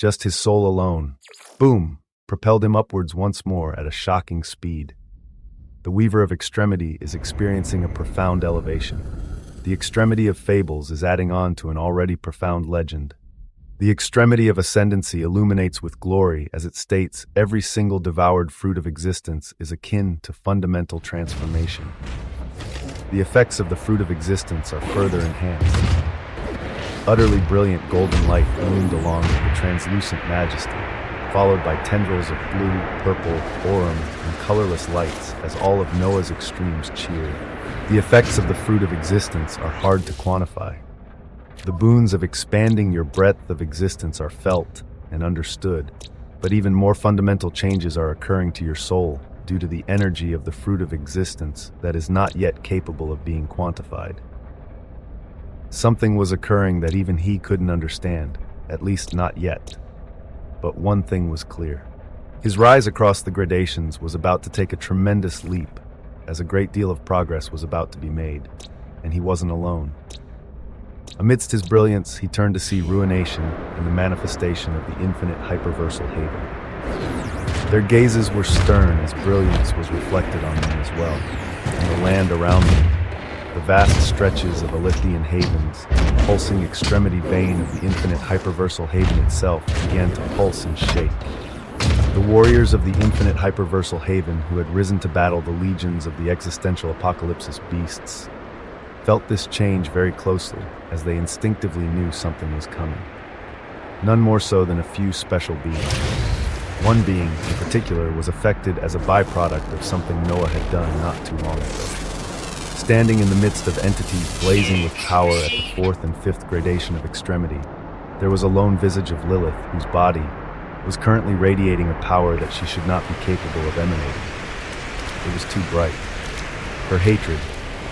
Just his soul alone, boom, propelled him upwards once more at a shocking speed. The Weaver of Extremity is experiencing a profound elevation. The Extremity of Fables is adding on to an already profound legend. The Extremity of Ascendancy illuminates with glory as it states every single devoured fruit of existence is akin to fundamental transformation. The effects of the fruit of existence are further enhanced. Utterly brilliant golden light bloomed along with the translucent majesty, followed by tendrils of blue, purple, aurum, and colorless lights as all of Noah's extremes cheered. The effects of the fruit of existence are hard to quantify. The boons of expanding your breadth of existence are felt and understood, but even more fundamental changes are occurring to your soul due to the energy of the fruit of existence that is not yet capable of being quantified. Something was occurring that even he couldn't understand, at least not yet. But one thing was clear. His rise across the gradations was about to take a tremendous leap, as a great deal of progress was about to be made, and he wasn't alone. Amidst his brilliance, he turned to see ruination and the manifestation of the infinite hyperversal haven. Their gazes were stern as brilliance was reflected on them as well, and the land around them, the vast stretches of Alithian havens, and the pulsing extremity vein of the infinite hyperversal haven itself began to pulse and shake. The warriors of the infinite hyperversal haven who had risen to battle the legions of the existential apocalypsis beasts felt this change very closely as they instinctively knew something was coming. None more so than a few special beings. One being, in particular, was affected as a byproduct of something Noah had done not too long ago. Standing in the midst of entities blazing with power at the fourth and fifth gradation of extremity, there was a lone visage of Lilith whose body was currently radiating a power that she should not be capable of emanating. It was too bright. Her hatred,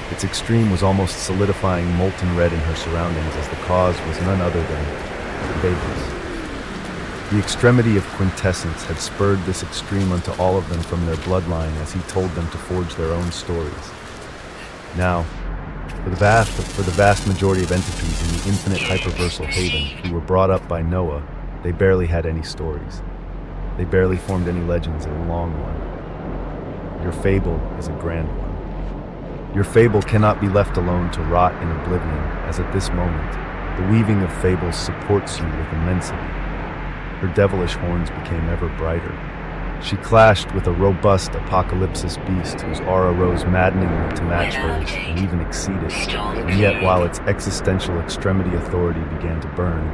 its extreme, was almost solidifying molten red in her surroundings as the cause was none other than the Fables. The extremity of quintessence had spurred this extreme unto all of them from their bloodline as he told them to forge their own stories. Now, for the vast majority of entities in the infinite hyperversal haven who were brought up by Noah, they barely had any stories. They barely formed any legends in the long run. Your fable is a grand one. Your fable cannot be left alone to rot in oblivion, as at this moment, the weaving of fables supports you with immensity. Her devilish horns became ever brighter. She clashed with a robust apocalypsis beast whose aura rose maddeningly to match hers and even exceed it. And yet, while its existential extremity authority began to burn,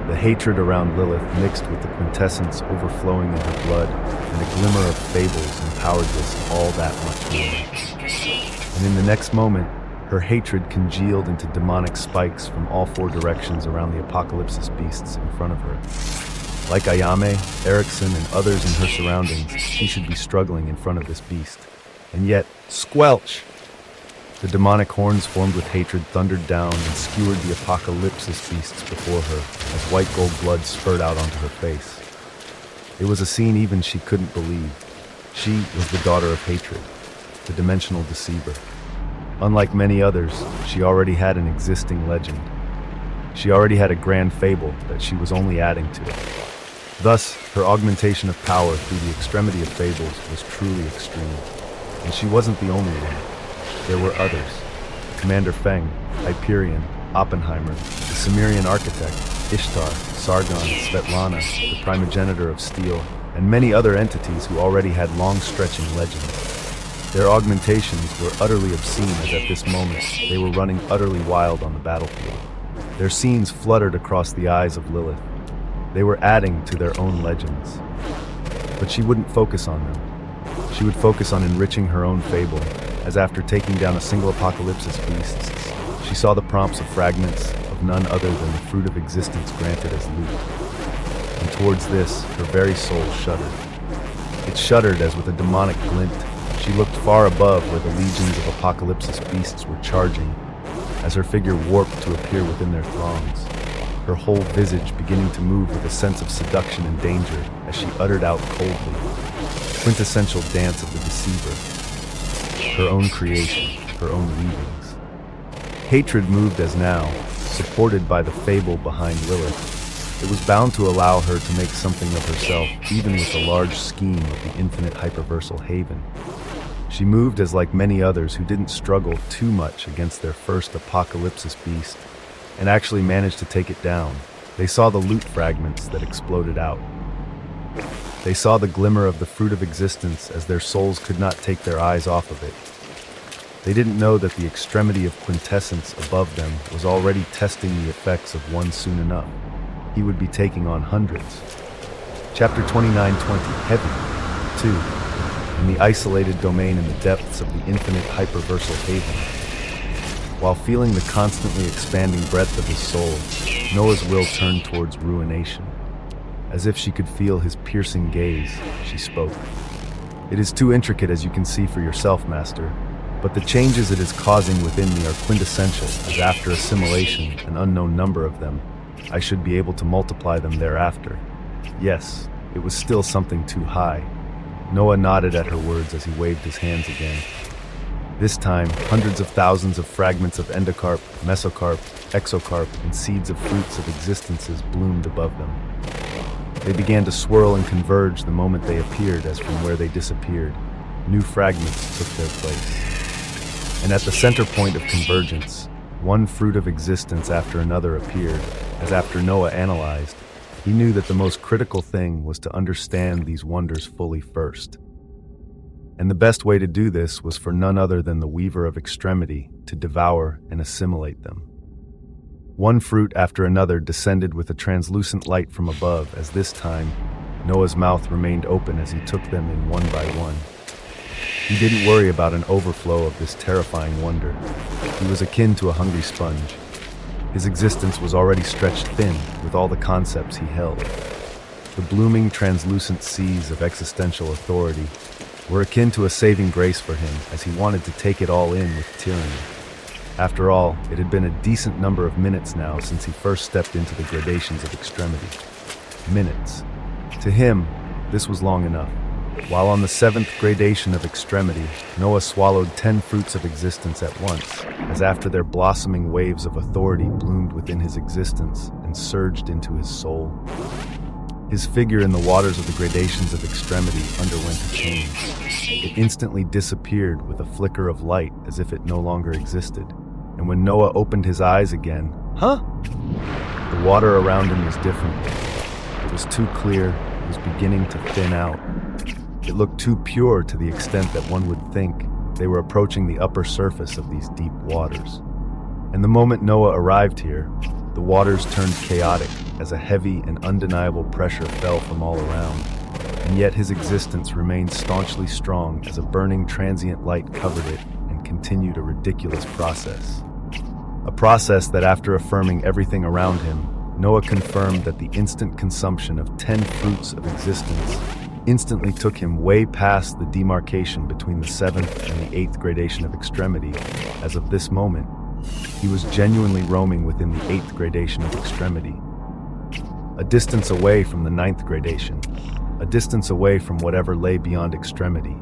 the hatred around Lilith mixed with the quintessence overflowing in her blood, and a glimmer of fables empowered this all that much more. And in the next moment, her hatred congealed into demonic spikes from all four directions around the apocalypsis beasts in front of her. Like Ayame, Erickson, and others in her surroundings, she should be struggling in front of this beast. And yet, squelch! The demonic horns formed with hatred thundered down and skewered the apocalypsis beasts before her as white gold blood spurted out onto her face. It was a scene even she couldn't believe. She was the daughter of hatred, the dimensional deceiver. Unlike many others, she already had an existing legend. She already had a grand fable that she was only adding to. Thus, her augmentation of power through the extremity of fables was truly extreme. And she wasn't the only one. There were others. Commander Feng, Hyperion, Oppenheimer, the Cimmerian architect, Ishtar, Sargon, Svetlana, the primogenitor of steel, and many other entities who already had long-stretching legends. Their augmentations were utterly obscene as at this moment they were running utterly wild on the battlefield. Their scenes fluttered across the eyes of Lilith. They were adding to their own legends. But she wouldn't focus on them. She would focus on enriching her own fable, as after taking down a single apocalypsis beast, she saw the prompts of fragments of none other than the fruit of existence granted as loot. And towards this, her very soul shuddered. It shuddered as with a demonic glint, she looked far above where the legions of apocalypsis beasts were charging, as her figure warped to appear within their throngs, her whole visage beginning to move with a sense of seduction and danger as she uttered out coldly, quintessential dance of the deceiver, her own creation, her own weavings. Hatred moved as now, supported by the fable behind Lilith, It was bound to allow her to make something of herself, even with the large scheme of the infinite hyperversal haven. She moved as like many others who didn't struggle too much against their first apocalypsis beast, and actually managed to take it down. They saw the loot fragments that exploded out. They saw the glimmer of the fruit of existence as their souls could not take their eyes off of it. They didn't know that the extremity of quintessence above them was already testing the effects of one soon enough. He would be taking on hundreds. Chapter 29:20, Heavy, 2. In the isolated domain in the depths of the infinite hyperversal haven. While feeling the constantly expanding breadth of his soul, Noah's will turned towards ruination. As if she could feel his piercing gaze, she spoke. "It is too intricate, as you can see for yourself, Master, but the changes it is causing within me are quintessential, as after assimilation, an unknown number of them, I should be able to multiply them thereafter." Yes, it was still something too high. Noah nodded at her words as he waved his hands again. This time, hundreds of thousands of fragments of endocarp, mesocarp, exocarp, and seeds of fruits of existences bloomed above them. They began to swirl and converge the moment they appeared, as from where they disappeared, new fragments took their place. And at the center point of convergence, one fruit of existence after another appeared, as after Noah analyzed, he knew that the most critical thing was to understand these wonders fully first. And the best way to do this was for none other than the Weaver of Extremity to devour and assimilate them. One fruit after another descended with a translucent light from above, as this time, Noah's mouth remained open as he took them in one by one. He didn't worry about an overflow of this terrifying wonder. He was akin to a hungry sponge. His existence was already stretched thin with all the concepts he held. The blooming, translucent seas of existential authority were akin to a saving grace for him, as he wanted to take it all in with tyranny. After all, it had been a decent number of minutes now since he first stepped into the gradations of extremity. Minutes. To him, this was long enough. While on the 7th gradation of extremity, Noah swallowed 10 fruits of existence at once, as after their blossoming waves of authority bloomed within his existence and surged into his soul. His figure in the waters of the gradations of extremity underwent a change. It instantly disappeared with a flicker of light as if it no longer existed. And when Noah opened his eyes again, the water around him was different. It was too clear, it was beginning to thin out. It looked too pure to the extent that one would think they were approaching the upper surface of these deep waters. And the moment Noah arrived here, the waters turned chaotic as a heavy and undeniable pressure fell from all around. And yet his existence remained staunchly strong as a burning transient light covered it and continued a ridiculous process. A process that, after affirming everything around him, Noah confirmed that the instant consumption of 10 fruits of existence instantly took him way past the demarcation between the 7th and the 8th gradation of extremity. As of this moment, he was genuinely roaming within the 8th gradation of extremity. A distance away from the 9th gradation, a distance away from whatever lay beyond extremity.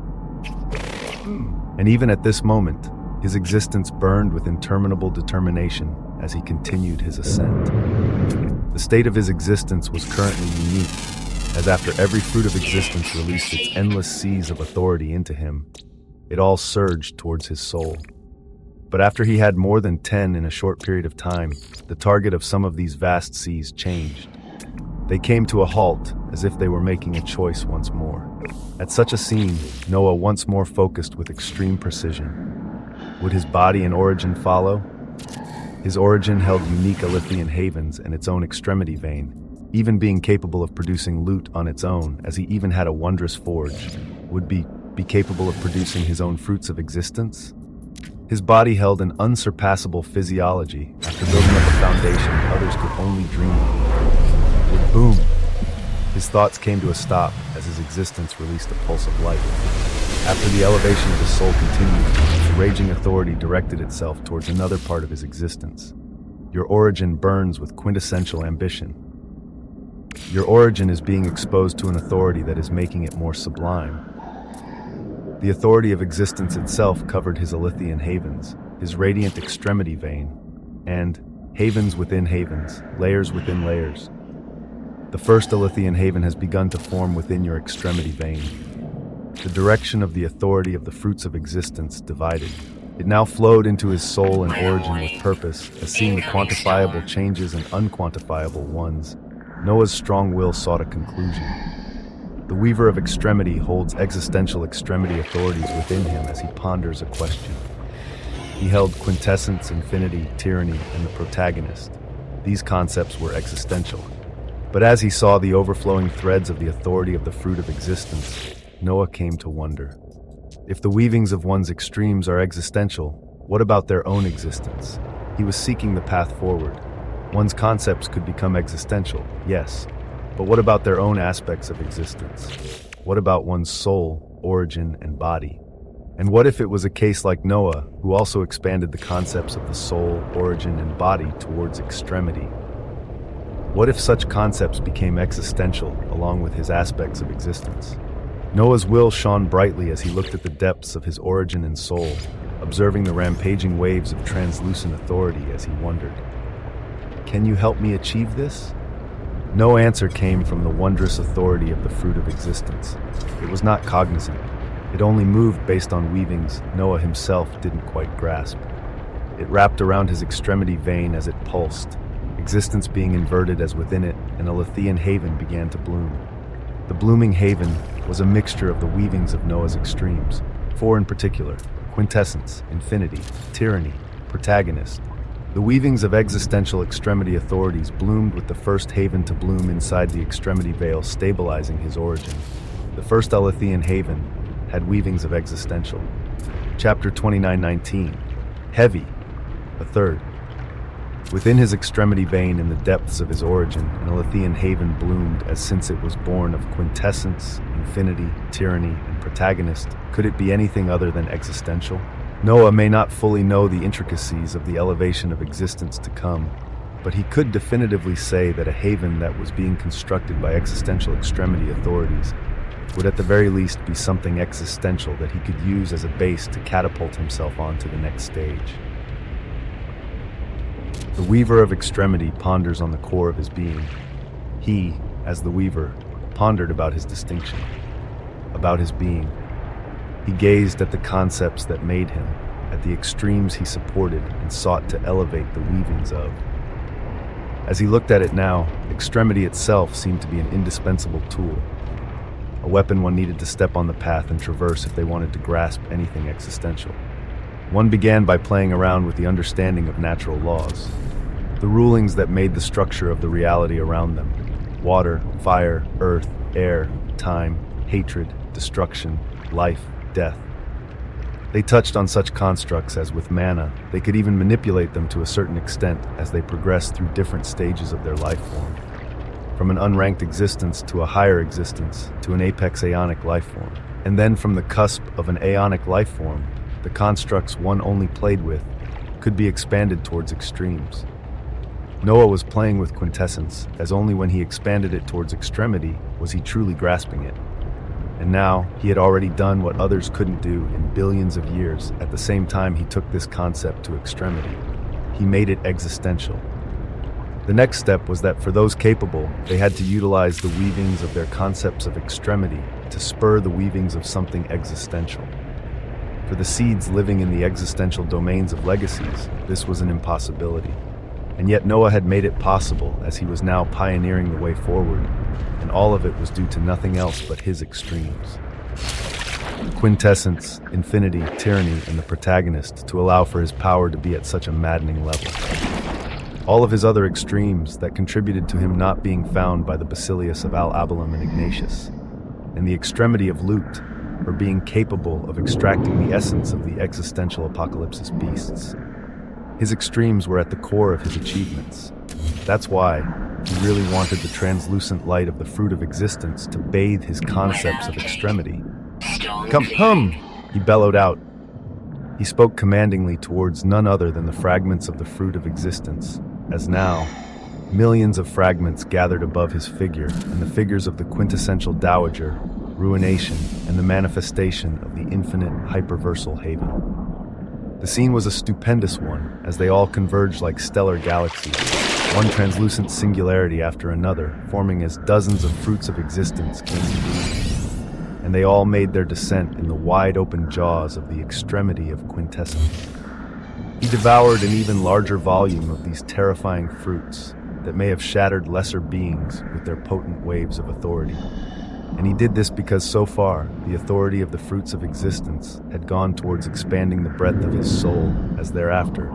And even at this moment, his existence burned with interminable determination as he continued his ascent. The state of his existence was currently unique, as after every fruit of existence released its endless seas of authority into him, it all surged towards his soul. But after he had more than 10 in a short period of time, the target of some of these vast seas changed. They came to a halt, as if they were making a choice once more. At such a scene, Noah once more focused with extreme precision. Would his body and origin follow? His origin held unique Alithian havens and its own extremity vein, even being capable of producing loot on its own, as he even had a wondrous forge. Would be capable of producing his own fruits of existence? His body held an unsurpassable physiology after building up a foundation others could only dream of. With boom, his thoughts came to a stop as his existence released a pulse of light. After the elevation of his soul continued, the raging authority directed itself towards another part of his existence. Your origin burns with quintessential ambition. Your origin is being exposed to an authority that is making it more sublime. The authority of existence itself covered his Alithian havens, his radiant extremity vein, and havens within havens, layers within layers. The first Alethean haven has begun to form within your extremity vein. The direction of the authority of the fruits of existence divided. It now flowed into his soul and origin with purpose, as seeing the quantifiable changes and unquantifiable ones. Noah's strong will sought a conclusion. The weaver of extremity holds existential extremity authorities within him as he ponders a question. He held quintessence, infinity, tyranny, and the protagonist. These concepts were existential. But as he saw the overflowing threads of the authority of the fruit of existence, Noah came to wonder. If the weavings of one's extremes are existential, what about their own existence? He was seeking the path forward. One's concepts could become existential, yes, but what about their own aspects of existence? What about one's soul, origin, and body? And what if it was a case like Noah, who also expanded the concepts of the soul, origin, and body towards extremity? What if such concepts became existential along with his aspects of existence? Noah's will shone brightly as he looked at the depths of his origin and soul, observing the rampaging waves of translucent authority as he wondered, "Can you help me achieve this?" No answer came from the wondrous authority of the fruit of existence. It was not cognizant. It only moved based on weavings Noah himself didn't quite grasp. It wrapped around his extremity vein as it pulsed, existence being inverted as within it an Alethean haven began to bloom. The blooming haven was a mixture of the weavings of Noah's extremes, four in particular: quintessence, infinity, tyranny, protagonist. The weavings of existential extremity authorities bloomed with the first haven to bloom inside the extremity veil, stabilizing his origin. The first Alethean haven had weavings of existential. Chapter 29:19. Heavy. A third. Within his extremity vein, in the depths of his origin, an Alethean haven bloomed, as since it was born of quintessence, infinity, tyranny, and protagonist, could it be anything other than existential? Noah may not fully know the intricacies of the elevation of existence to come, but he could definitively say that a haven that was being constructed by existential extremity authorities would at the very least be something existential that he could use as a base to catapult himself onto the next stage. The weaver of extremity ponders on the core of his being. He, as the weaver, pondered about his distinction, about his being. He gazed at the concepts that made him, at the extremes he supported and sought to elevate the weavings of. As he looked at it now, extremity itself seemed to be an indispensable tool, a weapon one needed to step on the path and traverse if they wanted to grasp anything existential. One began by playing around with the understanding of natural laws, the rulings that made the structure of the reality around them: water, fire, earth, air, time, hatred, destruction, life, death. They touched on such constructs as with mana, they could even manipulate them to a certain extent as they progressed through different stages of their life form. From an unranked existence to a higher existence to an apex aeonic life form. And then from the cusp of an aeonic life form, the constructs one only played with could be expanded towards extremes. Noah was playing with quintessence, as only when he expanded it towards extremity was he truly grasping it. And now, he had already done what others couldn't do in billions of years. At the same time he took this concept to extremity. He made it existential. The next step was that for those capable, they had to utilize the weavings of their concepts of extremity to spur the weavings of something existential. For the seeds living in the existential domains of legacies, this was an impossibility. And yet Noah had made it possible, as he was now pioneering the way forward, and all of it was due to nothing else but his extremes. Quintessence, infinity, tyranny, and the protagonist to allow for his power to be at such a maddening level. All of his other extremes that contributed to him not being found by the Basilius of Al-Abalam and Ignatius, and the extremity of Lut, or being capable of extracting the essence of the existential apocalypsis beasts. His extremes were at the core of his achievements. That's why he really wanted the translucent light of the fruit of existence to bathe his concepts of extremity. Come, he bellowed out. He spoke commandingly towards none other than the fragments of the fruit of existence, as now, millions of fragments gathered above his figure, and the figures of the quintessential dowager, ruination, and the manifestation of the infinite hyperversal haven. The scene was a stupendous one, as they all converged like stellar galaxies, one translucent singularity after another, forming as dozens of fruits of existence came to be, and they all made their descent in the wide-open jaws of the extremity of quintessence. He devoured an even larger volume of these terrifying fruits that may have shattered lesser beings with their potent waves of authority. And he did this because so far, the authority of the fruits of existence had gone towards expanding the breadth of his soul, as thereafter,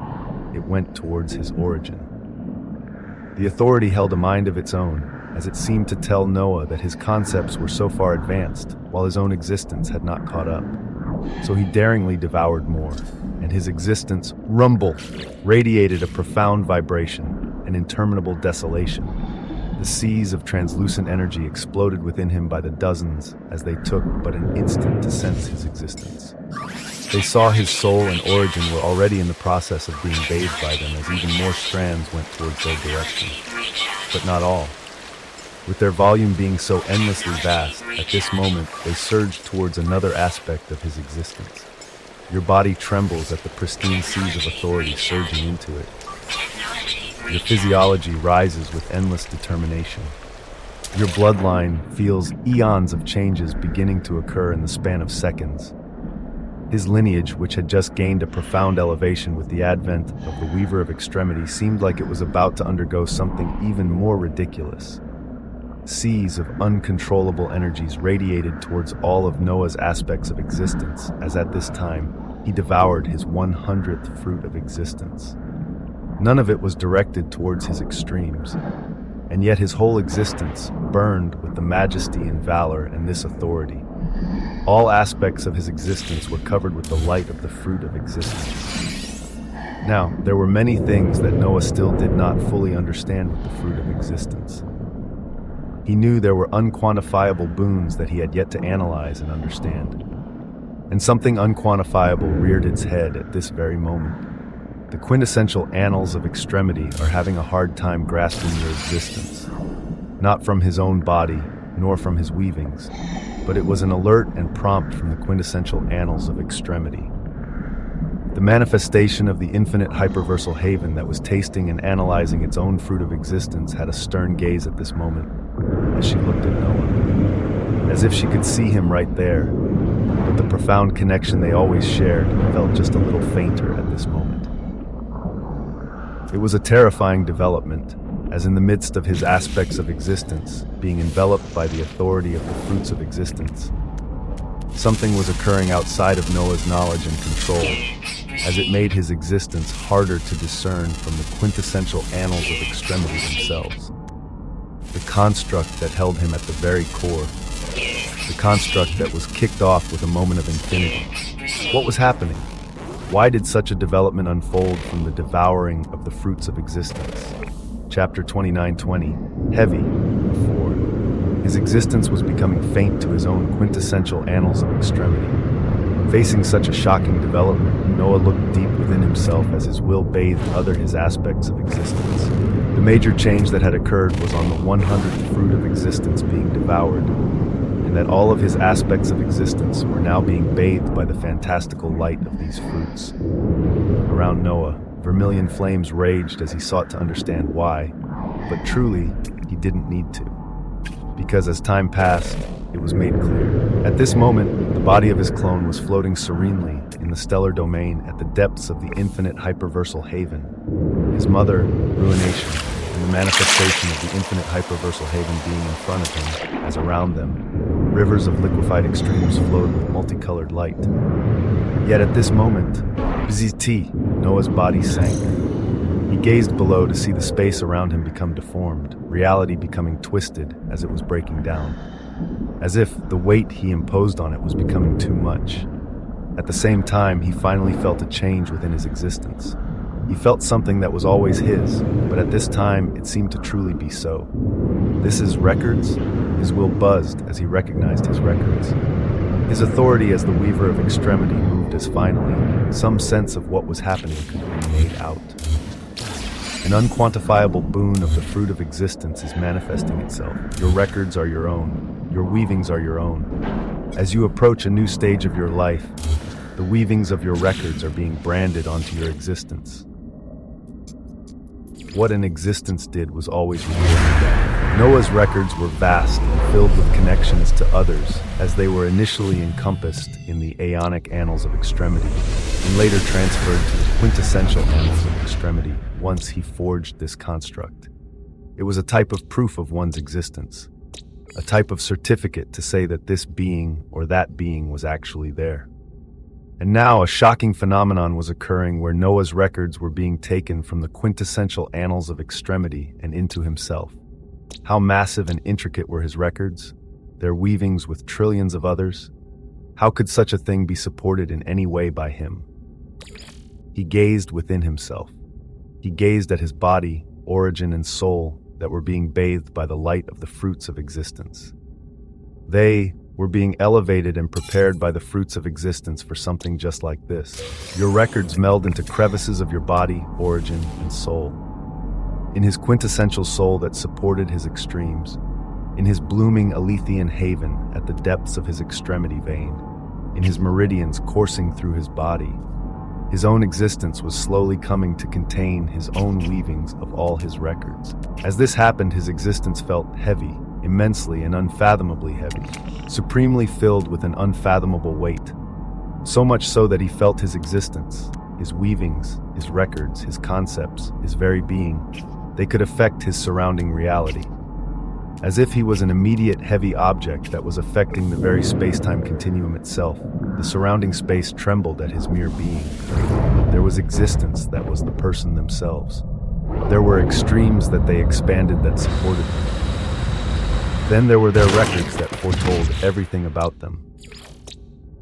it went towards his origin. The authority held a mind of its own, as it seemed to tell Noah that his concepts were so far advanced, while his own existence had not caught up. So he daringly devoured more, and his existence rumbled, radiated a profound vibration, an interminable desolation. The seas of translucent energy exploded within him by the dozens as they took but an instant to sense his existence. They saw his soul and origin were already in the process of being bathed by them as even more strands went towards their direction. But not all. With their volume being so endlessly vast, at this moment they surged towards another aspect of his existence. Your body trembles at the pristine seas of authority surging into it. Your physiology rises with endless determination. Your bloodline feels eons of changes beginning to occur in the span of seconds. His lineage, which had just gained a profound elevation with the advent of the Weaver of Extremity, seemed like it was about to undergo something even more ridiculous. Seas of uncontrollable energies radiated towards all of Noah's aspects of existence, as at this time, he devoured his 100th fruit of existence. None of it was directed towards his extremes, and yet his whole existence burned with the majesty and valor and this authority. All aspects of his existence were covered with the light of the fruit of existence. Now, there were many things that Noah still did not fully understand with the fruit of existence. He knew there were unquantifiable boons that he had yet to analyze and understand. And something unquantifiable reared its head at this very moment. The quintessential annals of extremity are having a hard time grasping your existence. Not from his own body, nor from his weavings, but it was an alert and prompt from the quintessential annals of extremity. The manifestation of the infinite hyperversal haven that was tasting and analyzing its own fruit of existence had a stern gaze at this moment as she looked at Noah, as if she could see him right there, but the profound connection they always shared felt just a little fainter at this moment. It was a terrifying development, as in the midst of his aspects of existence, being enveloped by the authority of the fruits of existence, something was occurring outside of Noah's knowledge and control, as it made his existence harder to discern from the quintessential annals of extremity themselves. The construct that held him at the very core, the construct that was kicked off with a moment of infinity. What was happening? Why did such a development unfold from the devouring of the fruits of existence? Chapter 29:20. Heavy, before. His existence was becoming faint to his own quintessential annals of extremity. Facing such a shocking development, Noah looked deep within himself as his will bathed his aspects of existence. The major change that had occurred was on the 100th fruit of existence being devoured, and that all of his aspects of existence were now being bathed by the fantastical light of these fruits. Around Noah, vermilion flames raged as he sought to understand why, but truly, he didn't need to. Because as time passed, it was made clear. At this moment, the body of his clone was floating serenely in the stellar domain at the depths of the infinite hyperversal haven. His mother, Ruination, and the manifestation of the infinite hyperversal haven being in front of him, as around them, rivers of liquefied extremes flowed with multicolored light. Yet at this moment, Bzzt, Noah's body sank. He gazed below to see the space around him become deformed, reality becoming twisted as it was breaking down, as if the weight he imposed on it was becoming too much. At the same time, he finally felt a change within his existence. He felt something that was always his, but at this time, it seemed to truly be so. This is records? His will buzzed as he recognized his records. His authority as the Weaver of Extremity moved as finally, some sense of what was happening could be made out. An unquantifiable boon of the fruit of existence is manifesting itself. Your records are your own. Your weavings are your own. As you approach a new stage of your life, the weavings of your records are being branded onto your existence. what an existence did was always rewarded. Noah's records were vast and filled with connections to others, as they were initially encompassed in the aeonic annals of extremity, and later transferred to the quintessential annals of extremity once he forged this construct. It was a type of proof of one's existence, a type of certificate to say that this being or that being was actually there. And now a shocking phenomenon was occurring where Noah's records were being taken from the quintessential annals of extremity and into himself. How massive and intricate were his records, their weavings with trillions of others? How could such a thing be supported in any way by him? He gazed within himself. He gazed at his body, origin, and soul that were being bathed by the light of the fruits of existence. They were being elevated and prepared by the fruits of existence for something just like this. Your records meld into crevices of your body, origin, and soul. In his quintessential soul that supported his extremes, in his blooming Alethian haven at the depths of his extremity vein, in his meridians coursing through his body, his own existence was slowly coming to contain his own weavings of all his records. As this happened, his existence felt heavy, immensely and unfathomably heavy, supremely filled with an unfathomable weight. So much so that he felt his existence, his weavings, his records, his concepts, his very being, they could affect his surrounding reality. As if he was an immediate heavy object that was affecting the very space-time continuum itself, the surrounding space trembled at his mere being. There was existence that was the person themselves. There were extremes that they expanded that supported them. Then there were their records that foretold everything about them.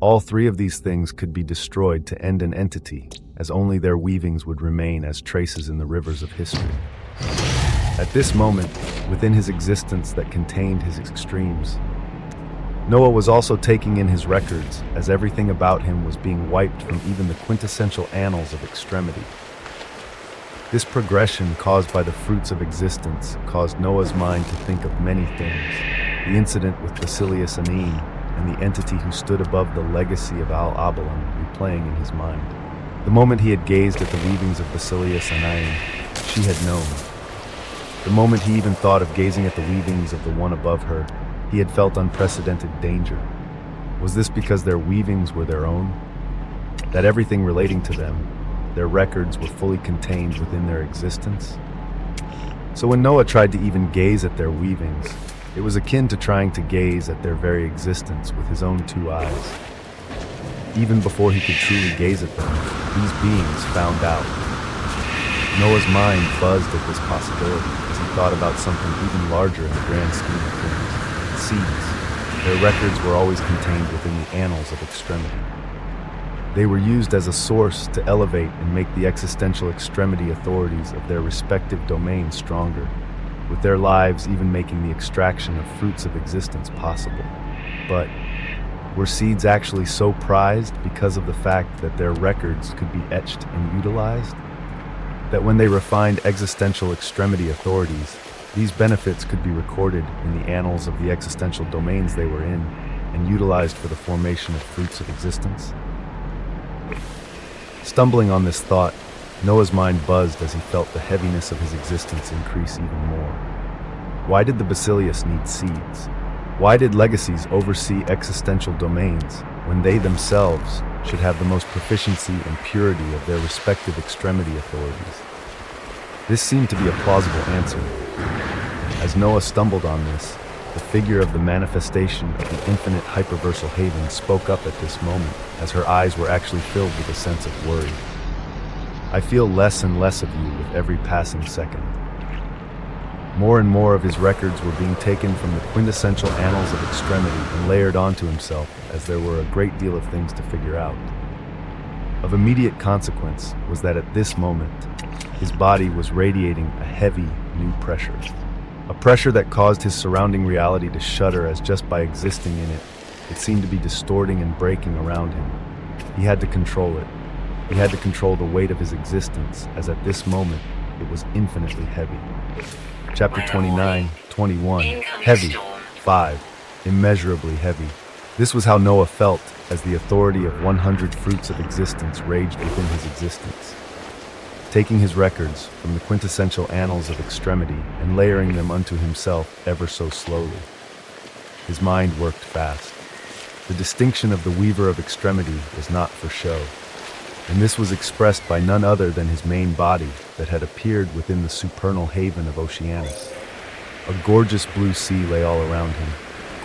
All three of these things could be destroyed to end an entity, as only their weavings would remain as traces in the rivers of history. At this moment, within his existence that contained his extremes, Noah was also taking in his records, as everything about him was being wiped from even the quintessential annals of extremity. This progression caused by the fruits of existence caused Noah's mind to think of many things: the incident with Basilius Anin, and the entity who stood above the legacy of Al-Abalan replaying in his mind. The moment he had gazed at the weavings of Basilius Anin, she had known. The moment he even thought of gazing at the weavings of the one above her, he had felt unprecedented danger. Was this because their weavings were their own? That everything relating to them, their records, were fully contained within their existence? So when Noah tried to even gaze at their weavings, it was akin to trying to gaze at their very existence with his own two eyes. Even before he could truly gaze at them, these beings found out. Noah's mind buzzed at this possibility as he thought about something even larger in the grand scheme of things. Seeds. Their records were always contained within the annals of extremity. They were used as a source to elevate and make the existential extremity authorities of their respective domains stronger, with their lives even making the extraction of fruits of existence possible. But were seeds actually so prized because of the fact that their records could be etched and utilized? That when they refined existential extremity authorities, these benefits could be recorded in the annals of the existential domains they were in and utilized for the formation of fruits of existence? Stumbling on this thought, Noah's mind buzzed as he felt the heaviness of his existence increase even more. Why did the Basilius need seeds? Why did legacies oversee existential domains when they themselves should have the most proficiency and purity of their respective extremity authorities? This seemed to be a plausible answer. As Noah stumbled on this, the figure of the manifestation of the infinite hyperversal haven spoke up at this moment, as her eyes were actually filled with a sense of worry. I feel less and less of you with every passing second. More and more of his records were being taken from the quintessential annals of extremity and layered onto himself, as there were a great deal of things to figure out. Of immediate consequence was that at this moment, his body was radiating a heavy new pressure. A pressure that caused his surrounding reality to shudder, as just by existing in it, it seemed to be distorting and breaking around him. He had to control it. He had to control the weight of his existence, as at this moment, it was infinitely heavy. Chapter 29, 21, heavy. 5, immeasurably heavy. This was how Noah felt as the authority of 100 fruits of existence raged within his existence. taking his records from the quintessential annals of extremity and layering them unto himself ever so slowly. His mind worked fast. The distinction of the weaver of extremity was not for show, and this was expressed by none other than his main body that had appeared within the supernal haven of Oceanus. A gorgeous blue sea lay all around him.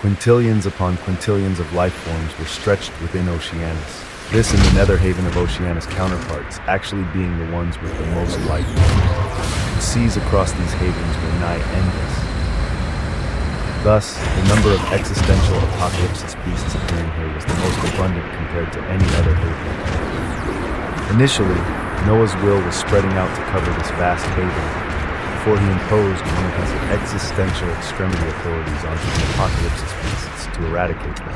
Quintillions upon quintillions of life forms were stretched within Oceanus, this and the nether haven of Oceanus counterparts actually being the ones with the most life forms. The seas across these havens were nigh endless. Thus, the number of existential apocalypsis beasts appearing here was the most abundant compared to any other haven. Initially, Noah's will was spreading out to cover this vast haven before he imposed one of his existential extremity authorities onto the apocalypsis beasts to eradicate them.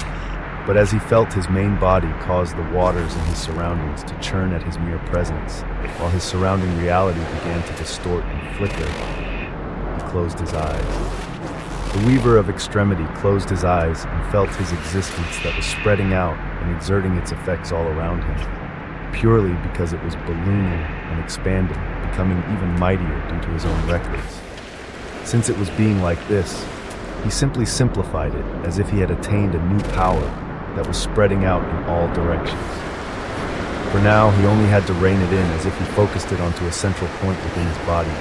But as he felt his main body cause the waters in his surroundings to churn at his mere presence, while his surrounding reality began to distort and flicker, he closed his eyes. The weaver of extremity closed his eyes and felt his existence that was spreading out and exerting its effects all around him, purely because it was ballooning and expanding, becoming even mightier due to his own records. Since it was being like this, he simply simplified it as if he had attained a new power that was spreading out in all directions. For now, he only had to rein it in as if he focused it onto a central point within his body.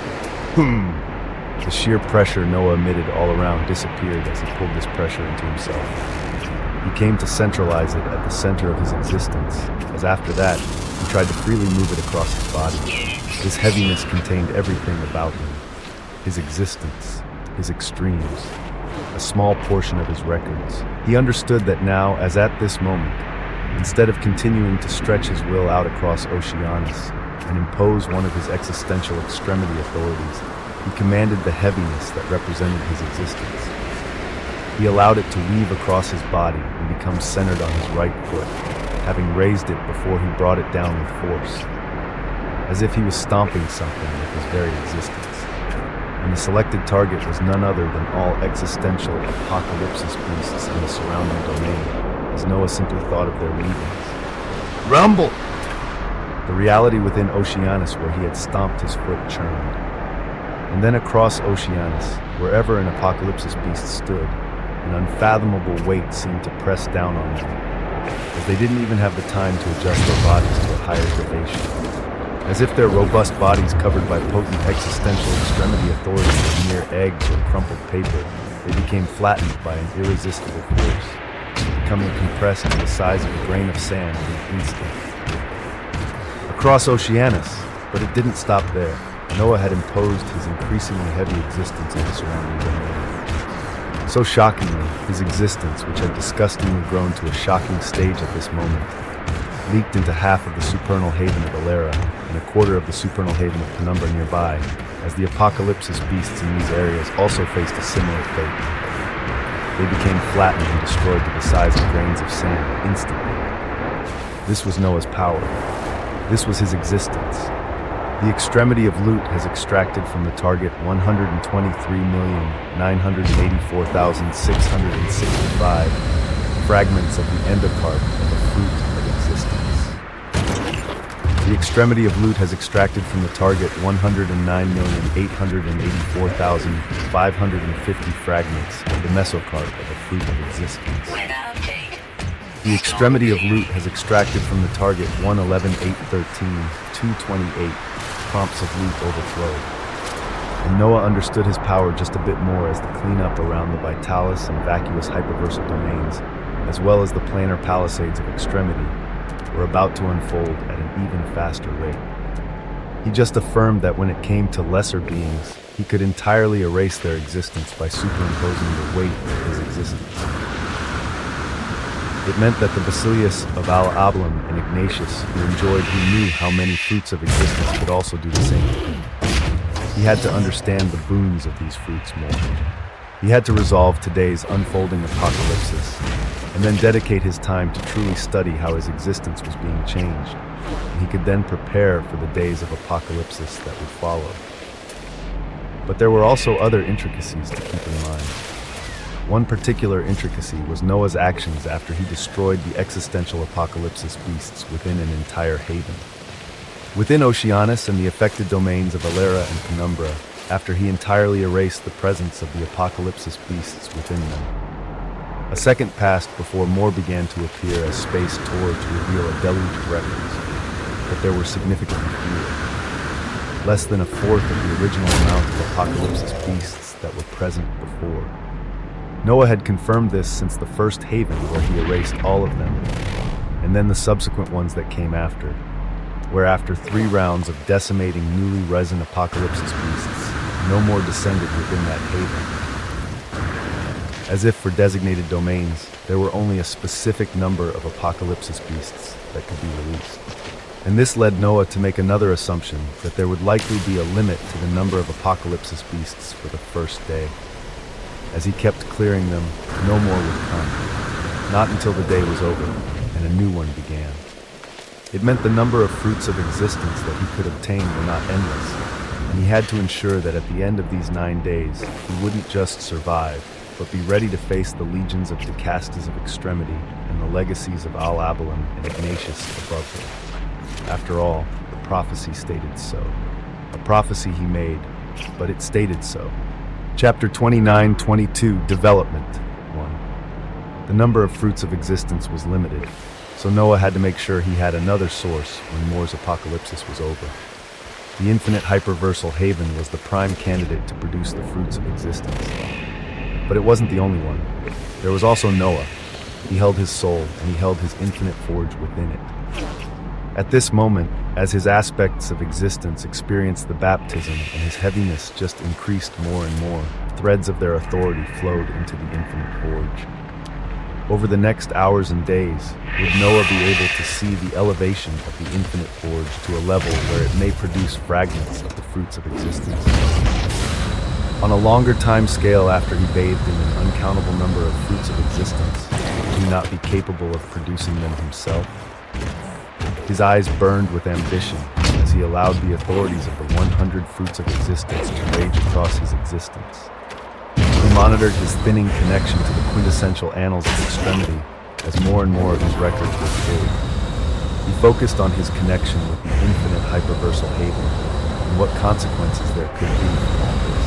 The sheer pressure Noah emitted all around disappeared as he pulled this pressure into himself. He came to centralize it at the center of his existence, as after that, he tried to freely move it across his body. This heaviness contained everything about him: his existence, his extremes, a small portion of his records. He understood that now, as at this moment, instead of continuing to stretch his will out across Oceanus and impose one of his existential extremity authorities, he commanded the heaviness that represented his existence. He allowed it to weave across his body and become centered on his right foot, having raised it before he brought it down with force, as if he was stomping something with his very existence. And the selected target was none other than all existential apocalypsis beasts in the surrounding domain, as Noah simply thought of their weavings. Rumble! The reality within Oceanus where he had stomped his foot churned. And then across Oceanus, wherever an apocalypsis beast stood, an unfathomable weight seemed to press down on them, as they didn't even have the time to adjust their bodies to a higher elevation. As if their robust bodies covered by potent existential extremity authority were mere eggs or crumpled paper, they became flattened by an irresistible force, becoming compressed to the size of a grain of sand in an instant. Across Oceanus, but it didn't stop there. Noah had imposed his increasingly heavy existence on the surrounding domain. So shockingly, his existence, which had disgustingly grown to a shocking stage at this moment, leaked into half of the supernal haven of Alara and a quarter of the supernal haven of Penumbra nearby, as the apocalypsis beasts in these areas also faced a similar fate. They became flattened and destroyed to the size of grains of sand instantly. This was Noah's power. This was his existence. The extremity of loot has extracted from the target 123,984,665 fragments of the endocarp of a fruit of existence. The extremity of loot has extracted from the target 109,884,550 fragments of the mesocarp of a fruit of existence. The extremity of loot has extracted from the target 111,813,228 prompts of loot overflowed. And Noah understood his power just a bit more as the cleanup around the vitalis and vacuous hyperversal domains, as well as the planar palisades of extremity, were about to unfold at an even faster rate. He just affirmed that when it came to lesser beings, he could entirely erase their existence by superimposing the weight of his existence. It meant that the Basilius of Al-Ablam and Ignatius, who knew how many fruits of existence could also do the same thing. He had to understand the boons of these fruits more. He had to resolve today's unfolding apocalypsis, and then dedicate his time to truly study how his existence was being changed, and he could then prepare for the days of apocalypsis that would follow. But there were also other intricacies to keep in mind. One particular intricacy was Noah's actions after he destroyed the existential apocalypsis beasts within an entire haven. Within Oceanus and the affected domains of Alera and Penumbra, after he entirely erased the presence of the Apocalypsis beasts within them. A second passed before more began to appear as space tore to reveal a deluge of records, but there were significantly fewer. Less than a fourth of the original amount of Apocalypsis beasts that were present before. Noah had confirmed this since the first haven where he erased all of them, and then the subsequent ones that came after, where after 3 rounds of decimating newly resin Apocalypsis beasts, no more descended within that haven. As if for designated domains, there were only a specific number of Apocalypsis beasts that could be released. And this led Noah to make another assumption that there would likely be a limit to the number of Apocalypsis beasts for the first day. As he kept clearing them, no more would come, not until the day was over and a new one began. It meant the number of fruits of existence that he could obtain were not endless, and he had to ensure that at the end of these 9 days, he wouldn't just survive, but be ready to face the legions of Decastas of Extremity and the legacies of Al-Abalam and Ignatius above him. After all, the prophecy stated so. A prophecy he made, but it stated so. Chapter 29-22, Development 1. The number of fruits of existence was limited, so Noah had to make sure he had another source when Moore's apocalypsis was over. The infinite hyperversal haven was the prime candidate to produce the fruits of existence. But it wasn't the only one. There was also Noah. He held his soul, and he held his infinite forge within it. At this moment, as his aspects of existence experienced the baptism and his heaviness just increased more and more, threads of their authority flowed into the infinite forge. Over the next hours and days, would Noah be able to see the elevation of the infinite forge to a level where it may produce fragments of the fruits of existence? On a longer time scale after he bathed in an uncountable number of fruits of existence, would he not be capable of producing them himself? His eyes burned with ambition as he allowed the authorities of the 100 fruits of existence to rage across his existence. He monitored his thinning connection to the quintessential annals of extremity as more and more of his records were filled. He focused on his connection with the infinite hyperversal haven and what consequences there could be from all this.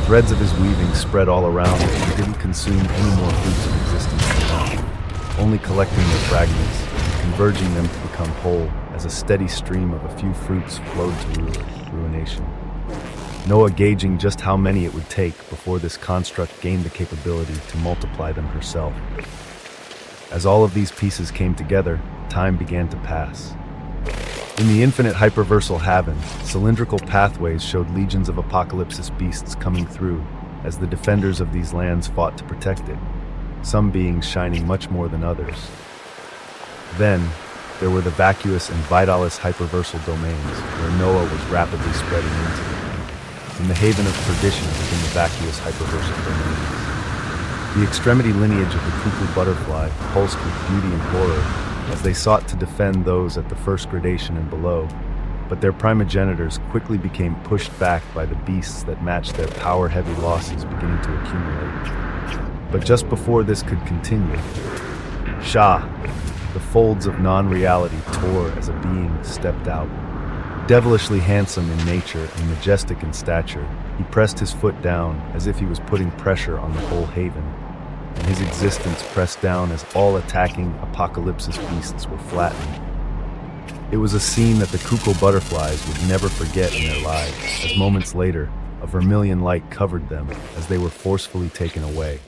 Threads of his weaving spread all around and he didn't consume any more fruits of existence for long, only collecting their fragments, converging them to become whole as a steady stream of a few fruits flowed to ruination. Noah gauging just how many it would take before this construct gained the capability to multiply them herself. As all of these pieces came together, time began to pass. In the infinite hyperversal haven, cylindrical pathways showed legions of apocalypsis beasts coming through as the defenders of these lands fought to protect it, some beings shining much more than others. Then, there were the vacuous and vitalis hyperversal domains where Noah was rapidly spreading into. In the haven of perdition within the vacuous hyperversal domains. The extremity lineage of the cuckoo butterfly pulsed with beauty and horror as they sought to defend those at the first gradation and below, but their primogenitors quickly became pushed back by the beasts that matched their power-heavy losses beginning to accumulate. But just before this could continue, Shah, the folds of non-reality tore as a being stepped out. Devilishly handsome in nature and majestic in stature, he pressed his foot down as if he was putting pressure on the whole haven, and his existence pressed down as all attacking apocalypsis beasts were flattened. It was a scene that the cuckoo butterflies would never forget in their lives, as moments later, a vermilion light covered them as they were forcefully taken away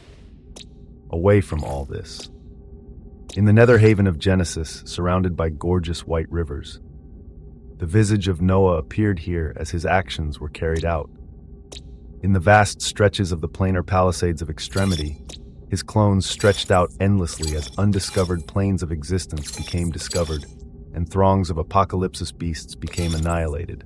from all this. In the nether haven of Genesis, surrounded by gorgeous white rivers, the visage of Noah appeared here as his actions were carried out. In the vast stretches of the planar palisades of extremity, his clones stretched out endlessly as undiscovered planes of existence became discovered, and throngs of apocalypsis beasts became annihilated.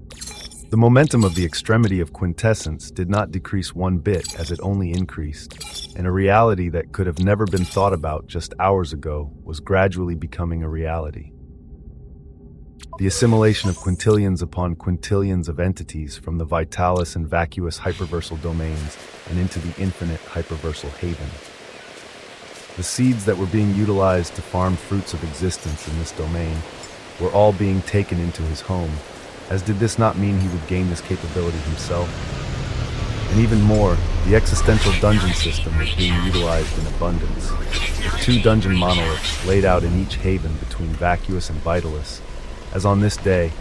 The momentum of the extremity of quintessence did not decrease one bit as it only increased, and a reality that could have never been thought about just hours ago was gradually becoming a reality. The assimilation of quintillions upon quintillions of entities from the vitalis and vacuous hyperversal domains and into the infinite hyperversal haven. The seeds that were being utilized to farm fruits of existence in this domain, were all being taken into his home, as did this not mean he would gain this capability himself? And even more, the existential dungeon system was being utilized in abundance, with 2 dungeon monoliths laid out in each haven between Vacuous and Vitalus, as on this day,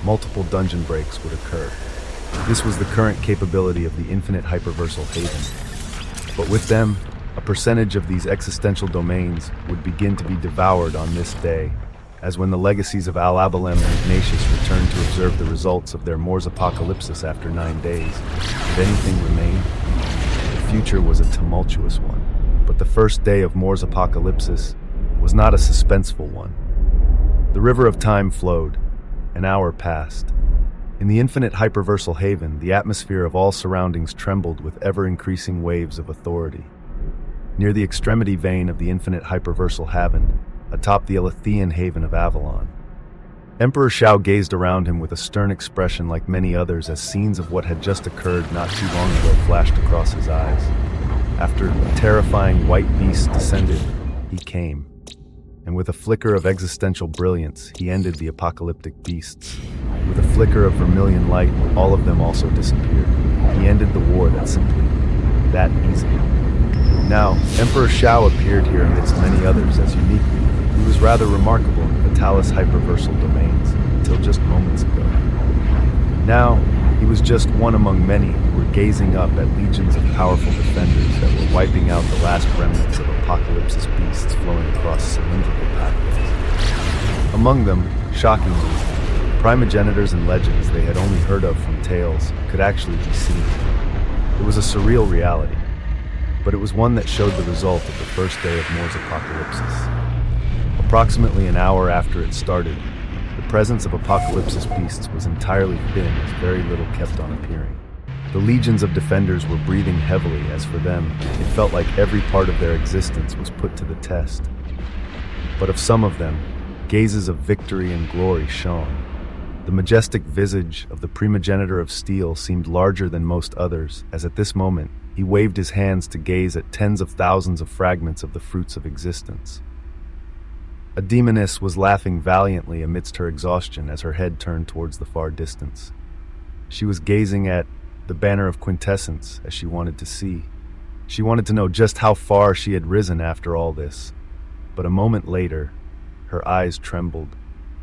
multiple dungeon breaks would occur. This was the current capability of the infinite hyperversal haven. But with them, a percentage of these existential domains would begin to be devoured on this day, as when the legacies of Al-Abalem and Ignatius returned to observe the results of their Mors apocalypsis after 9 days, did anything remain? The future was a tumultuous one, but the first day of Mors apocalypsis was not a suspenseful one. The river of time flowed. An hour passed. In the infinite hyperversal haven, the atmosphere of all surroundings trembled with ever-increasing waves of authority. Near the extremity vein of the infinite hyperversal haven, atop the Alethean haven of Avalon, Emperor Shao gazed around him with a stern expression like many others as scenes of what had just occurred not too long ago flashed across his eyes. After a terrifying white beast descended, he came. And with a flicker of existential brilliance, he ended the apocalyptic beasts. With a flicker of vermilion light, all of them also disappeared. He ended the war that simply, that easily. Now, Emperor Shao appeared here amidst many others as uniquely. He was rather remarkable in the Vitalis hyperversal domains, until just moments ago. Now, he was just one among many who were gazing up at legions of powerful defenders that were wiping out the last remnants of apocalypse's beasts flowing across cylindrical pathways. Among them, shockingly, primogenitors and legends they had only heard of from tales could actually be seen. It was a surreal reality, but it was one that showed the result of the first day of Mors apocalypsis. Approximately an hour after it started, the presence of apocalypse's beasts was entirely thin as very little kept on appearing. The legions of defenders were breathing heavily as for them, it felt like every part of their existence was put to the test. But of some of them, gazes of victory and glory shone. The majestic visage of the primogenitor of steel seemed larger than most others, as at this moment, he waved his hands to gaze at tens of thousands of fragments of the fruits of existence. A demoness was laughing valiantly amidst her exhaustion as her head turned towards the far distance. She was gazing at the banner of quintessence as she wanted to see. She wanted to know just how far she had risen after all this. But a moment later, her eyes trembled.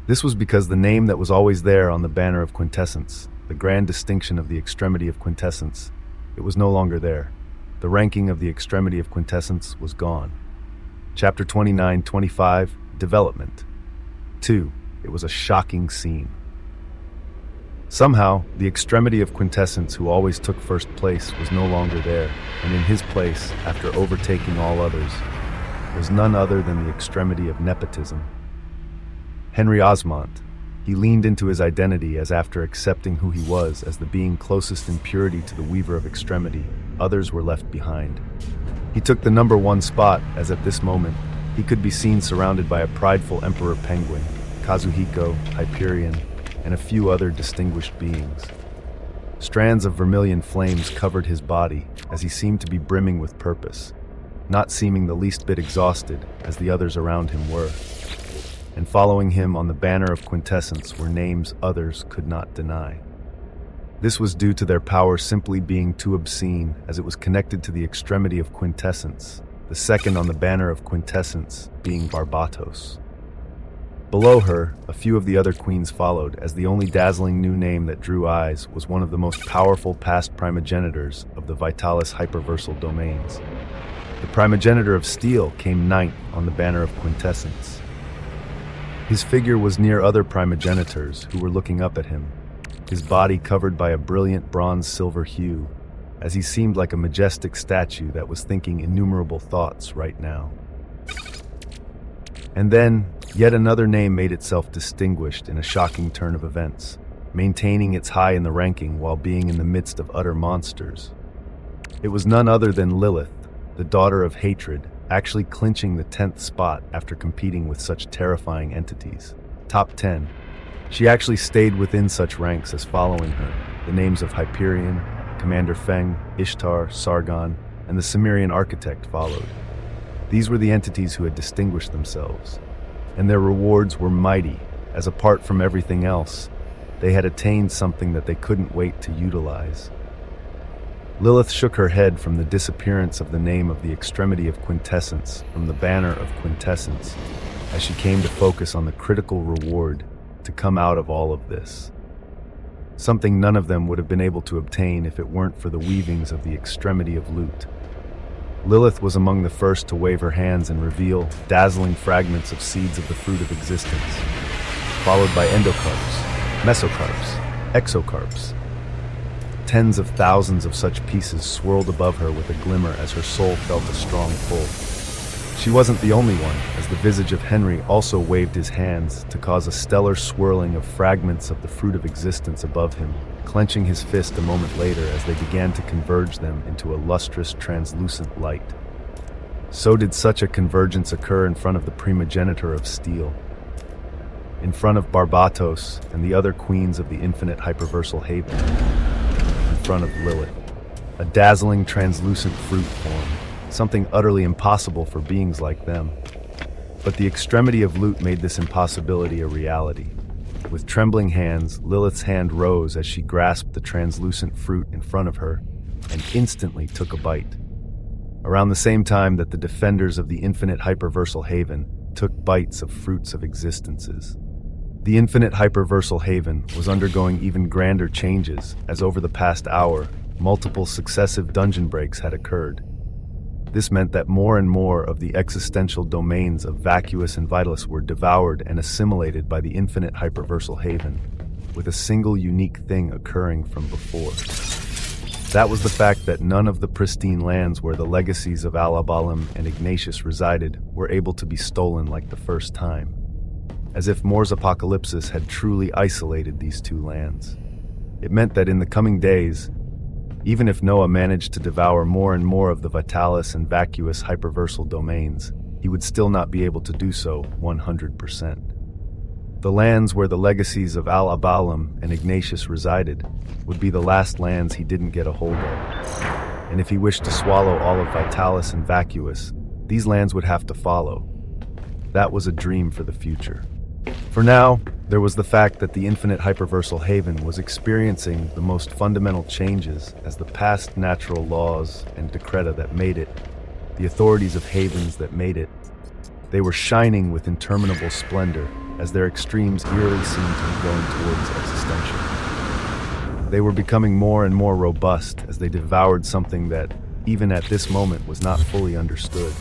This was because the name that was always there on the banner of quintessence, the grand distinction of the extremity of quintessence, it was no longer there. The ranking of the extremity of quintessence was gone. Chapter 29-25, Development. 2. It was a shocking scene. Somehow, the extremity of quintessence who always took first place was no longer there, and in his place, after overtaking all others, was none other than the extremity of nepotism. Henry Osmont. He leaned into his identity as after accepting who he was as the being closest in purity to the Weaver of Extremity, others were left behind. He took the number 1 spot as at this moment, he could be seen surrounded by a prideful Emperor Penguin, Kazuhiko, Hyperion, and a few other distinguished beings. Strands of vermilion flames covered his body as he seemed to be brimming with purpose, not seeming the least bit exhausted as the others around him were. And following him on the banner of quintessence were names others could not deny. This was due to their power simply being too obscene as it was connected to the extremity of quintessence, the second on the banner of quintessence being Barbatos. Below her, a few of the other queens followed, as the only dazzling new name that drew eyes was one of the most powerful past primogenitors of the Vitalis hyperversal domains. The primogenitor of steel came 9th on the banner of quintessence. His figure was near other primogenitors who were looking up at him, his body covered by a brilliant bronze-silver hue, as he seemed like a majestic statue that was thinking innumerable thoughts right now. And then, yet another name made itself distinguished in a shocking turn of events, maintaining its high in the ranking while being in the midst of utter monsters. It was none other than Lilith, the daughter of hatred, actually clinching the 10th spot after competing with such terrifying entities. Top 10. She actually stayed within such ranks as following her, the names of Hyperion, Commander Feng, Ishtar, Sargon, and the Cimmerian architect followed. These were the entities who had distinguished themselves, and their rewards were mighty, as apart from everything else, they had attained something that they couldn't wait to utilize. Lilith shook her head from the disappearance of the name of the extremity of quintessence from the banner of quintessence, as she came to focus on the critical reward to come out of all of this. Something none of them would have been able to obtain if it weren't for the weavings of the extremity of loot. Lilith was among the first to wave her hands and reveal dazzling fragments of seeds of the fruit of existence, followed by endocarps, mesocarps, exocarps. Tens of thousands of such pieces swirled above her with a glimmer as her soul felt a strong pull. She wasn't the only one, as the visage of Henry also waved his hands to cause a stellar swirling of fragments of the fruit of existence above him, clenching his fist a moment later as they began to converge them into a lustrous, translucent light. So did such a convergence occur in front of the primogenitor of steel, in front of Barbatos and the other queens of the infinite hyperversal haven, in front of Lilith, a dazzling, translucent fruit form, something utterly impossible for beings like them. But the extremity of loot made this impossibility a reality. With trembling hands, Lilith's hand rose as she grasped the translucent fruit in front of her and instantly took a bite. Around the same time that the defenders of the infinite hyperversal haven took bites of fruits of existences. The infinite hyperversal haven was undergoing even grander changes as over the past hour, multiple successive dungeon breaks had occurred. This meant that more and more of the existential domains of Vacuous and Vitalus were devoured and assimilated by the infinite hyperversal haven, with a single unique thing occurring from before. That was the fact that none of the pristine lands where the legacies of Alabalim and Ignatius resided were able to be stolen like the first time, as if Moore's apocalypsis had truly isolated these two lands. It meant that in the coming days, even if Noah managed to devour more and more of the Vitalis and Vacuous hyperversal domains, he would still not be able to do so 100%. The lands where the legacies of Al-Abalim and Ignatius resided would be the last lands he didn't get a hold of. And if he wished to swallow all of Vitalis and Vacuous, these lands would have to follow. That was a dream for the future. For now, there was the fact that the infinite hyperversal haven was experiencing the most fundamental changes as the past natural laws and decreta that made it, the authorities of havens that made it. They were shining with interminable splendor as their extremes eerily seemed to be going towards existential. They were becoming more and more robust as they devoured something that, even at this moment, was not fully understood.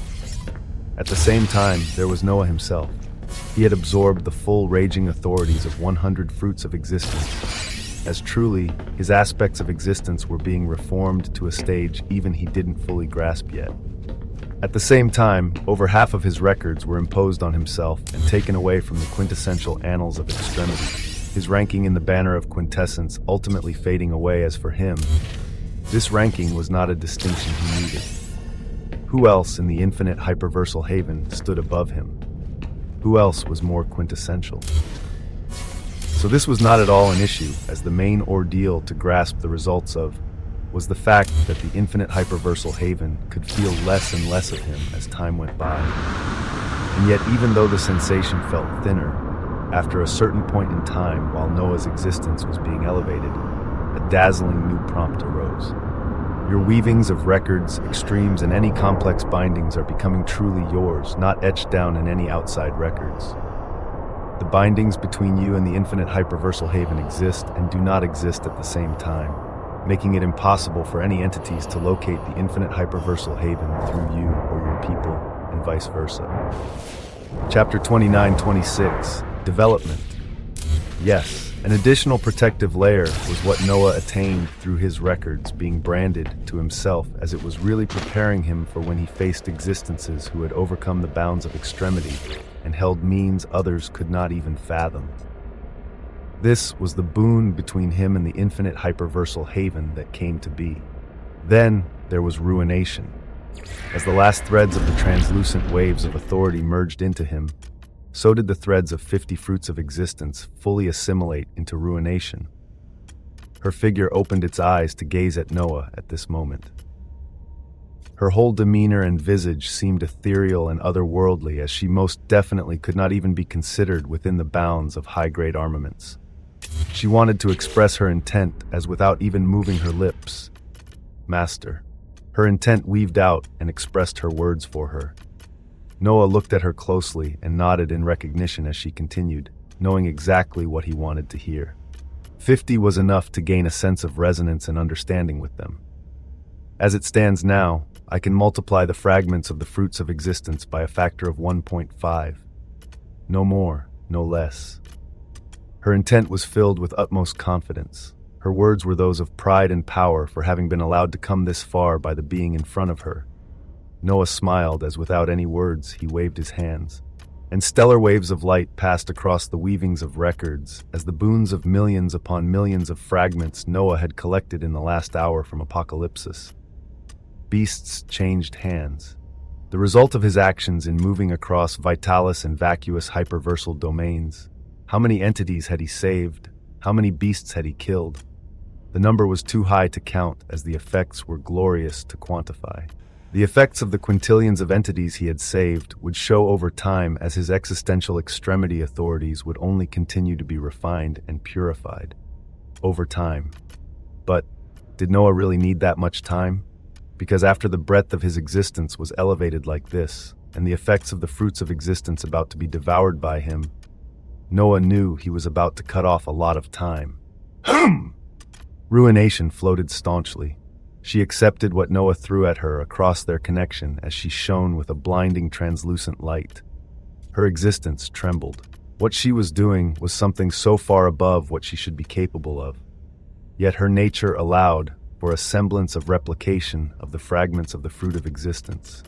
At the same time, there was Noah himself. He had absorbed the full raging authorities of 100 fruits of existence, as truly his aspects of existence were being reformed to a stage even he didn't fully grasp yet. At the same time, over half of his records were imposed on himself and taken away from the quintessential annals of extremity, his ranking in the banner of quintessence ultimately fading away as for him. This ranking was not a distinction he needed. Who else in the infinite hyperversal haven stood above him? Who else was more quintessential? So this was not at all an issue, as the main ordeal to grasp the results of was the fact that the infinite hyperversal haven could feel less and less of him as time went by. And yet, even though the sensation felt thinner, after a certain point in time while Noah's existence was being elevated, a dazzling new prompt arose. Your weavings of records, extremes, and any complex bindings are becoming truly yours, not etched down in any outside records. The bindings between you and the infinite hyperversal haven exist and do not exist at the same time, making it impossible for any entities to locate the infinite hyperversal haven through you or your people, and vice versa. Chapter 29-26, Development. Yes. An additional protective layer was what Noah attained through his records being branded to himself, as it was really preparing him for when he faced existences who had overcome the bounds of extremity and held means others could not even fathom. This was the boon between him and the infinite hyperversal haven that came to be. Then there was ruination. As the last threads of the translucent waves of authority merged into him, so did the threads of 50 fruits of existence fully assimilate into ruination. Her figure opened its eyes to gaze at Noah at this moment. Her whole demeanor and visage seemed ethereal and otherworldly, as she most definitely could not even be considered within the bounds of high-grade armaments. She wanted to express her intent, as without even moving her lips. Master. Her intent weaved out and expressed her words for her. Noah looked at her closely and nodded in recognition as she continued, knowing exactly what he wanted to hear. 50 was enough to gain a sense of resonance and understanding with them. As it stands now, I can multiply the fragments of the fruits of existence by a factor of 1.5. No more, no less. Her intent was filled with utmost confidence. Her words were those of pride and power for having been allowed to come this far by the being in front of her. Noah smiled as without any words he waved his hands, and stellar waves of light passed across the weavings of records as the boons of millions upon millions of fragments Noah had collected in the last hour from Apocalypsis. Beasts changed hands. The result of his actions in moving across vitalis and vacuous hyperversal domains. How many entities had he saved? How many beasts had he killed? The number was too high to count, as the effects were glorious to quantify. The effects of the quintillions of entities he had saved would show over time, as his existential extremity authorities would only continue to be refined and purified. Over time. But did Noah really need that much time? Because after the breadth of his existence was elevated like this, and the effects of the fruits of existence about to be devoured by him, Noah knew he was about to cut off a lot of time. Ruination floated staunchly. She accepted what Noah threw at her across their connection as she shone with a blinding translucent light. Her existence trembled. What she was doing was something so far above what she should be capable of. Yet her nature allowed for a semblance of replication of the fragments of the fruit of existence.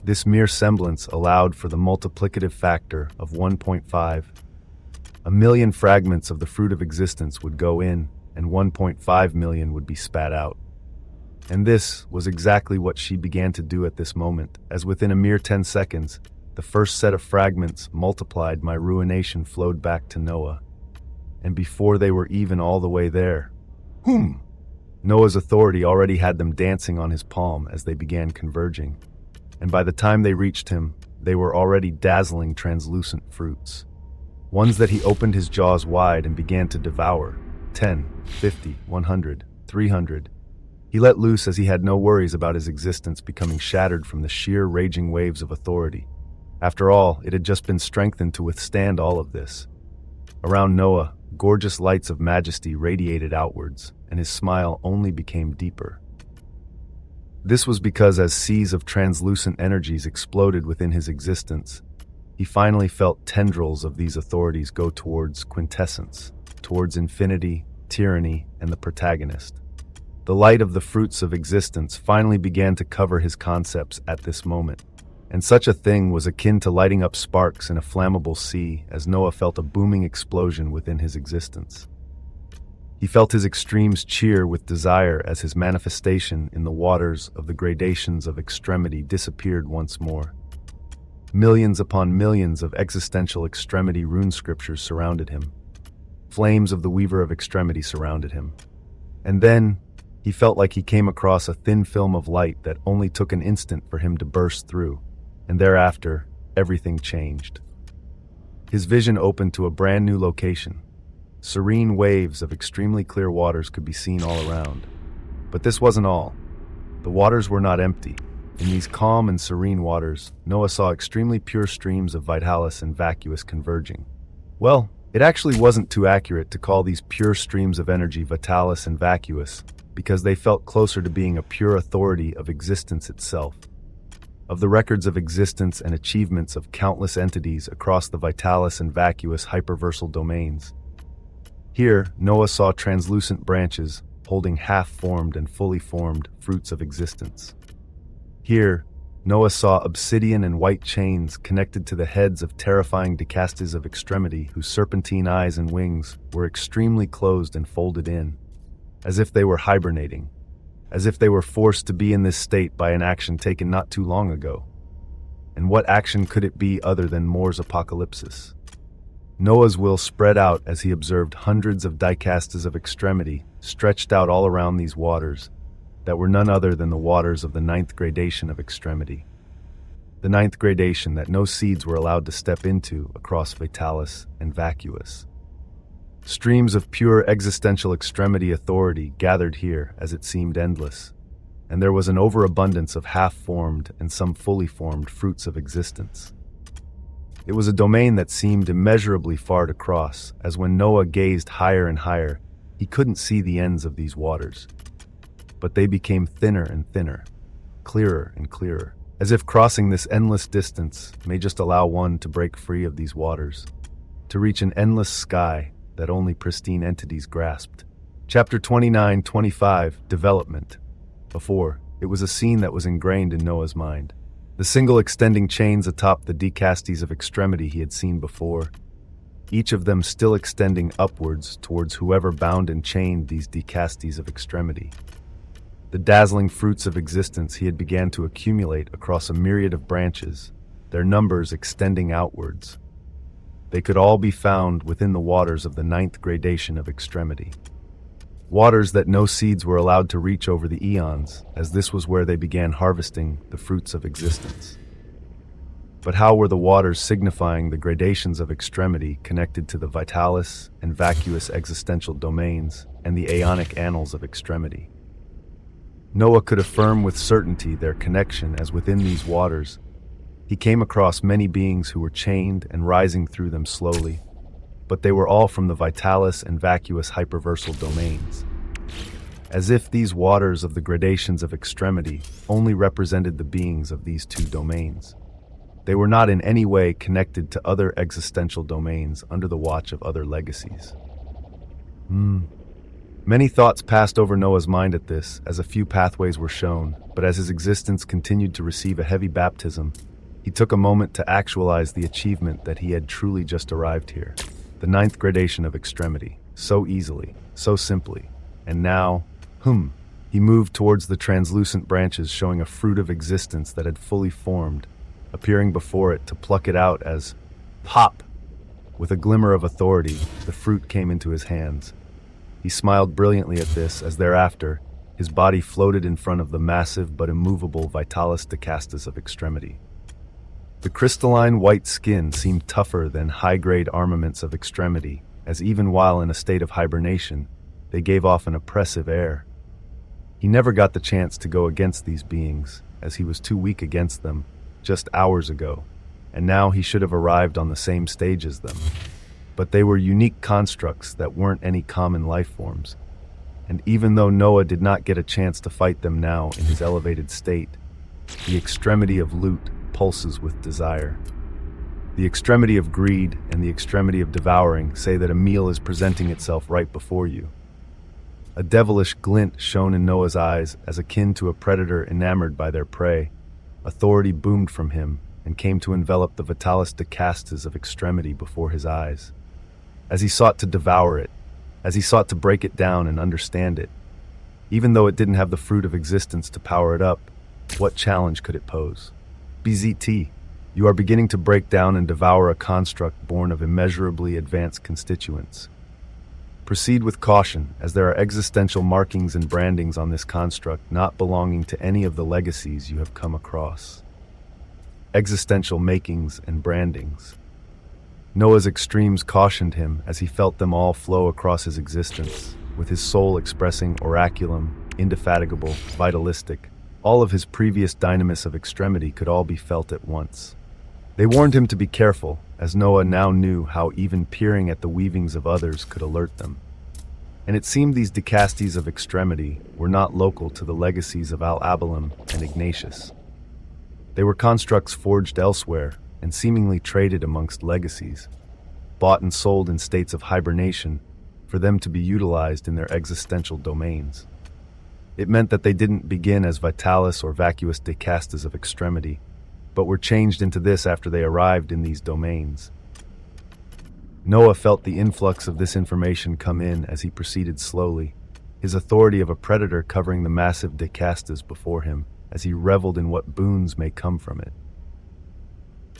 This mere semblance allowed for the multiplicative factor of 1.5. A million fragments of the fruit of existence would go in, and 1.5 million would be spat out. And this was exactly what she began to do at this moment, as within a mere 10 seconds, the first set of fragments multiplied my ruination flowed back to Noah. And before they were even all the way there, Noah's authority already had them dancing on his palm as they began converging. And by the time they reached him, they were already dazzling translucent fruits. Ones that he opened his jaws wide and began to devour. 10, 50, 100, 300. He let loose as he had no worries about his existence becoming shattered from the sheer raging waves of authority. After all, it had just been strengthened to withstand all of this. Around Noah, gorgeous lights of majesty radiated outwards, and his smile only became deeper. This was because as seas of translucent energies exploded within his existence, he finally felt tendrils of these authorities go towards quintessence, towards infinity, tyranny, and the protagonist. The light of the fruits of existence finally began to cover his concepts at this moment, and such a thing was akin to lighting up sparks in a flammable sea as Noah felt a booming explosion within his existence. He felt his extremes cheer with desire as his manifestation in the waters of the gradations of extremity disappeared once more. Millions upon millions of existential extremity rune scriptures surrounded him. Flames of the Weaver of Extremity surrounded him. And then, he felt like he came across a thin film of light that only took an instant for him to burst through, and thereafter, everything changed. His vision opened to a brand new location. Serene waves of extremely clear waters could be seen all around. But this wasn't all. The waters were not empty. In these calm and serene waters, Noah saw extremely pure streams of vitalis and vacuous converging. Well, it actually wasn't too accurate to call these pure streams of energy vitalis and vacuous, because they felt closer to being a pure authority of existence itself. Of the records of existence and achievements of countless entities across the vitalis and vacuous hyperversal domains. Here, Noah saw translucent branches holding half-formed and fully formed fruits of existence. Here, Noah saw obsidian and white chains connected to the heads of terrifying decastes of extremity whose serpentine eyes and wings were extremely closed and folded in, as if they were hibernating, as if they were forced to be in this state by an action taken not too long ago. And what action could it be other than Moore's apocalypsis? Noah's will spread out as he observed hundreds of dicastes of extremity stretched out all around these waters, that were none other than the waters of the ninth gradation of extremity. The ninth gradation that no seeds were allowed to step into across Vitalis and Vacuous. Streams of pure existential extremity authority gathered here as it seemed endless, and there was an overabundance of half-formed and some fully formed fruits of existence. It was a domain that seemed immeasurably far to cross, as when Noah gazed higher and higher, he couldn't see the ends of these waters. But they became thinner and thinner, clearer and clearer, as if crossing this endless distance may just allow one to break free of these waters, to reach an endless sky that only pristine entities grasped. Chapter 29-25, Development. Before, it was a scene that was ingrained in Noah's mind. The single extending chains atop the decastes of extremity he had seen before, each of them still extending upwards towards whoever bound and chained these decastes of extremity. The dazzling fruits of existence he had began to accumulate across a myriad of branches, their numbers extending outwards. They could all be found within the waters of the ninth gradation of extremity. Waters that no seeds were allowed to reach over the eons, as this was where they began harvesting the fruits of existence. But how were the waters signifying the gradations of extremity connected to the Vitalis and Vacuous existential domains and the aeonic annals of extremity? Noah could affirm with certainty their connection, as within these waters, he came across many beings who were chained and rising through them slowly, but they were all from the Vitalis and Vacuous hyperversal domains. As if these waters of the gradations of extremity only represented the beings of these two domains. They were not in any way connected to other existential domains under the watch of other legacies. Many thoughts passed over Noah's mind at this, as a few pathways were shown, but as his existence continued to receive a heavy baptism, he took a moment to actualize the achievement that he had truly just arrived here. The ninth gradation of extremity, so easily, so simply. And now, he moved towards the translucent branches showing a fruit of existence that had fully formed, appearing before it to pluck it out as pop. With a glimmer of authority, the fruit came into his hands. He smiled brilliantly at this as thereafter, his body floated in front of the massive but immovable Vitalis decastes of extremity. The crystalline white skin seemed tougher than high-grade armaments of extremity, as even while in a state of hibernation, they gave off an oppressive air. He never got the chance to go against these beings, as he was too weak against them, just hours ago, and now he should have arrived on the same stage as them. But they were unique constructs that weren't any common life forms, and even though Noah did not get a chance to fight them now in his elevated state, the extremity of loot pulses with desire. The extremity of greed and the extremity of devouring say that a meal is presenting itself right before you. A devilish glint shone in Noah's eyes, as akin to a predator enamored by their prey. Authority boomed from him and came to envelop the Vitalis decastes of extremity before his eyes. As he sought to devour it, as he sought to break it down and understand it, even though it didn't have the fruit of existence to power it up, what challenge could it pose? BZT, you are beginning to break down and devour a construct born of immeasurably advanced constituents. Proceed with caution, as there are existential markings and brandings on this construct not belonging to any of the legacies you have come across. Existential makings and brandings. Noah's extremes cautioned him as he felt them all flow across his existence, with his soul expressing oraculum, indefatigable, vitalistic. All of his previous dynamis of extremity could all be felt at once. They warned him to be careful, as Noah now knew how even peering at the weavings of others could alert them. And it seemed these decastes of extremity were not local to the legacies of Al-Abalim and Ignatius. They were constructs forged elsewhere and seemingly traded amongst legacies, bought and sold in states of hibernation for them to be utilized in their existential domains. It meant that they didn't begin as Vitalis or Vacuous decastes of extremity, but were changed into this after they arrived in these domains. Noah felt the influx of this information come in as he proceeded slowly, his authority of a predator covering the massive decastes before him as he reveled in what boons may come from it.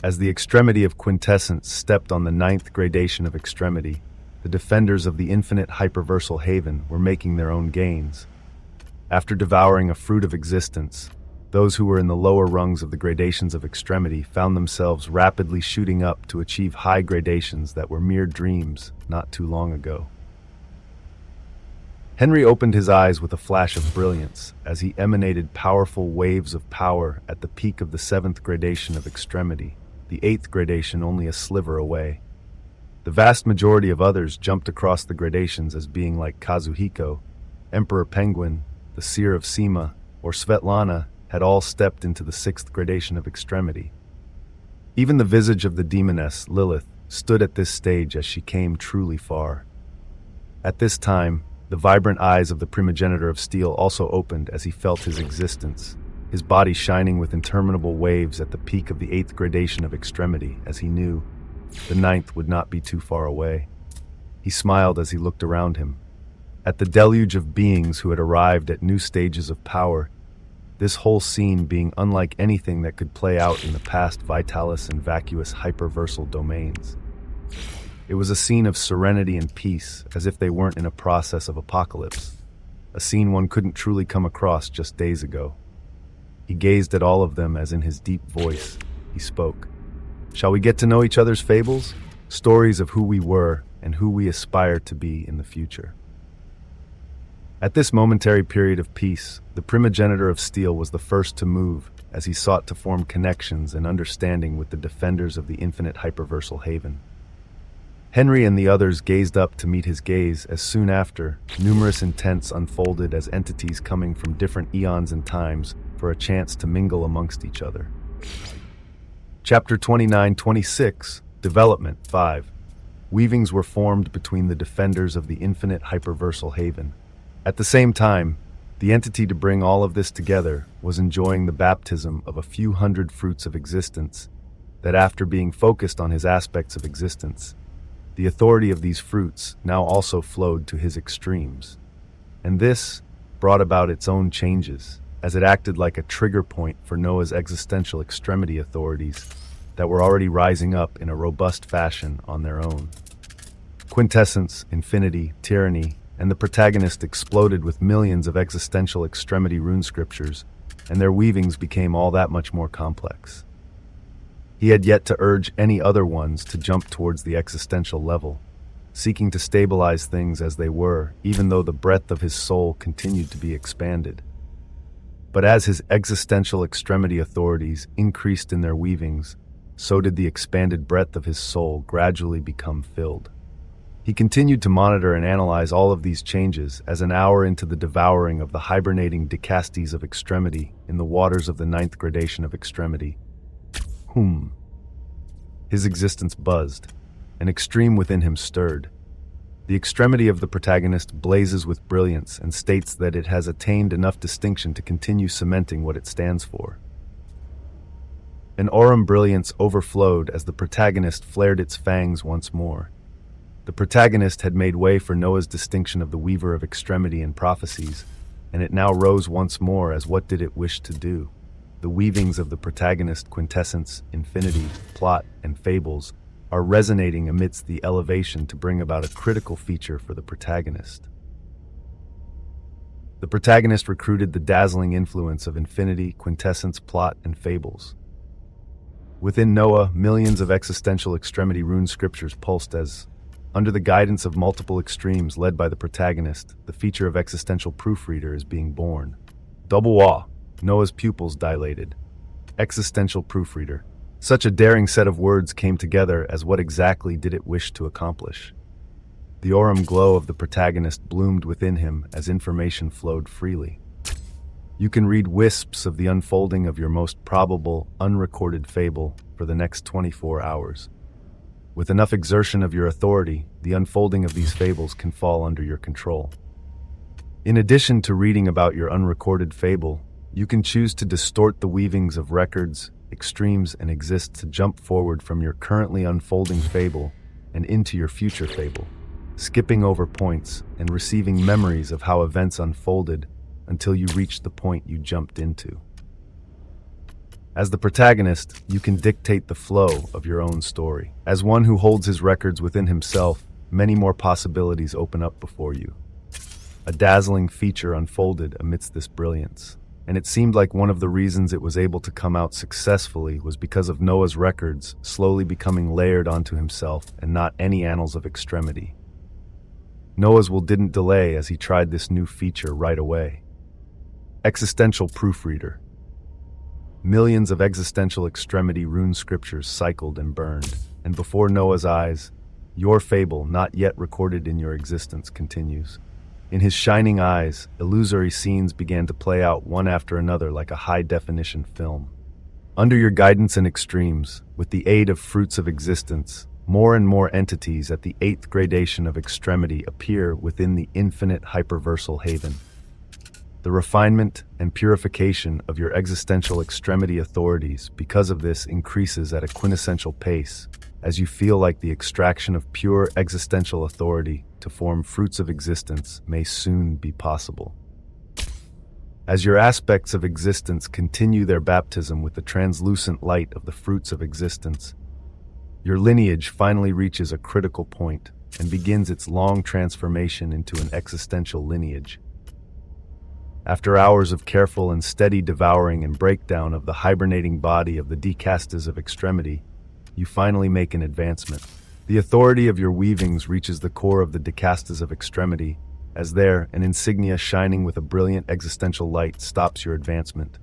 As the extremity of quintessence stepped on the ninth gradation of extremity, the defenders of the infinite hyperversal haven were making their own gains. After devouring a fruit of existence, those who were in the lower rungs of the gradations of extremity found themselves rapidly shooting up to achieve high gradations that were mere dreams not too long ago. Henry opened his eyes with a flash of brilliance as he emanated powerful waves of power at the peak of the 7th gradation of extremity, the 8th gradation only a sliver away. The vast majority of others jumped across the gradations as being like Kazuhiko, Emperor Penguin, the Seer of Sima, or Svetlana had all stepped into the 6th gradation of extremity. Even the visage of the demoness, Lilith, stood at this stage as she came truly far. At this time, the vibrant eyes of the primogenitor of steel also opened as he felt his existence, his body shining with interminable waves at the peak of the 8th gradation of extremity, as he knew the 9th would not be too far away. He smiled as he looked around him. At the deluge of beings who had arrived at new stages of power, this whole scene being unlike anything that could play out in the past vitalis and vacuous hyperversal domains. It was a scene of serenity and peace, as if they weren't in a process of apocalypse, a scene one couldn't truly come across just days ago. He gazed at all of them as in his deep voice, he spoke. Shall we get to know each other's fables? Stories of who we were and who we aspire to be in the future. At this momentary period of peace, the primogenitor of steel was the first to move as he sought to form connections and understanding with the defenders of the infinite hyperversal haven. Henry and the others gazed up to meet his gaze as soon after, numerous intents unfolded as entities coming from different eons and times for a chance to mingle amongst each other. Chapter 29-26, Development 5. Weavings were formed between the defenders of the infinite hyperversal haven. At the same time, the entity to bring all of this together was enjoying the baptism of a few hundred fruits of existence, that after being focused on his aspects of existence, the authority of these fruits now also flowed to his extremes. And this brought about its own changes, as it acted like a trigger point for Noah's existential extremity authorities that were already rising up in a robust fashion on their own. Quintessence, infinity, tyranny, and the protagonist exploded with millions of existential extremity rune scriptures, and their weavings became all that much more complex. He had yet to urge any other ones to jump towards the existential level, seeking to stabilize things as they were, even though the breadth of his soul continued to be expanded. But as his existential extremity authorities increased in their weavings, so did the expanded breadth of his soul gradually become filled. He continued to monitor and analyze all of these changes as an hour into the devouring of the hibernating decastes of extremity in the waters of the 9th gradation of extremity. His existence buzzed. An extreme within him stirred. The extremity of the protagonist blazes with brilliance and states that it has attained enough distinction to continue cementing what it stands for. An aurum brilliance overflowed as the protagonist flared its fangs once more. The protagonist had made way for Noah's distinction of the weaver of extremity and prophecies, and it now rose once more as what did it wish to do. The weavings of the protagonist quintessence, infinity, plot, and fables are resonating amidst the elevation to bring about a critical feature for the protagonist. The protagonist recruited the dazzling influence of infinity, quintessence, plot, and fables. Within Noah, millions of existential extremity rune scriptures pulsed as, under the guidance of multiple extremes led by the protagonist, the feature of existential proofreader is being born. Double awe, Noah's pupils dilated. Existential proofreader. Such a daring set of words came together as what exactly did it wish to accomplish? The aurum glow of the protagonist bloomed within him as information flowed freely. You can read wisps of the unfolding of your most probable, unrecorded fable for the next 24 hours. With enough exertion of your authority, the unfolding of these fables can fall under your control. In addition to reading about your unrecorded fable, you can choose to distort the weavings of records, extremes, and exist to jump forward from your currently unfolding fable and into your future fable, skipping over points and receiving memories of how events unfolded until you reach the point you jumped into. As the protagonist, you can dictate the flow of your own story. As one who holds his records within himself, many more possibilities open up before you. A dazzling feature unfolded amidst this brilliance, and it seemed like one of the reasons it was able to come out successfully was because of Noah's records slowly becoming layered onto himself and not any annals of extremity. Noah's will didn't delay as he tried this new feature right away. Existential proofreader. Millions of existential extremity rune scriptures cycled and burned, and before Noah's eyes, your fable, not yet recorded in your existence, continues. In his shining eyes, illusory scenes began to play out one after another like a high-definition film. Under your guidance and extremes, with the aid of fruits of existence, more and more entities at the 8th gradation of extremity appear within the infinite hyperversal haven. The refinement and purification of your existential extremity authorities because of this increases at a quintessential pace, as you feel like the extraction of pure existential authority to form fruits of existence may soon be possible. As your aspects of existence continue their baptism with the translucent light of the fruits of existence, your lineage finally reaches a critical point and begins its long transformation into an existential lineage. After hours of careful and steady devouring and breakdown of the hibernating body of the decastas of extremity, you finally make an advancement. The authority of your weavings reaches the core of the decastas of extremity, as there, an insignia shining with a brilliant existential light stops your advancement.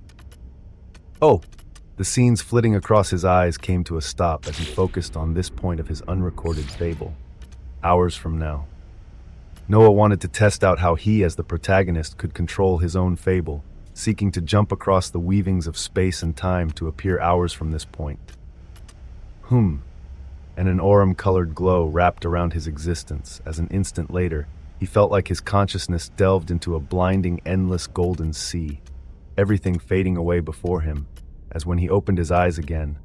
Oh! The scenes flitting across his eyes came to a stop as he focused on this point of his unrecorded fable. Hours from now. Noah wanted to test out how he, as the protagonist, could control his own fable, seeking to jump across the weavings of space and time to appear hours from this point. And an aurum-colored glow wrapped around his existence as an instant later, he felt like his consciousness delved into a blinding, endless golden sea, everything fading away before him, as when he opened his eyes again.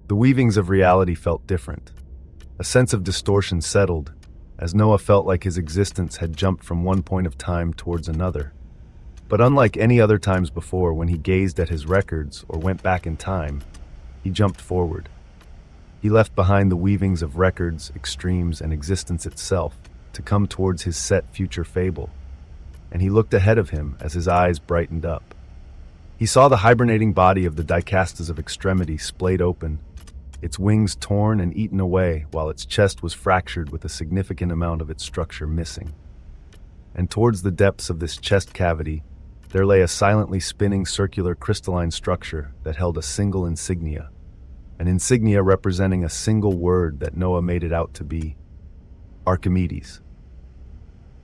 The weavings of reality felt different. A sense of distortion settled, as Noah felt like his existence had jumped from one point of time towards another. But unlike any other times before when he gazed at his records or went back in time, he jumped forward. He left behind the weavings of records, extremes, and existence itself to come towards his set future fable, and he looked ahead of him as his eyes brightened up. He saw the hibernating body of the dicastas of extremity splayed open, its wings torn and eaten away while its chest was fractured with a significant amount of its structure missing. And towards the depths of this chest cavity, there lay a silently spinning circular crystalline structure that held a single insignia, an insignia representing a single word that Noah made it out to be: Archimedes.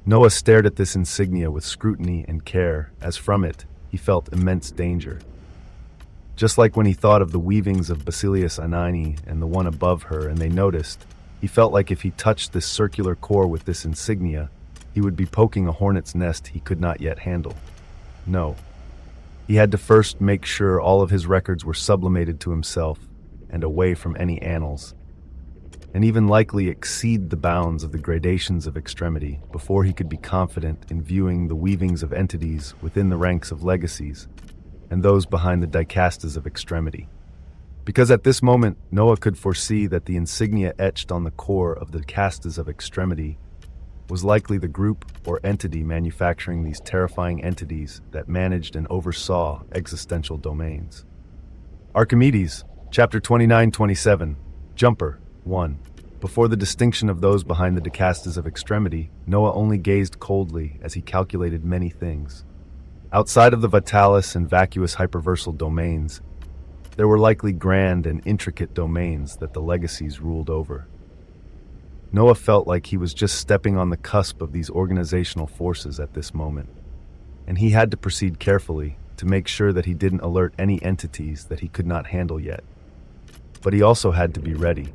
Noah stared at this insignia with scrutiny and care, as from it he felt immense danger. Just like when he thought of the weavings of Basilius Anini and the one above her and they noticed, he felt like if he touched this circular core with this insignia, he would be poking a hornet's nest he could not yet handle. No. He had to first make sure all of his records were sublimated to himself and away from any annals, and even likely exceed the bounds of the gradations of extremity before he could be confident in viewing the weavings of entities within the ranks of legacies and those behind the dicastas of extremity. Because at this moment, Noah could foresee that the insignia etched on the core of the castas of extremity was likely the group or entity manufacturing these terrifying entities that managed and oversaw existential domains. Archimedes, Chapter 29-27, Jumper, 1. Before the distinction of those behind the decastas of extremity, Noah only gazed coldly as he calculated many things. Outside of the vitalis and vacuous hyperversal domains, there were likely grand and intricate domains that the legacies ruled over. Noah felt like he was just stepping on the cusp of these organizational forces at this moment, and he had to proceed carefully to make sure that he didn't alert any entities that he could not handle yet. But he also had to be ready.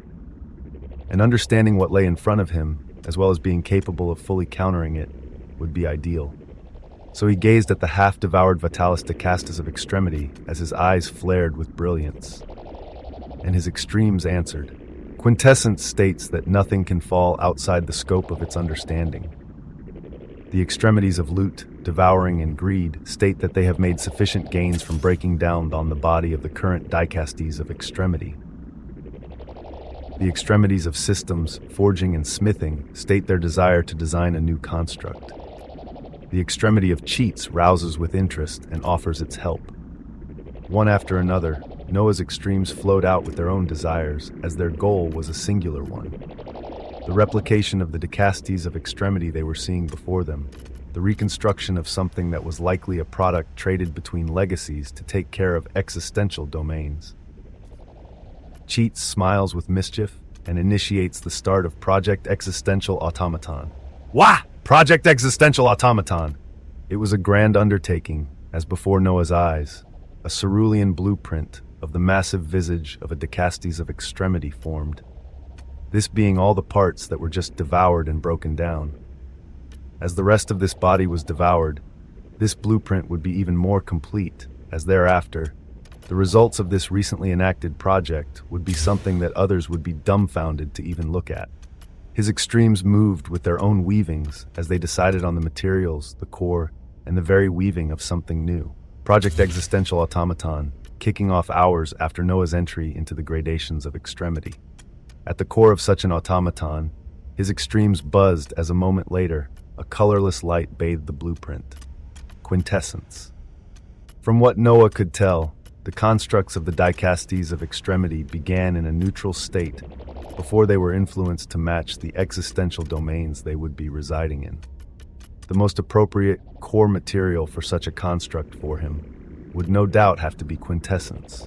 And understanding what lay in front of him, as well as being capable of fully countering it, would be ideal. So he gazed at the half-devoured vitalis decastas of extremity as his eyes flared with brilliance. And his extremes answered. Quintessence states that nothing can fall outside the scope of its understanding. The extremities of loot, devouring, and greed state that they have made sufficient gains from breaking down on the body of the current dicastes of extremity. The extremities of systems, forging, and smithing state their desire to design a new construct. The extremity of cheats rouses with interest and offers its help. One after another, Noah's extremes flowed out with their own desires, as their goal was a singular one. The replication of the decasties of extremity they were seeing before them, the reconstruction of something that was likely a product traded between legacies to take care of existential domains. Cheats smiles with mischief and initiates the start of Project Existential Automaton. Wah! Project Existential Automaton! It was a grand undertaking, as before Noah's eyes, a cerulean blueprint of the massive visage of a decasties of extremity formed, this being all the parts that were just devoured and broken down. As the rest of this body was devoured, this blueprint would be even more complete, as thereafter, the results of this recently enacted project would be something that others would be dumbfounded to even look at. His extremes moved with their own weavings as they decided on the materials, the core, and the very weaving of something new. Project Existential Automaton, kicking off hours after Noah's entry into the gradations of extremity. At the core of such an automaton, his extremes buzzed as a moment later, a colorless light bathed the blueprint. Quintessence. From what Noah could tell, the constructs of the dicasties of extremity began in a neutral state before they were influenced to match the existential domains they would be residing in. The most appropriate core material for such a construct for him would no doubt have to be quintessence.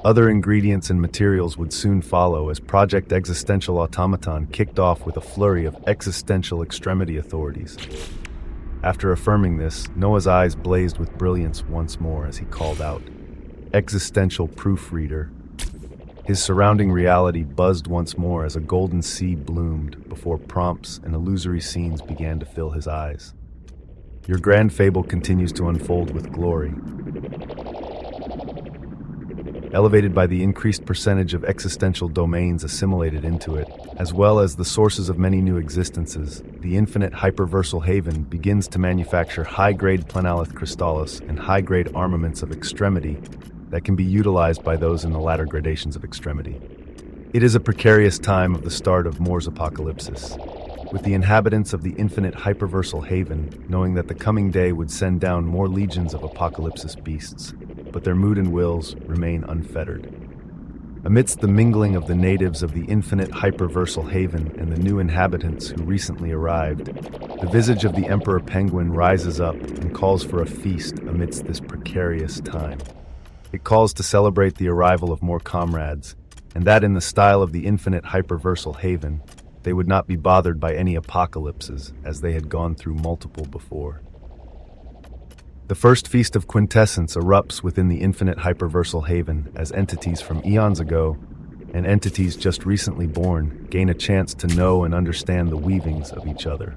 Other ingredients and materials would soon follow as Project Existential Automaton kicked off with a flurry of existential extremity authorities. After affirming this, Noah's eyes blazed with brilliance once more as he called out, "Existential proofreader." His surrounding reality buzzed once more as a golden sea bloomed before prompts and illusory scenes began to fill his eyes. Your grand fable continues to unfold with glory. Elevated by the increased percentage of existential domains assimilated into it, as well as the sources of many new existences, the infinite hyperversal haven begins to manufacture high-grade planalith crystallis and high-grade armaments of extremity that can be utilized by those in the latter gradations of extremity. It is a precarious time of the start of Moore's apocalypsis, with the inhabitants of the infinite hyperversal haven knowing that the coming day would send down more legions of apocalypsis beasts, but their mood and wills remain unfettered. Amidst the mingling of the natives of the infinite hyperversal haven and the new inhabitants who recently arrived, the visage of the Emperor Penguin rises up and calls for a feast amidst this precarious time. It calls to celebrate the arrival of more comrades, and that in the style of the infinite hyperversal haven, they would not be bothered by any apocalypses, as they had gone through multiple before. The first feast of quintessence erupts within the infinite hyperversal haven as entities from eons ago and entities just recently born gain a chance to know and understand the weavings of each other.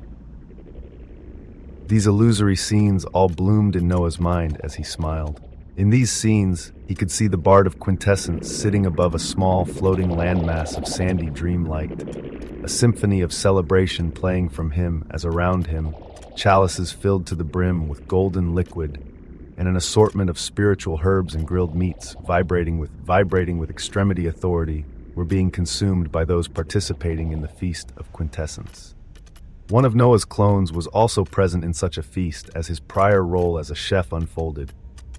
These illusory scenes all bloomed in Noah's mind as he smiled. In these scenes, he could see the bard of quintessence sitting above a small floating landmass of sandy dreamlight, a symphony of celebration playing from him as around him, chalices filled to the brim with golden liquid, and an assortment of spiritual herbs and grilled meats vibrating with extremity authority were being consumed by those participating in the feast of quintessence. One of Noah's clones was also present in such a feast as his prior role as a chef unfolded,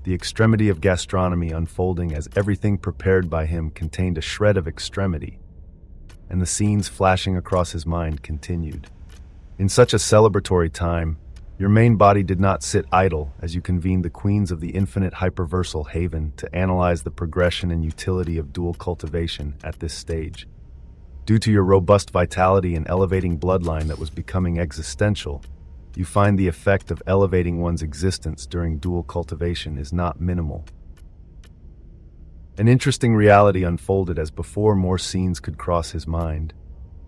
the extremity of gastronomy unfolding as everything prepared by him contained a shred of extremity, and the scenes flashing across his mind continued. In such a celebratory time, your main body did not sit idle as you convened the queens of the infinite hyperversal haven to analyze the progression and utility of dual cultivation at this stage. Due to your robust vitality and elevating bloodline that was becoming existential, you find the effect of elevating one's existence during dual cultivation is not minimal. An interesting reality unfolded as before more scenes could cross his mind.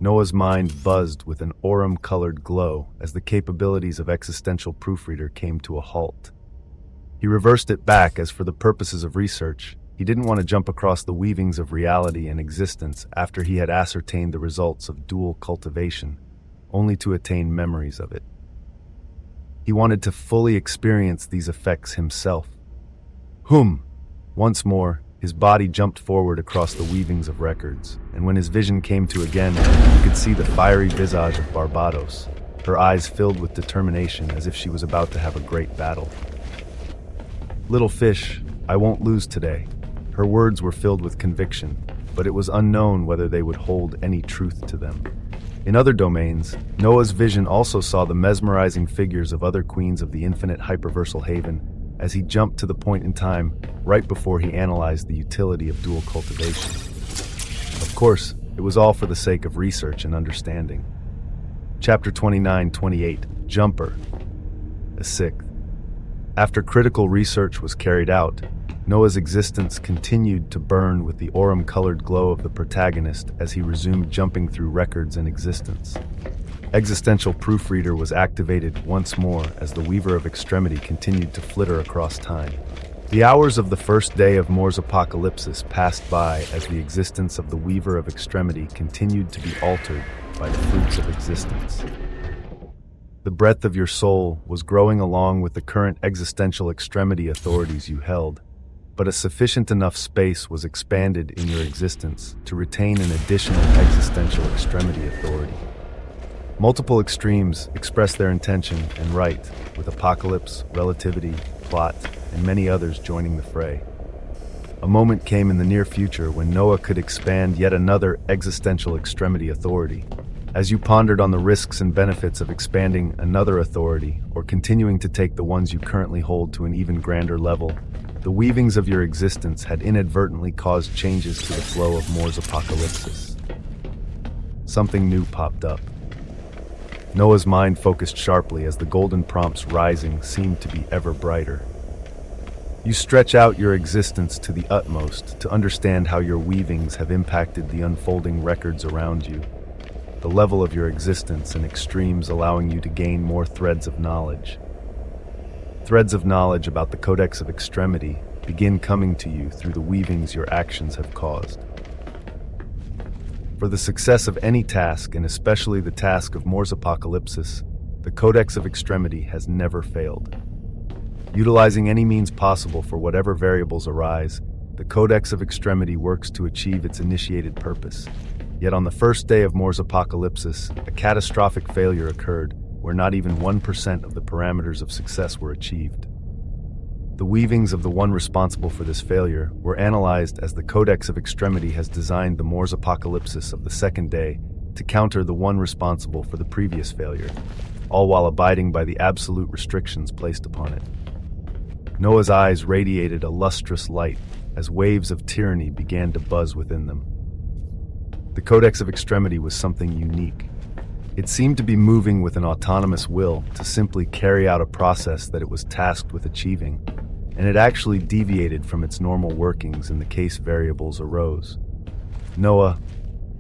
Noah's mind buzzed with an aurum-colored glow as the capabilities of existential proofreader came to a halt. He reversed it back as for the purposes of research, he didn't want to jump across the weavings of reality and existence after he had ascertained the results of dual cultivation, only to attain memories of it. He wanted to fully experience these effects himself. Once more, his body jumped forward across the weavings of records, and when his vision came to again, he could see the fiery visage of Barbados, her eyes filled with determination as if she was about to have a great battle. "Little fish, I won't lose today." Her words were filled with conviction, but it was unknown whether they would hold any truth to them. In other domains, Noah's vision also saw the mesmerizing figures of other queens of the infinite hyperversal haven as he jumped to the point in time right before he analyzed the utility of dual cultivation. Of course, it was all for the sake of research and understanding. Chapter 29-28, Jumper. A sixth. After critical research was carried out, Noah's existence continued to burn with the aurum-colored glow of the protagonist as he resumed jumping through records and existence. Existential Proofreader was activated once more as the Weaver of Extremity continued to flitter across time. The hours of the first day of Moore's apocalypsis passed by as the existence of the Weaver of Extremity continued to be altered by the fruits of existence. The breadth of your soul was growing along with the current existential extremity authorities you held, but a sufficient enough space was expanded in your existence to retain an additional existential extremity authority. Multiple extremes express their intention and right, with apocalypse, relativity, plot, and many others joining the fray. A moment came in the near future when Noah could expand yet another existential extremity authority. As you pondered on the risks and benefits of expanding another authority or continuing to take the ones you currently hold to an even grander level, the weavings of your existence had inadvertently caused changes to the flow of Moore's apocalypsis. Something new popped up. Noah's mind focused sharply as the golden prompts rising seemed to be ever brighter. You stretch out your existence to the utmost to understand how your weavings have impacted the unfolding records around you, the level of your existence and extremes allowing you to gain more threads of knowledge. Threads of knowledge about the Codex of Extremity begin coming to you through the weavings your actions have caused. For the success of any task, and especially the task of Moore's apocalypsis, the Codex of Extremity has never failed. Utilizing any means possible for whatever variables arise, the Codex of Extremity works to achieve its initiated purpose. Yet on the first day of Moore's apocalypsis, a catastrophic failure occurred where not even 1% of the parameters of success were achieved. The weavings of the one responsible for this failure were analyzed as the Codex of Extremity has designed the Moore's apocalypsis of the second day to counter the one responsible for the previous failure, all while abiding by the absolute restrictions placed upon it. Noah's eyes radiated a lustrous light as waves of tyranny began to buzz within them. The Codex of Extremity was something unique. It seemed to be moving with an autonomous will to simply carry out a process that it was tasked with achieving, and it actually deviated from its normal workings in the case variables arose. Noah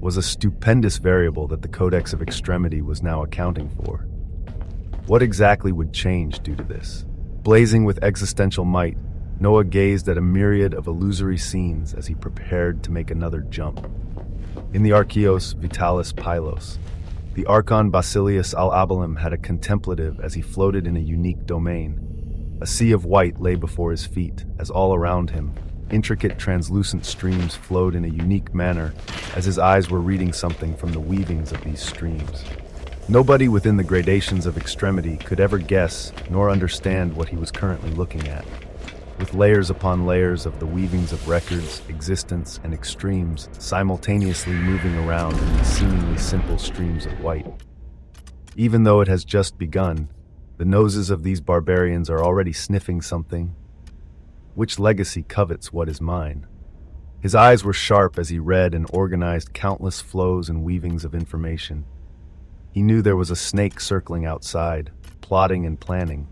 was a stupendous variable that the Codex of Extremity was now accounting for. What exactly would change due to this? Blazing with existential might, Noah gazed at a myriad of illusory scenes as he prepared to make another jump. In the Archeos Vitalis Pylos, the Archon Basilius al-Abalim had a contemplative as he floated in a unique domain. A sea of white lay before his feet, as all around him, intricate translucent streams flowed in a unique manner as his eyes were reading something from the weavings of these streams. Nobody within the gradations of extremity could ever guess nor understand what he was currently looking at. With layers upon layers of the weavings of records, existence, and extremes simultaneously moving around in these seemingly simple streams of white. Even though it has just begun, the noses of these barbarians are already sniffing something. Which legacy covets what is mine? His eyes were sharp as he read and organized countless flows and weavings of information. He knew there was a snake circling outside, plotting and planning.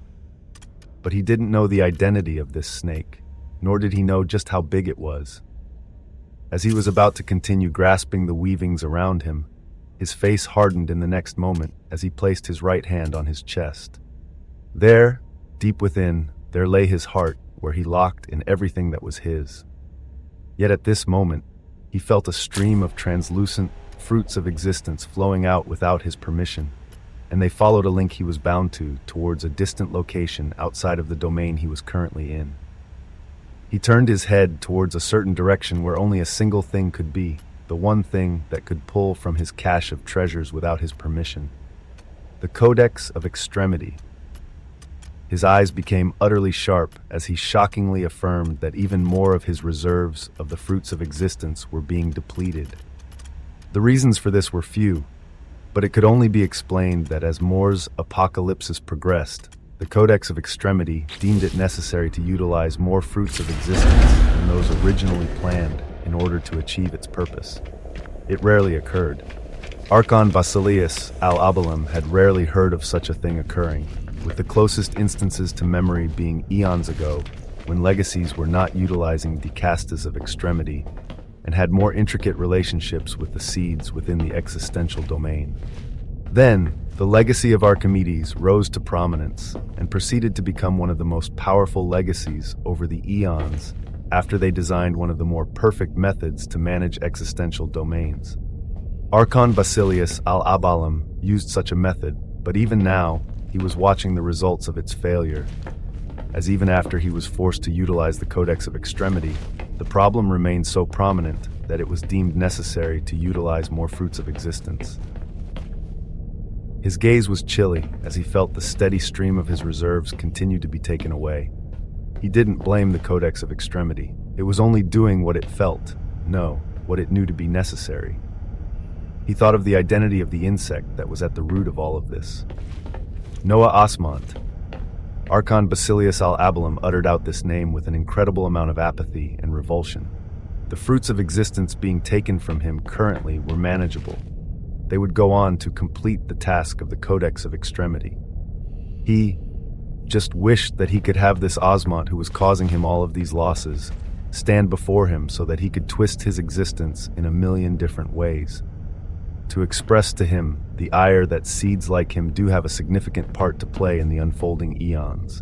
But he didn't know the identity of this snake, nor did he know just how big it was. As he was about to continue grasping the weavings around him, his face hardened in the next moment as he placed his right hand on his chest. There, deep within, there lay his heart, where he locked in everything that was his. Yet at this moment, he felt a stream of translucent fruits of existence flowing out without his permission, and they followed a link he was bound to towards a distant location outside of the domain he was currently in. He turned his head towards a certain direction where only a single thing could be, the one thing that could pull from his cache of treasures without his permission. The Codex of Extremity. His eyes became utterly sharp as he shockingly affirmed that even more of his reserves of the fruits of existence were being depleted. The reasons for this were few, but it could only be explained that as More's apocalypsis progressed, the Codex of Extremity deemed it necessary to utilize more fruits of existence than those originally planned in order to achieve its purpose. It rarely occurred. Archon Basilius al-Abalim had rarely heard of such a thing occurring, with the closest instances to memory being eons ago, when legacies were not utilizing Decastas of Extremity and had more intricate relationships with the seeds within the existential domain. Then, the legacy of Archimedes rose to prominence and proceeded to become one of the most powerful legacies over the eons after they designed one of the more perfect methods to manage existential domains. Archon Basilius al-Abalim used such a method, but even now, he was watching the results of its failure, as even after he was forced to utilize the Codex of Extremity, the problem remained so prominent that it was deemed necessary to utilize more fruits of existence. His gaze was chilly as he felt the steady stream of his reserves continue to be taken away. He didn't blame the Codex of Extremity. It was only doing what it felt, no, what it knew to be necessary. He thought of the identity of the insect that was at the root of all of this. Noah Osmont. Archon Basilius al-Abalim uttered out this name with an incredible amount of apathy and revulsion. The fruits of existence being taken from him currently were manageable. They would go on to complete the task of the Codex of Extremity. He just wished that he could have this Osmont who was causing him all of these losses stand before him so that he could twist his existence in a million different ways. To express to him the ire that seeds like him do have a significant part to play in the unfolding eons.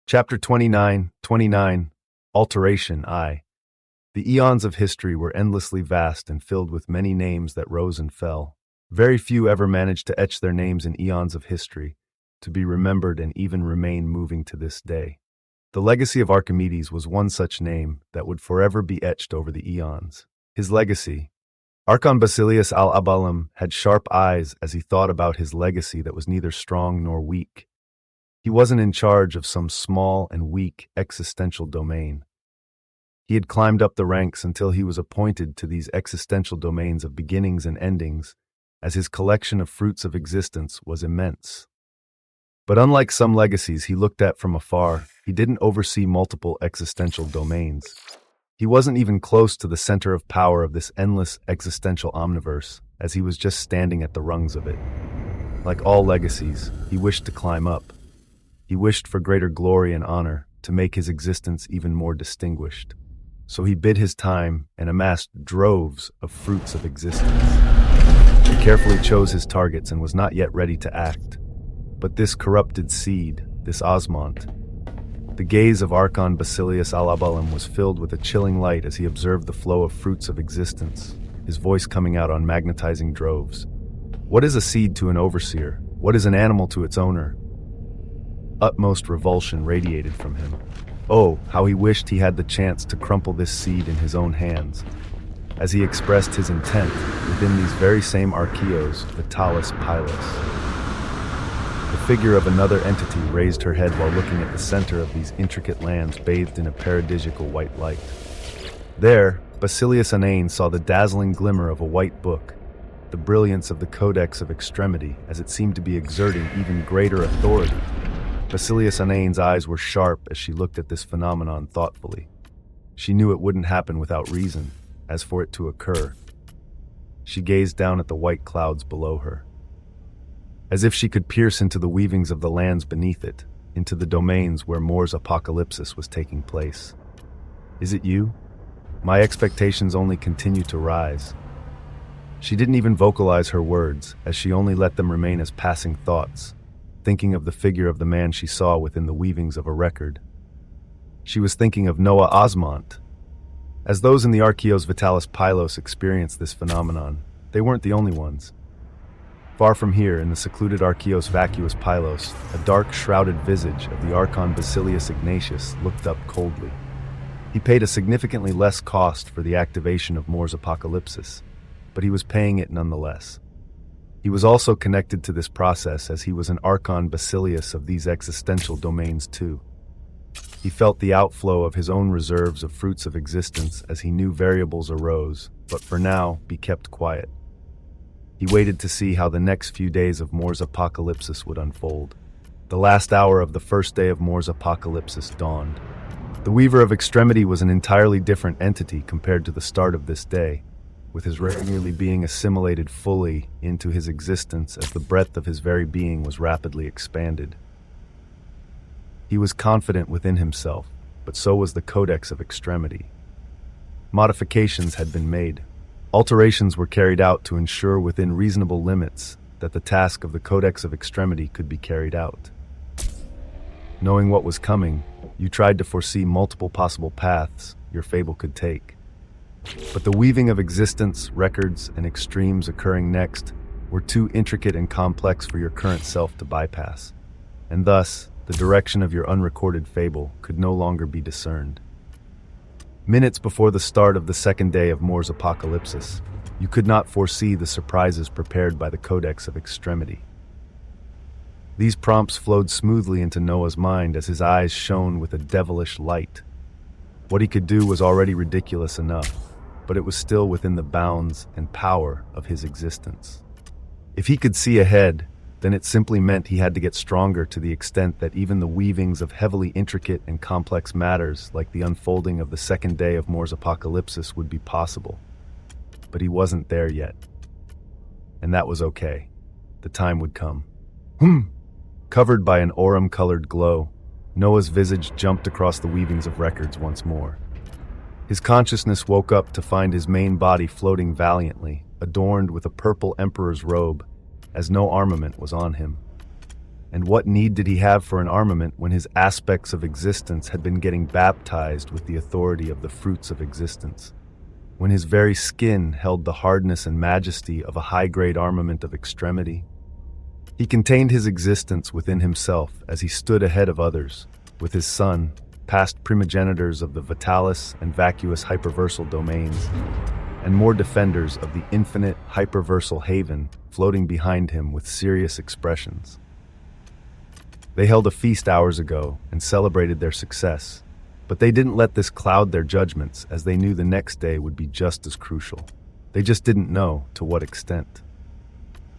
Chapter 29, Alteration I. The eons of history were endlessly vast and filled with many names that rose and fell. Very few ever managed to etch their names in eons of history, to be remembered and even remain moving to this day. The legacy of Archimedes was one such name that would forever be etched over the eons. His legacy. Archon Basilius al-Abalim had sharp eyes as he thought about his legacy that was neither strong nor weak. He wasn't in charge of some small and weak existential domain. He had climbed up the ranks until he was appointed to these existential domains of beginnings and endings, as his collection of fruits of existence was immense. But unlike some legacies he looked at from afar, he didn't oversee multiple existential domains. He wasn't even close to the center of power of this endless existential omniverse, as he was just standing at the rungs of it. Like all legacies, he wished to climb up. He wished for greater glory and honor, to make his existence even more distinguished. So he bid his time and amassed droves of fruits of existence. He carefully chose his targets and was not yet ready to act. But this corrupted seed, this osmont, the gaze of Archon Basilius al-Abalim was filled with a chilling light as he observed the flow of fruits of existence, his voice coming out on magnetizing droves. What is a seed to an overseer? What is an animal to its owner? Utmost revulsion radiated from him. Oh, how he wished he had the chance to crumple this seed in his own hands. As he expressed his intent, within these very same archaeos, Vitalis Pylos, the figure of another entity raised her head while looking at the center of these intricate lands bathed in a paradisiacal white light. There, Basilius Anane saw the dazzling glimmer of a white book, the brilliance of the Codex of Extremity as it seemed to be exerting even greater authority. Basilius Anane's eyes were sharp as she looked at this phenomenon thoughtfully. She knew it wouldn't happen without reason, as for it to occur. She gazed down at the white clouds below her, as if she could pierce into the weavings of the lands beneath it, into the domains where Mor's apocalypsis was taking place. Is it you? My expectations only continue to rise. She didn't even vocalize her words, as she only let them remain as passing thoughts, thinking of the figure of the man she saw within the weavings of a record. She was thinking of Noah Osmont. As those in the Archaeos Vitalis Pylos experienced this phenomenon, they weren't the only ones. Far from here, in the secluded Archaeos Vacuus Pylos, a dark, shrouded visage of the Archon Basilius Ignatius looked up coldly. He paid a significantly less cost for the activation of Mor's apocalypsis, but he was paying it nonetheless. He was also connected to this process as he was an Archon Basilius of these existential domains too. He felt the outflow of his own reserves of fruits of existence as he knew variables arose, but for now, be kept quiet. He waited to see how the next few days of Mor's apocalypsis would unfold. The last hour of the first day of Mor's apocalypsis dawned. The Weaver of Extremity was an entirely different entity compared to the start of this day, with his regularly being assimilated fully into his existence as the breadth of his very being was rapidly expanded. He was confident within himself, but so was the Codex of Extremity. Modifications had been made. Alterations were carried out to ensure within reasonable limits that the task of the Codex of Extremity could be carried out. Knowing what was coming, you tried to foresee multiple possible paths your fable could take. But the weaving of existence, records, and extremes occurring next were too intricate and complex for your current self to bypass, and thus, the direction of your unrecorded fable could no longer be discerned. Minutes before the start of the second day of Mor's apocalypsis, you could not foresee the surprises prepared by the Codex of Extremity. These prompts flowed smoothly into Noah's mind as his eyes shone with a devilish light. What he could do was already ridiculous enough, but it was still within the bounds and power of his existence. If he could see ahead, then it simply meant he had to get stronger to the extent that even the weavings of heavily intricate and complex matters like the unfolding of the second day of Mor's apocalypsis would be possible. But he wasn't there yet. And that was okay. The time would come. Covered by an aurum-colored glow, Noah's visage jumped across the weavings of records once more. His consciousness woke up to find his main body floating valiantly, adorned with a purple emperor's robe, as no armament was on him. And what need did he have for an armament when his aspects of existence had been getting baptized with the authority of the fruits of existence? When his very skin held the hardness and majesty of a high-grade armament of extremity? He contained his existence within himself as he stood ahead of others, with his son, past primogenitors of the vitalis and vacuous hyperversal domains, and more defenders of the infinite hyperversal haven floating behind him with serious expressions. They held a feast hours ago and celebrated their success, but they didn't let this cloud their judgments, as they knew the next day would be just as crucial. They just didn't know to what extent.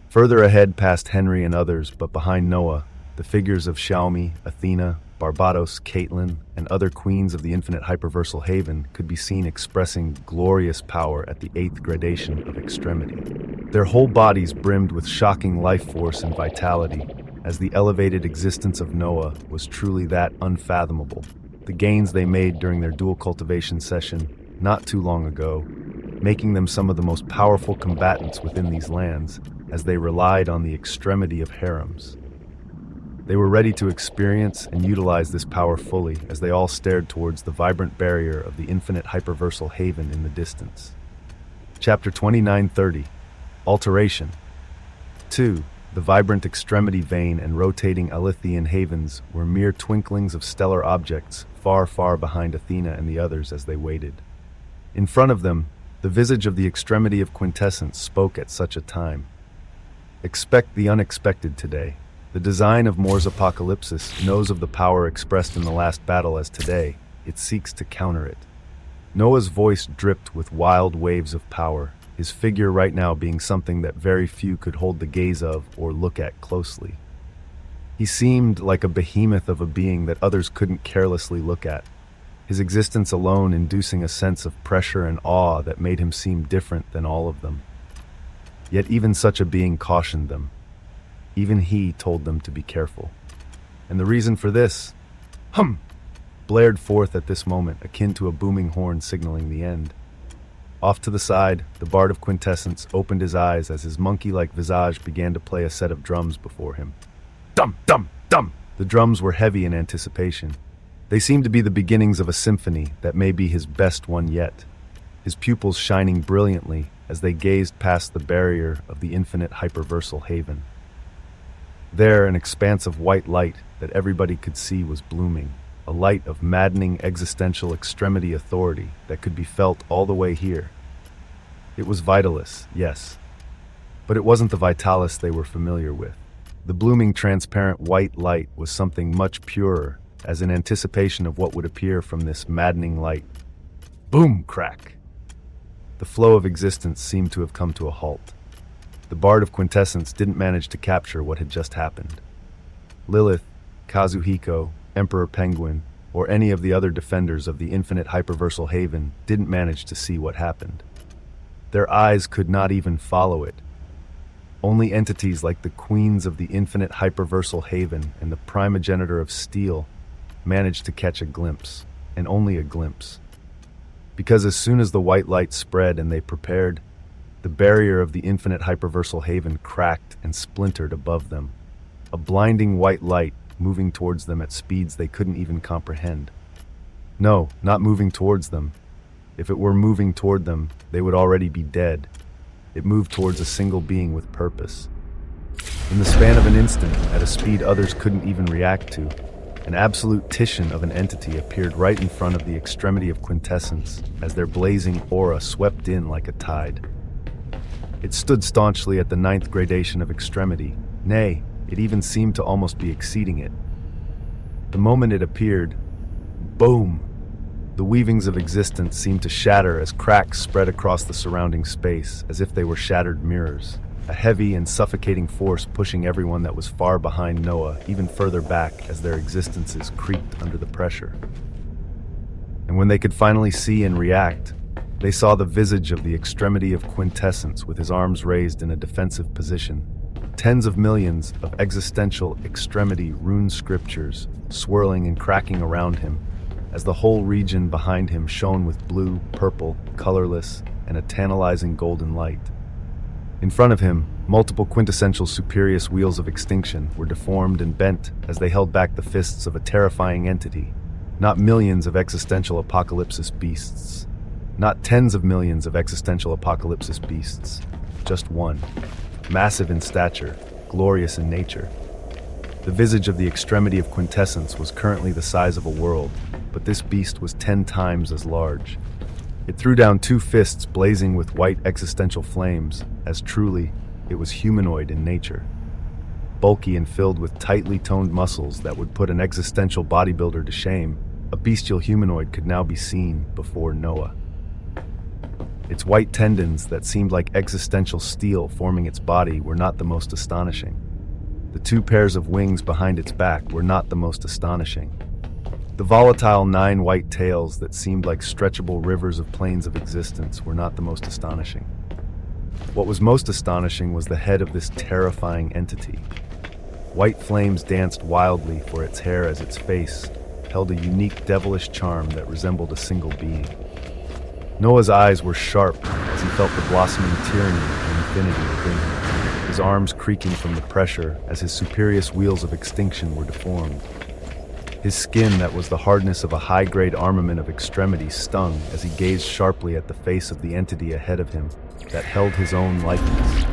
Further ahead past Henry and others, but behind Noah, the figures of Xiaomi, Athena, Barbados, Caitlin, and other queens of the infinite hyperversal haven could be seen expressing glorious power at the 8th gradation of extremity. Their whole bodies brimmed with shocking life force and vitality, as the elevated existence of Noah was truly that unfathomable. The gains they made during their dual cultivation session not too long ago, making them some of the most powerful combatants within these lands, as they relied on the extremity of harems. They were ready to experience and utilize this power fully as they all stared towards the vibrant barrier of the infinite hyperversal haven in the distance. Chapter 2930, Alteration. 2. The vibrant extremity vein and rotating Alithian havens were mere twinklings of stellar objects far, far behind Athena and the others as they waited. In front of them, the visage of the extremity of quintessence spoke at such a time. Expect the unexpected today. The design of Moore's apocalypsis knows of the power expressed in the last battle as today, it seeks to counter it. Noah's voice dripped with wild waves of power, his figure right now being something that very few could hold the gaze of or look at closely. He seemed like a behemoth of a being that others couldn't carelessly look at, his existence alone inducing a sense of pressure and awe that made him seem different than all of them. Yet even such a being cautioned them. Even he told them to be careful. And the reason for this, blared forth at this moment, akin to a booming horn signaling the end. Off to the side, the bard of quintessence opened his eyes as his monkey-like visage began to play a set of drums before him. Dum, dum, dum! The drums were heavy in anticipation. They seemed to be the beginnings of a symphony that may be his best one yet, his pupils shining brilliantly as they gazed past the barrier of the infinite hyperversal haven. There, an expanse of white light that everybody could see was blooming, a light of maddening existential extremity authority that could be felt all the way here. It was Vitalis, yes, but it wasn't the Vitalis they were familiar with. The blooming transparent white light was something much purer, as in anticipation of what would appear from this maddening light. Boom! Crack! The flow of existence seemed to have come to a halt. The bard of quintessence didn't manage to capture what had just happened. Lilith, Kazuhiko, Emperor Penguin, or any of the other defenders of the infinite hyperversal haven didn't manage to see what happened. Their eyes could not even follow it. Only entities like the queens of the infinite hyperversal haven and the primogenitor of steel managed to catch a glimpse, and only a glimpse. Because as soon as the white light spread and they prepared, the barrier of the infinite hyperversal haven cracked and splintered above them, a blinding white light moving towards them at speeds they couldn't even comprehend. No, not moving towards them. If it were moving toward them, they would already be dead. It moved towards a single being with purpose. In the span of an instant, at a speed others couldn't even react to, an absolute Titian of an entity appeared right in front of the extremity of quintessence as their blazing aura swept in like a tide. It stood staunchly at the 9th gradation of extremity. Nay, it even seemed to almost be exceeding it. The moment it appeared, boom! The weavings of existence seemed to shatter as cracks spread across the surrounding space, as if they were shattered mirrors, a heavy and suffocating force pushing everyone that was far behind Noah even further back as their existences creaked under the pressure. And when they could finally see and react, they saw the visage of the extremity of quintessence with his arms raised in a defensive position, tens of millions of existential extremity rune scriptures swirling and cracking around him, as the whole region behind him shone with blue, purple, colorless, and a tantalizing golden light. In front of him, Multiple quintessential superius wheels of extinction were deformed and bent as they held back the fists of a terrifying entity. Not millions of existential apocalypsis beasts. Not tens of millions of existential apocalypsis beasts. Just one. Massive in stature, glorious in nature. The visage of the extremity of quintessence was currently the size of a world, but this beast was 10 times as large. It threw down two fists blazing with white existential flames, as truly it was humanoid in nature. Bulky and filled with tightly toned muscles that would put an existential bodybuilder to shame, a bestial humanoid could now be seen before Noah. Its white tendons that seemed like existential steel forming its body were not the most astonishing. The two pairs of wings behind its back were not the most astonishing. The volatile 9 white tails that seemed like stretchable rivers of planes of existence were not the most astonishing. What was most astonishing was the head of this terrifying entity. White flames danced wildly for its hair as its face held a unique devilish charm that resembled a single being. Noah's eyes were sharp as he felt the blossoming tyranny and infinity within him, his arms creaking from the pressure as his superius wheels of extinction were deformed. His skin that was the hardness of a high-grade armament of extremity stung as he gazed sharply at the face of the entity ahead of him that held his own likeness,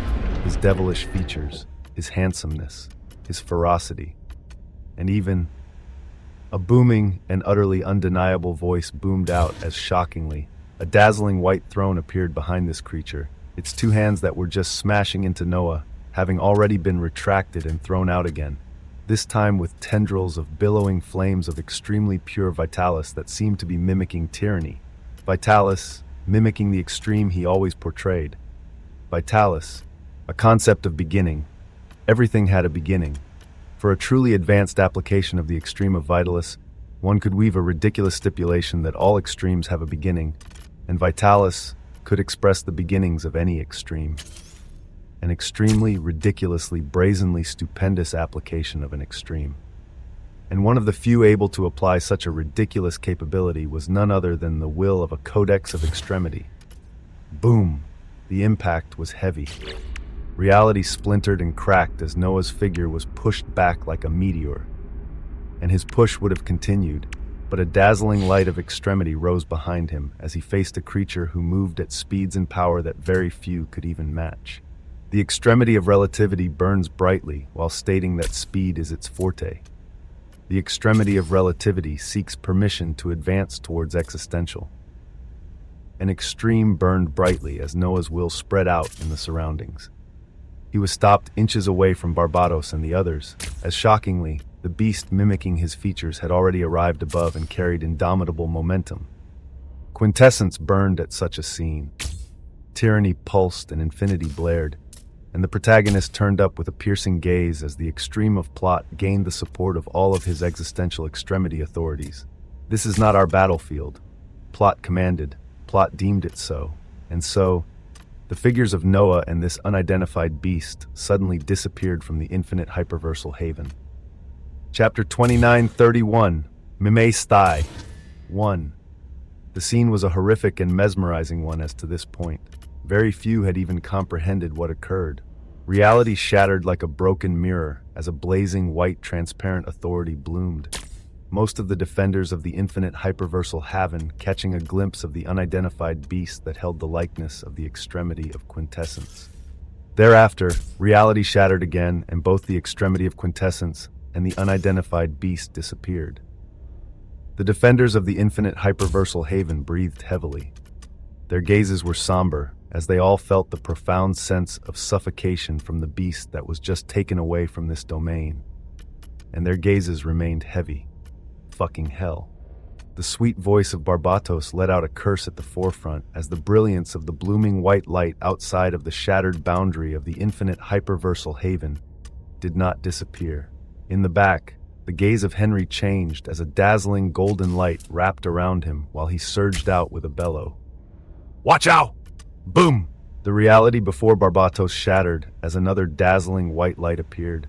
his devilish features, his handsomeness, his ferocity, and even a booming and utterly undeniable voice boomed out as shockingly, a dazzling white throne appeared behind this creature, its two hands that were just smashing into Noah, having already been retracted and thrown out again, this time with tendrils of billowing flames of extremely pure Vitalis that seemed to be mimicking tyranny. Vitalis, mimicking the extreme he always portrayed. Vitalis, a concept of beginning. Everything had a beginning. For a truly advanced application of the extreme of Vitalis, one could weave a ridiculous stipulation that all extremes have a beginning, and Vitalis could express the beginnings of any extreme. An extremely, ridiculously, brazenly stupendous application of an extreme. And one of the few able to apply such a ridiculous capability was none other than the will of a codex of extremity. Boom! The impact was heavy. Reality splintered and cracked as Noah's figure was pushed back like a meteor. And his push would have continued, but a dazzling light of extremity rose behind him as he faced a creature who moved at speeds and power that very few could even match. The extremity of relativity burns brightly while stating that speed is its forte. The extremity of relativity seeks permission to advance towards existential. An extreme burned brightly as Noah's will spread out in the surroundings. He was stopped inches away from Barbatos and the others, as shockingly, the beast mimicking his features had already arrived above and carried indomitable momentum. Quintessence burned at such a scene. Tyranny pulsed and infinity blared, and the protagonist turned up with a piercing gaze as the extreme of plot gained the support of all of his existential extremity authorities. This is not our battlefield. Plot commanded, plot deemed it so, and so, the figures of Noah and this unidentified beast suddenly disappeared from the infinite hyperversal haven. Chapter 2931, Mime's Thigh. 1. The scene was a horrific and mesmerizing one as to this point. Very few had even comprehended what occurred. Reality shattered like a broken mirror as a blazing white transparent authority bloomed. Most of the defenders of the infinite hyperversal haven catching a glimpse of the unidentified beast that held the likeness of the extremity of quintessence. Thereafter, reality shattered again and both the extremity of quintessence and the unidentified beast disappeared. The defenders of the infinite hyperversal haven breathed heavily. Their gazes were somber, as they all felt the profound sense of suffocation from the beast that was just taken away from this domain. And their gazes remained heavy. Fucking hell. The sweet voice of Barbatos let out a curse at the forefront as the brilliance of the blooming white light outside of the shattered boundary of the infinite hyperversal haven did not disappear. In the back, the gaze of Henry changed as a dazzling golden light wrapped around him while he surged out with a bellow. Watch out! Boom! The reality before Barbatos shattered as another dazzling white light appeared.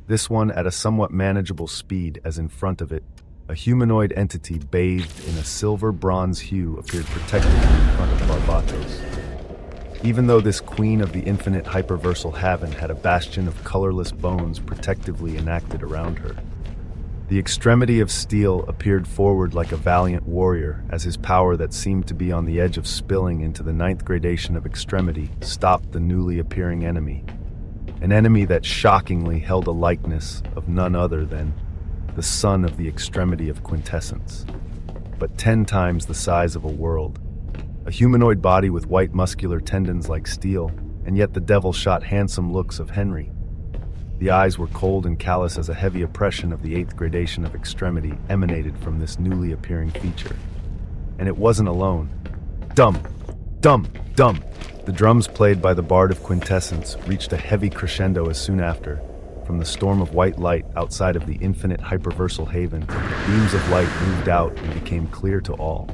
This one at a somewhat manageable speed as in front of it, a humanoid entity bathed in a silver-bronze hue appeared protectively in front of Barbatos. Even though this queen of the infinite hyperversal haven had a bastion of colorless bones protectively enacted around her. The extremity of steel appeared forward like a valiant warrior as his power that seemed to be on the edge of spilling into the ninth gradation of extremity stopped the newly appearing enemy. An enemy that shockingly held a likeness of none other than the son of the extremity of quintessence, but 10 times the size of a world. A humanoid body with white muscular tendons like steel, and yet the devil shot handsome looks of Henry. The eyes were cold and callous as a heavy oppression of the 8th gradation of extremity emanated from this newly appearing feature. And it wasn't alone. Dum, dum, dum. The drums played by the Bard of Quintessence reached a heavy crescendo as soon after, from the storm of white light outside of the infinite hyperversal haven, beams of light moved out and became clear to all.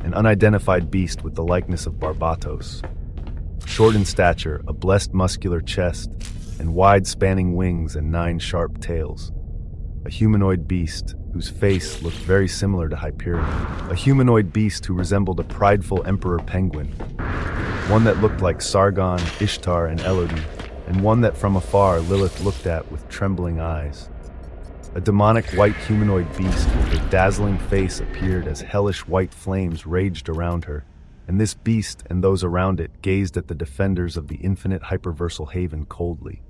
An unidentified beast with the likeness of Barbatos. Short in stature, a blessed muscular chest, and wide-spanning wings and 9 sharp tails. A humanoid beast whose face looked very similar to Hyperion. A humanoid beast who resembled a prideful emperor penguin. One that looked like Sargon, Ishtar, and Elodie, and one that from afar Lilith looked at with trembling eyes. A demonic white humanoid beast with a dazzling face appeared as hellish white flames raged around her, and this beast and those around it gazed at the defenders of the infinite hyperversal haven coldly.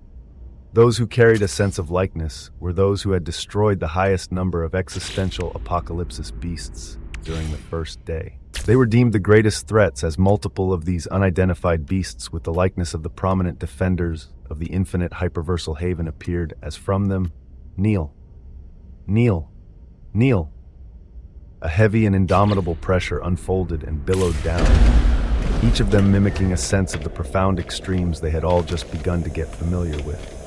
Those who carried a sense of likeness were those who had destroyed the highest number of existential apocalypsis beasts during the first day. They were deemed the greatest threats as multiple of these unidentified beasts with the likeness of the prominent defenders of the infinite hyperversal haven appeared as from them, kneel. Kneel. Kneel. A heavy and indomitable pressure unfolded and billowed down, each of them mimicking a sense of the profound extremes they had all just begun to get familiar with.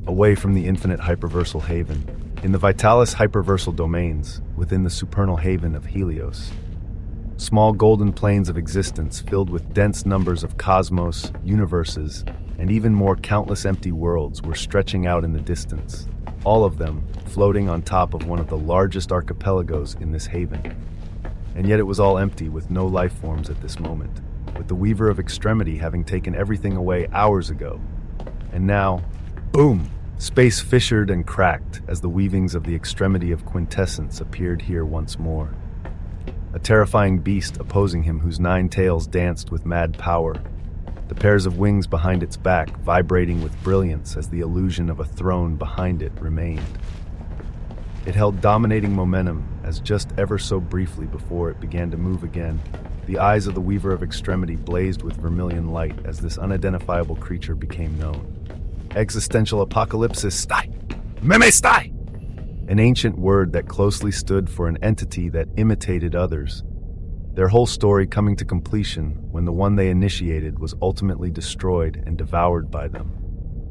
Away from the infinite hyperversal haven, in the Vitalis hyperversal domains, within the supernal haven of Helios, small golden planes of existence filled with dense numbers of cosmos, universes, and even more countless empty worlds were stretching out in the distance, all of them floating on top of one of the largest archipelagos in this haven. And yet it was all empty with no life forms at this moment, with the Weaver of Extremity having taken everything away hours ago. And now, boom! Space fissured and cracked as the weavings of the extremity of quintessence appeared here once more. A terrifying beast opposing him whose 9 tails danced with mad power, the pairs of wings behind its back vibrating with brilliance as the illusion of a throne behind it remained. It held dominating momentum as just ever so briefly before it began to move again. The eyes of the Weaver of Extremity blazed with vermilion light as this unidentifiable creature became known. Existential apocalypsis stai, meme stai, an ancient word that closely stood for an entity that imitated others, their whole story coming to completion when the one they initiated was ultimately destroyed and devoured by them.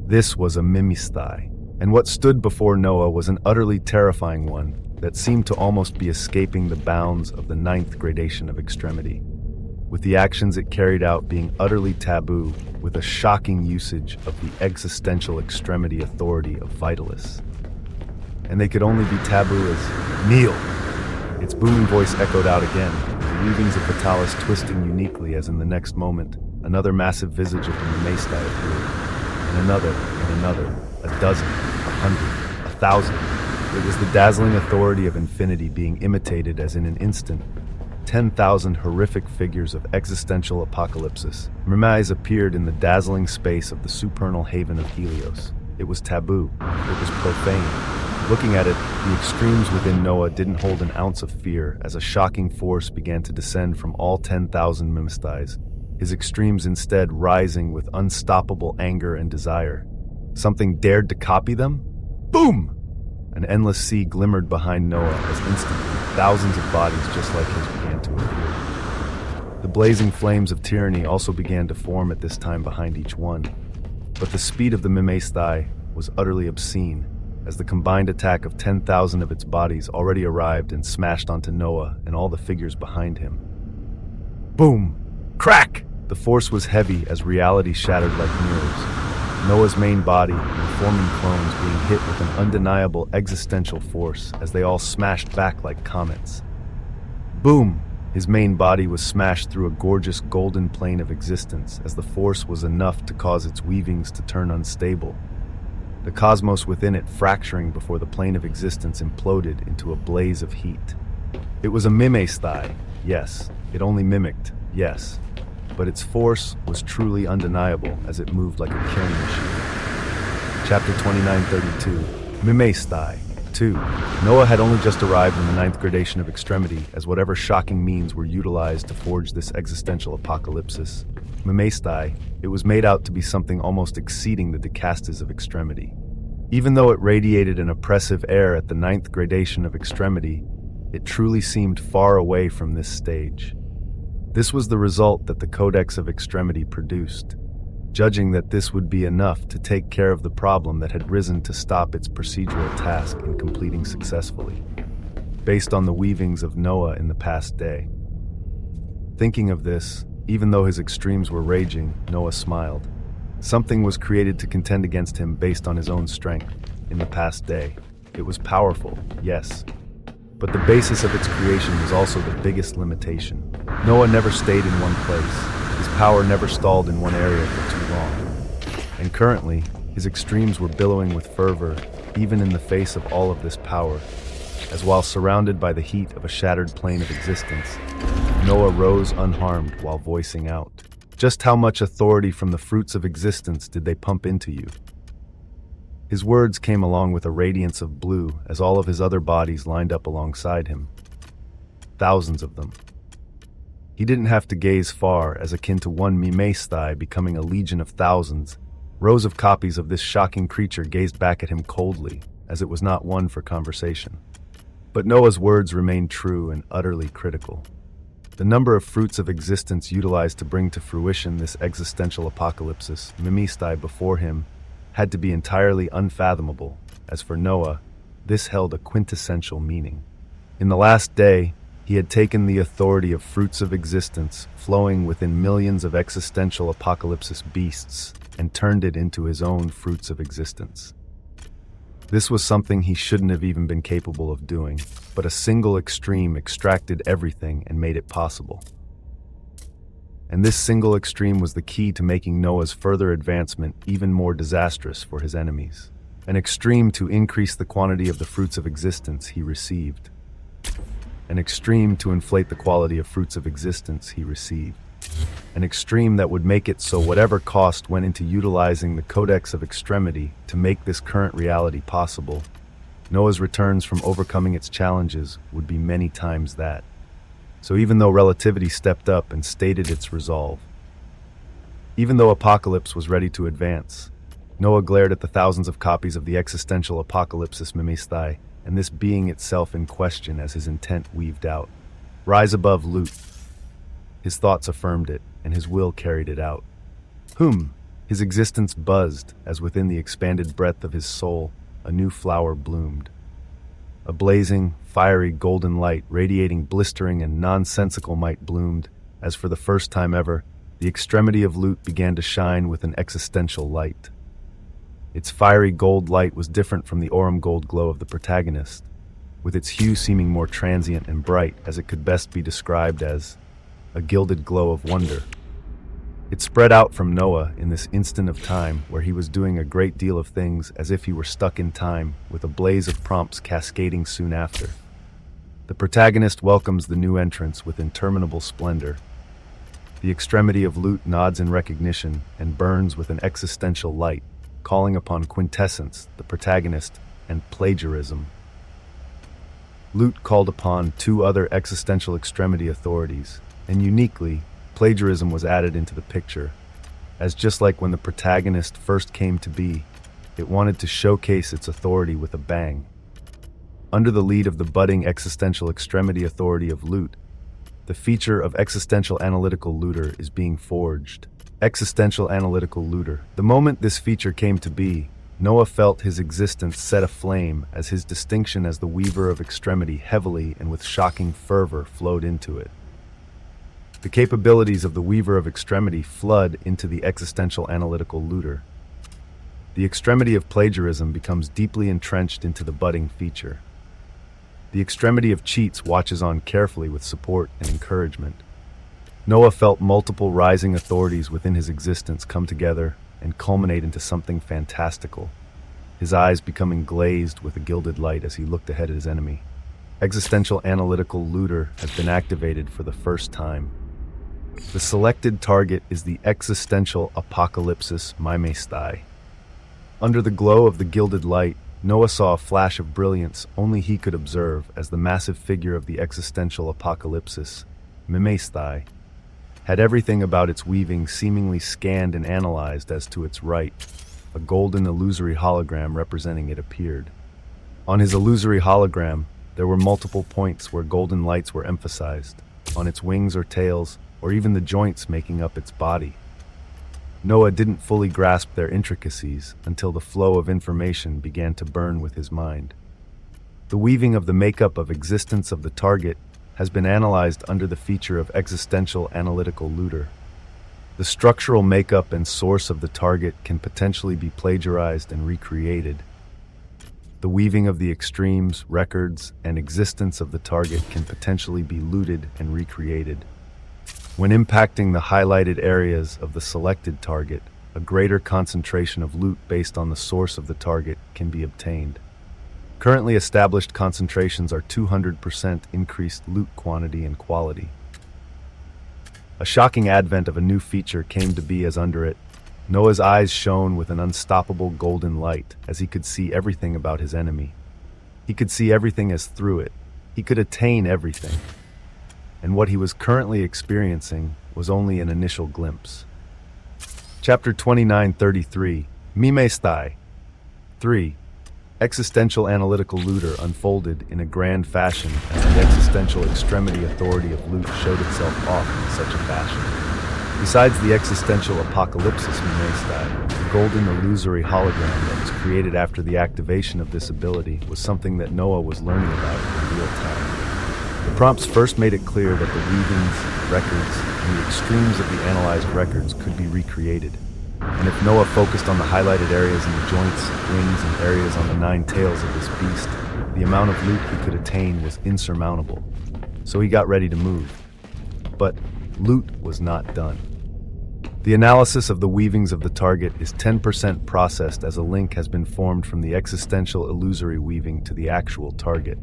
This was a mimisthai, and what stood before Noah was an utterly terrifying one that seemed to almost be escaping the bounds of the 9th gradation of extremity, with the actions it carried out being utterly taboo, with a shocking usage of the existential extremity authority of Vitalis. And they could only be taboo as kneel. Its booming voice echoed out again, the weavings of Vitalis twisting uniquely as in the next moment, another massive visage of the Memestai appeared, and another, a dozen, 100, 1,000. It was the dazzling authority of infinity being imitated as in an instant, 10,000 horrific figures of existential apocalypsis. Mermaiz appeared in the dazzling space of the supernal haven of Helios. It was taboo. It was profane. Looking at it, the extremes within Noah didn't hold an ounce of fear as a shocking force began to descend from all 10,000 Memestais, his extremes instead rising with unstoppable anger and desire. Something dared to copy them? Boom! An endless sea glimmered behind Noah as instantly thousands of bodies just like his began to appear. The blazing flames of tyranny also began to form at this time behind each one. But the speed of the Memestai was utterly obscene, as the combined attack of 10,000 of its bodies already arrived and smashed onto Noah and all the figures behind him. Boom! Crack! The force was heavy as reality shattered like mirrors. Noah's main body and forming clones being hit with an undeniable existential force as they all smashed back like comets. Boom! His main body was smashed through a gorgeous golden plane of existence as the force was enough to cause its weavings to turn unstable, the cosmos within it fracturing before the plane of existence imploded into a blaze of heat. It was a mimestai, yes. It only mimicked, yes. But its force was truly undeniable as it moved like a killing machine. Chapter 2932, Mimestai. 2. Noah had only just arrived in the ninth gradation of extremity as whatever shocking means were utilized to forge this existential apocalypsis. Mimestai, it was made out to be something almost exceeding the decastas of extremity. Even though it radiated an oppressive air at the ninth gradation of extremity, it truly seemed far away from this stage. This was the result that the Codex of Extremity produced, judging that this would be enough to take care of the problem that had risen to stop its procedural task in completing successfully, based on the weavings of Noah in the past day. Thinking of this, even though his extremes were raging, Noah smiled. Something was created to contend against him based on his own strength in the past day. It was powerful, yes, but the basis of its creation was also the biggest limitation. Noah never stayed in one place. His power never stalled in one area for too long. And currently, his extremes were billowing with fervor, even in the face of all of this power, as while surrounded by the heat of a shattered plane of existence, Noah rose unharmed while voicing out. Just how much authority from the fruits of existence did they pump into you? His words came along with a radiance of blue as all of his other bodies lined up alongside him. Thousands of them. He didn't have to gaze far, as akin to one Mimestai becoming a legion of thousands. Rows of copies of this shocking creature gazed back at him coldly, as it was not one for conversation. But Noah's words remained true and utterly critical. The number of fruits of existence utilized to bring to fruition this existential apocalypsis, Mimestai before him, had to be entirely unfathomable. As for Noah, this held a quintessential meaning. In the last day, he had taken the authority of fruits of existence, flowing within millions of existential apocalypsis beasts, and turned it into his own fruits of existence. This was something he shouldn't have even been capable of doing, but a single extreme extracted everything and made it possible. And this single extreme was the key to making Noah's further advancement even more disastrous for his enemies. An extreme to increase the quantity of the fruits of existence he received. An extreme to inflate the quality of fruits of existence he received. An extreme that would make it so whatever cost went into utilizing the Codex of Extremity to make this current reality possible, Noah's returns from overcoming its challenges would be many times that. So even though relativity stepped up and stated its resolve, even though apocalypse was ready to advance, Noah glared at the thousands of copies of the existential apocalypsis Mimestai, and this being itself in question as his intent weaved out. Rise above loot. His thoughts affirmed it, and his will carried it out. His existence buzzed as within the expanded breadth of his soul, a new flower bloomed. A blazing, fiery golden light radiating blistering and nonsensical might bloomed, as for the first time ever, the extremity of loot began to shine with an existential light. Its fiery gold light was different from the aurum gold glow of the protagonist, with its hue seeming more transient and bright as it could best be described as a gilded glow of wonder. It spread out from Noah in this instant of time where he was doing a great deal of things as if he were stuck in time, with a blaze of prompts cascading soon after. The protagonist welcomes the new entrance with interminable splendor. The extremity of loot nods in recognition and burns with an existential light, calling upon quintessence, the protagonist, and plagiarism. Loot called upon two other existential extremity authorities, and uniquely, plagiarism was added into the picture, as just like when the protagonist first came to be, it wanted to showcase its authority with a bang. Under the lead of the budding existential extremity authority of loot, the feature of existential analytical looter is being forged. Existential analytical looter. The moment this feature came to be, Noah felt his existence set aflame as his distinction as the weaver of extremity heavily and with shocking fervor flowed into it. The capabilities of the weaver of extremity flood into the existential analytical looter. The extremity of plagiarism becomes deeply entrenched into the budding feature. The extremity of cheats watches on carefully with support and encouragement. Noah felt multiple rising authorities within his existence come together and culminate into something fantastical, his eyes becoming glazed with a gilded light as he looked ahead at his enemy. Existential analytical looter has been activated for the first time. The selected target is the existential apocalypsis Mimestai. Under the glow of the gilded light, Noah saw a flash of brilliance only he could observe as the massive figure of the existential apocalypsis, Mimestai, had everything about its weaving seemingly scanned and analyzed as to its right. A golden illusory hologram representing it appeared. On his illusory hologram, there were multiple points where golden lights were emphasized, on its wings or tails, or even the joints making up its body. Noah didn't fully grasp their intricacies until the flow of information began to burn with his mind. The weaving of the makeup of existence of the target has been analyzed under the feature of existential analytical looter. The structural makeup and source of the target can potentially be plagiarized and recreated. The weaving of the extremes, records, and existence of the target can potentially be looted and recreated. When impacting the highlighted areas of the selected target, a greater concentration of loot based on the source of the target can be obtained. Currently established concentrations are 200% increased loot quantity and quality. A shocking advent of a new feature came to be as under it, Noah's eyes shone with an unstoppable golden light as he could see everything about his enemy. He could see everything as through it. He could attain everything. And what he was currently experiencing was only an initial glimpse. Chapter 2933, Mimestai. 3. Existential analytical looter unfolded in a grand fashion as the existential extremity authority of loot showed itself off in such a fashion. Besides the existential apocalypsis Mimestai, the golden illusory hologram that was created after the activation of this ability was something that Noah was learning about in real time. The prompts first made it clear that the weavings, records, and the extremes of the analyzed records could be recreated. And if Noah focused on the highlighted areas in the joints, wings, and areas on the 9 tails of this beast, the amount of loot he could attain was insurmountable. So he got ready to move. But loot was not done. The analysis of the weavings of the target is 10% processed as a link has been formed from the existential illusory weaving to the actual target.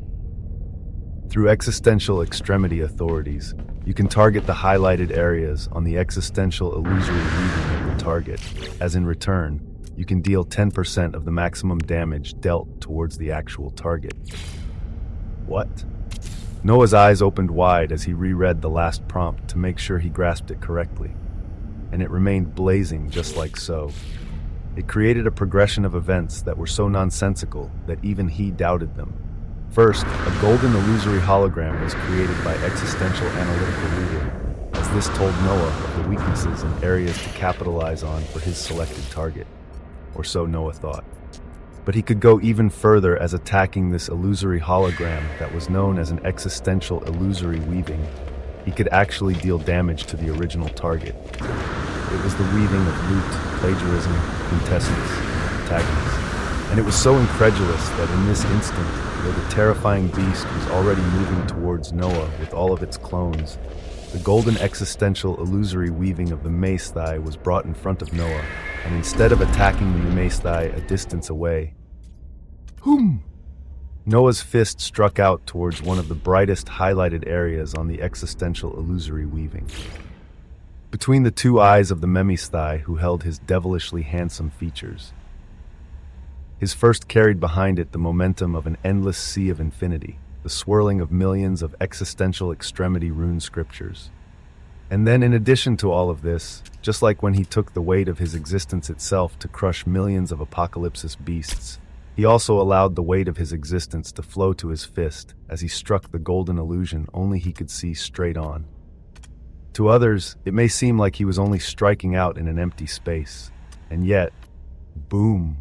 Through existential extremity authorities, you can target the highlighted areas on the existential illusory weaving of the target, as in return, you can deal 10% of the maximum damage dealt towards the actual target. What? Noah's eyes opened wide as he reread the last prompt to make sure he grasped it correctly, and it remained blazing just like so. It created a progression of events that were so nonsensical that even he doubted them. First, a golden illusory hologram was created by existential analytical looter, as this told Noah of the weaknesses and areas to capitalize on for his selected target, or so Noah thought. But he could go even further as attacking this illusory hologram that was known as an existential illusory weaving. He could actually deal damage to the original target. It was the weaving of loot, plagiarism, quintessence, antagonists. And it was so incredulous that in this instant, though the terrifying beast was already moving towards Noah with all of its clones, the golden existential illusory weaving of the Mimestai was brought in front of Noah, and instead of attacking the Mimestai a distance away, Hoom! Noah's fist struck out towards one of the brightest highlighted areas on the existential illusory weaving. Between the 2 eyes of the Mimestai who held his devilishly handsome features. His first carried behind it the momentum of an endless sea of infinity, the swirling of millions of existential extremity rune scriptures. And then in addition to all of this, just like when he took the weight of his existence itself to crush millions of apocalypsis beasts, he also allowed the weight of his existence to flow to his fist as he struck the golden illusion only he could see straight on. To others, it may seem like he was only striking out in an empty space, and yet, boom!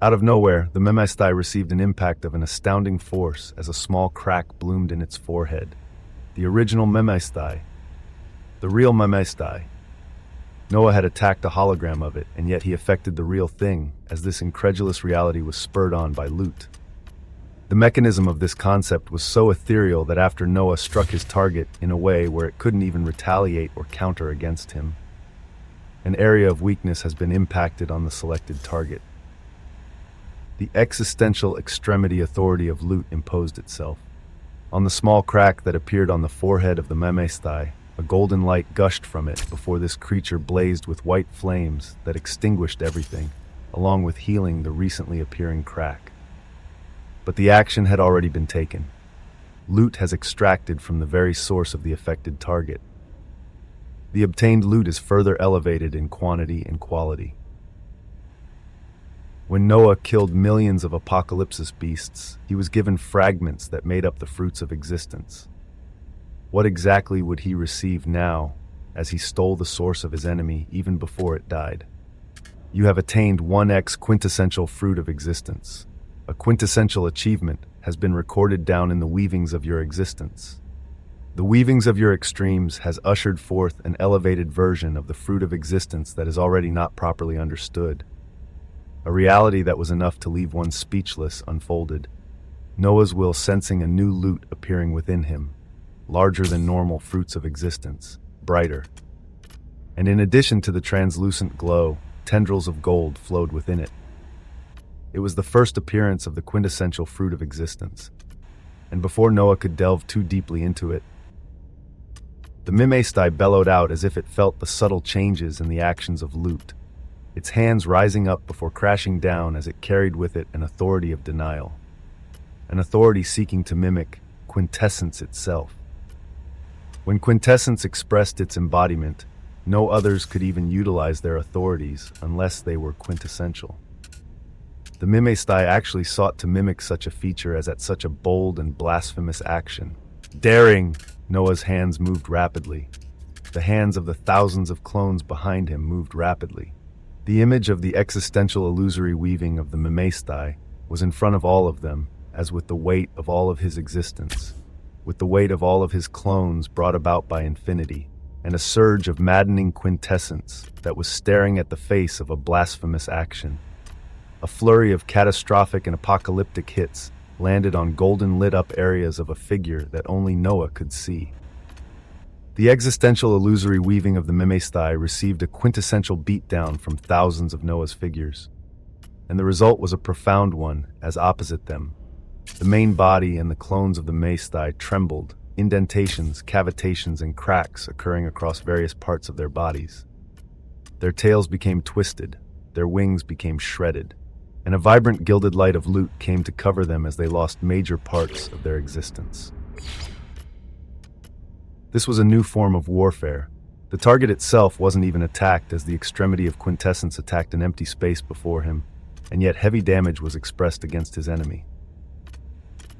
Out of nowhere, the Mimestai received an impact of an astounding force as a small crack bloomed in its forehead. The original Mimestai. The real Mimestai. Noah had attacked a hologram of it, and yet he affected the real thing, as this incredulous reality was spurred on by loot. The mechanism of this concept was so ethereal that after Noah struck his target in a way where it couldn't even retaliate or counter against him, an area of weakness has been impacted on the selected target. The existential extremity authority of Lut imposed itself. On the small crack that appeared on the forehead of the Memestai, a golden light gushed from it before this creature blazed with white flames that extinguished everything, along with healing the recently appearing crack. But the action had already been taken. Lut has extracted from the very source of the affected target. The obtained loot is further elevated in quantity and quality. When Noah killed millions of apocalypsis beasts, he was given fragments that made up the fruits of existence. What exactly would he receive now, as he stole the source of his enemy even before it died? You have attained 1x quintessential fruit of existence. A quintessential achievement has been recorded down in the weavings of your existence. The weavings of your extremes has ushered forth an elevated version of the fruit of existence that is already not properly understood. A reality that was enough to leave one speechless unfolded. Noah's will sensing a new loot appearing within him, larger than normal fruits of existence, brighter. And in addition to the translucent glow, tendrils of gold flowed within it. It was the first appearance of the quintessential fruit of existence. And before Noah could delve too deeply into it, the Memestai bellowed out as if it felt the subtle changes in the actions of Lut, its hands rising up before crashing down as it carried with it an authority of denial, an authority seeking to mimic quintessence itself. When quintessence expressed its embodiment, no others could even utilize their authorities unless they were quintessential. The Memestai actually sought to mimic such a feature as at such a bold and blasphemous action. Daring! Noah's hands moved rapidly. The hands of the thousands of clones behind him moved rapidly. The image of the existential illusory weaving of the Memestai was in front of all of them, as with the weight of all of his existence, with the weight of all of his clones brought about by infinity, and a surge of maddening quintessence that was staring at the face of a blasphemous action. A flurry of catastrophic and apocalyptic hits landed on golden lit-up areas of a figure that only Noah could see. The existential illusory weaving of the Memestai received a quintessential beatdown from thousands of Noah's figures, and the result was a profound one, as opposite them, the main body and the clones of the Memestai trembled, indentations, cavitations, and cracks occurring across various parts of their bodies. Their tails became twisted, their wings became shredded, and a vibrant gilded light of Lut came to cover them as they lost major parts of their existence. This was a new form of warfare. The target itself wasn't even attacked as the extremity of quintessence attacked an empty space before him, and yet heavy damage was expressed against his enemy.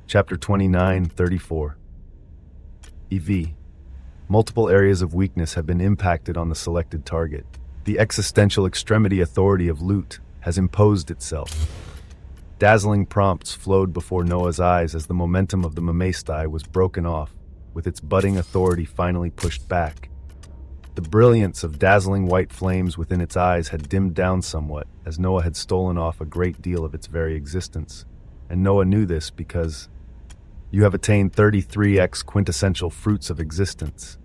Chapter 29:34. EV. Multiple areas of weakness have been impacted on the selected target. The existential extremity authority of Lut has imposed itself. Dazzling prompts flowed before Noah's eyes as the momentum of the Memestai was broken off, with its budding authority finally pushed back. The brilliance of dazzling white flames within its eyes had dimmed down somewhat, as Noah had stolen off a great deal of its very existence. And Noah knew this because you have attained 33x quintessential fruits of existence.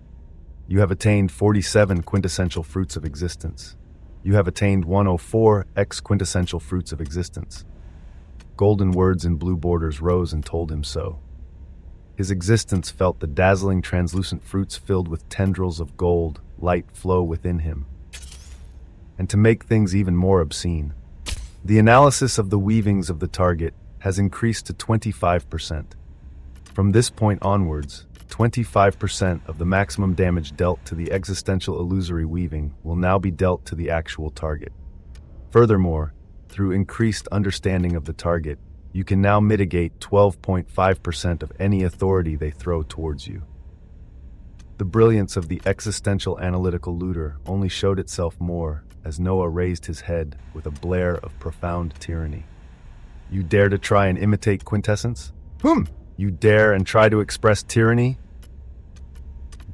You have attained 47 quintessential fruits of existence. You have attained 104x quintessential fruits of existence. Golden words in blue borders rose and told him so. His existence felt the dazzling translucent fruits filled with tendrils of gold, light flow within him. And to make things even more obscene, the analysis of the weavings of the target has increased to 25%. From this point onwards, 25% of the maximum damage dealt to the existential illusory weaving will now be dealt to the actual target. Furthermore, through increased understanding of the target, you can now mitigate 12.5% of any authority they throw towards you. The brilliance of the existential analytical looter only showed itself more as Noah raised his head with a blare of profound tyranny. You dare to try and imitate quintessence? You dare and try to express tyranny?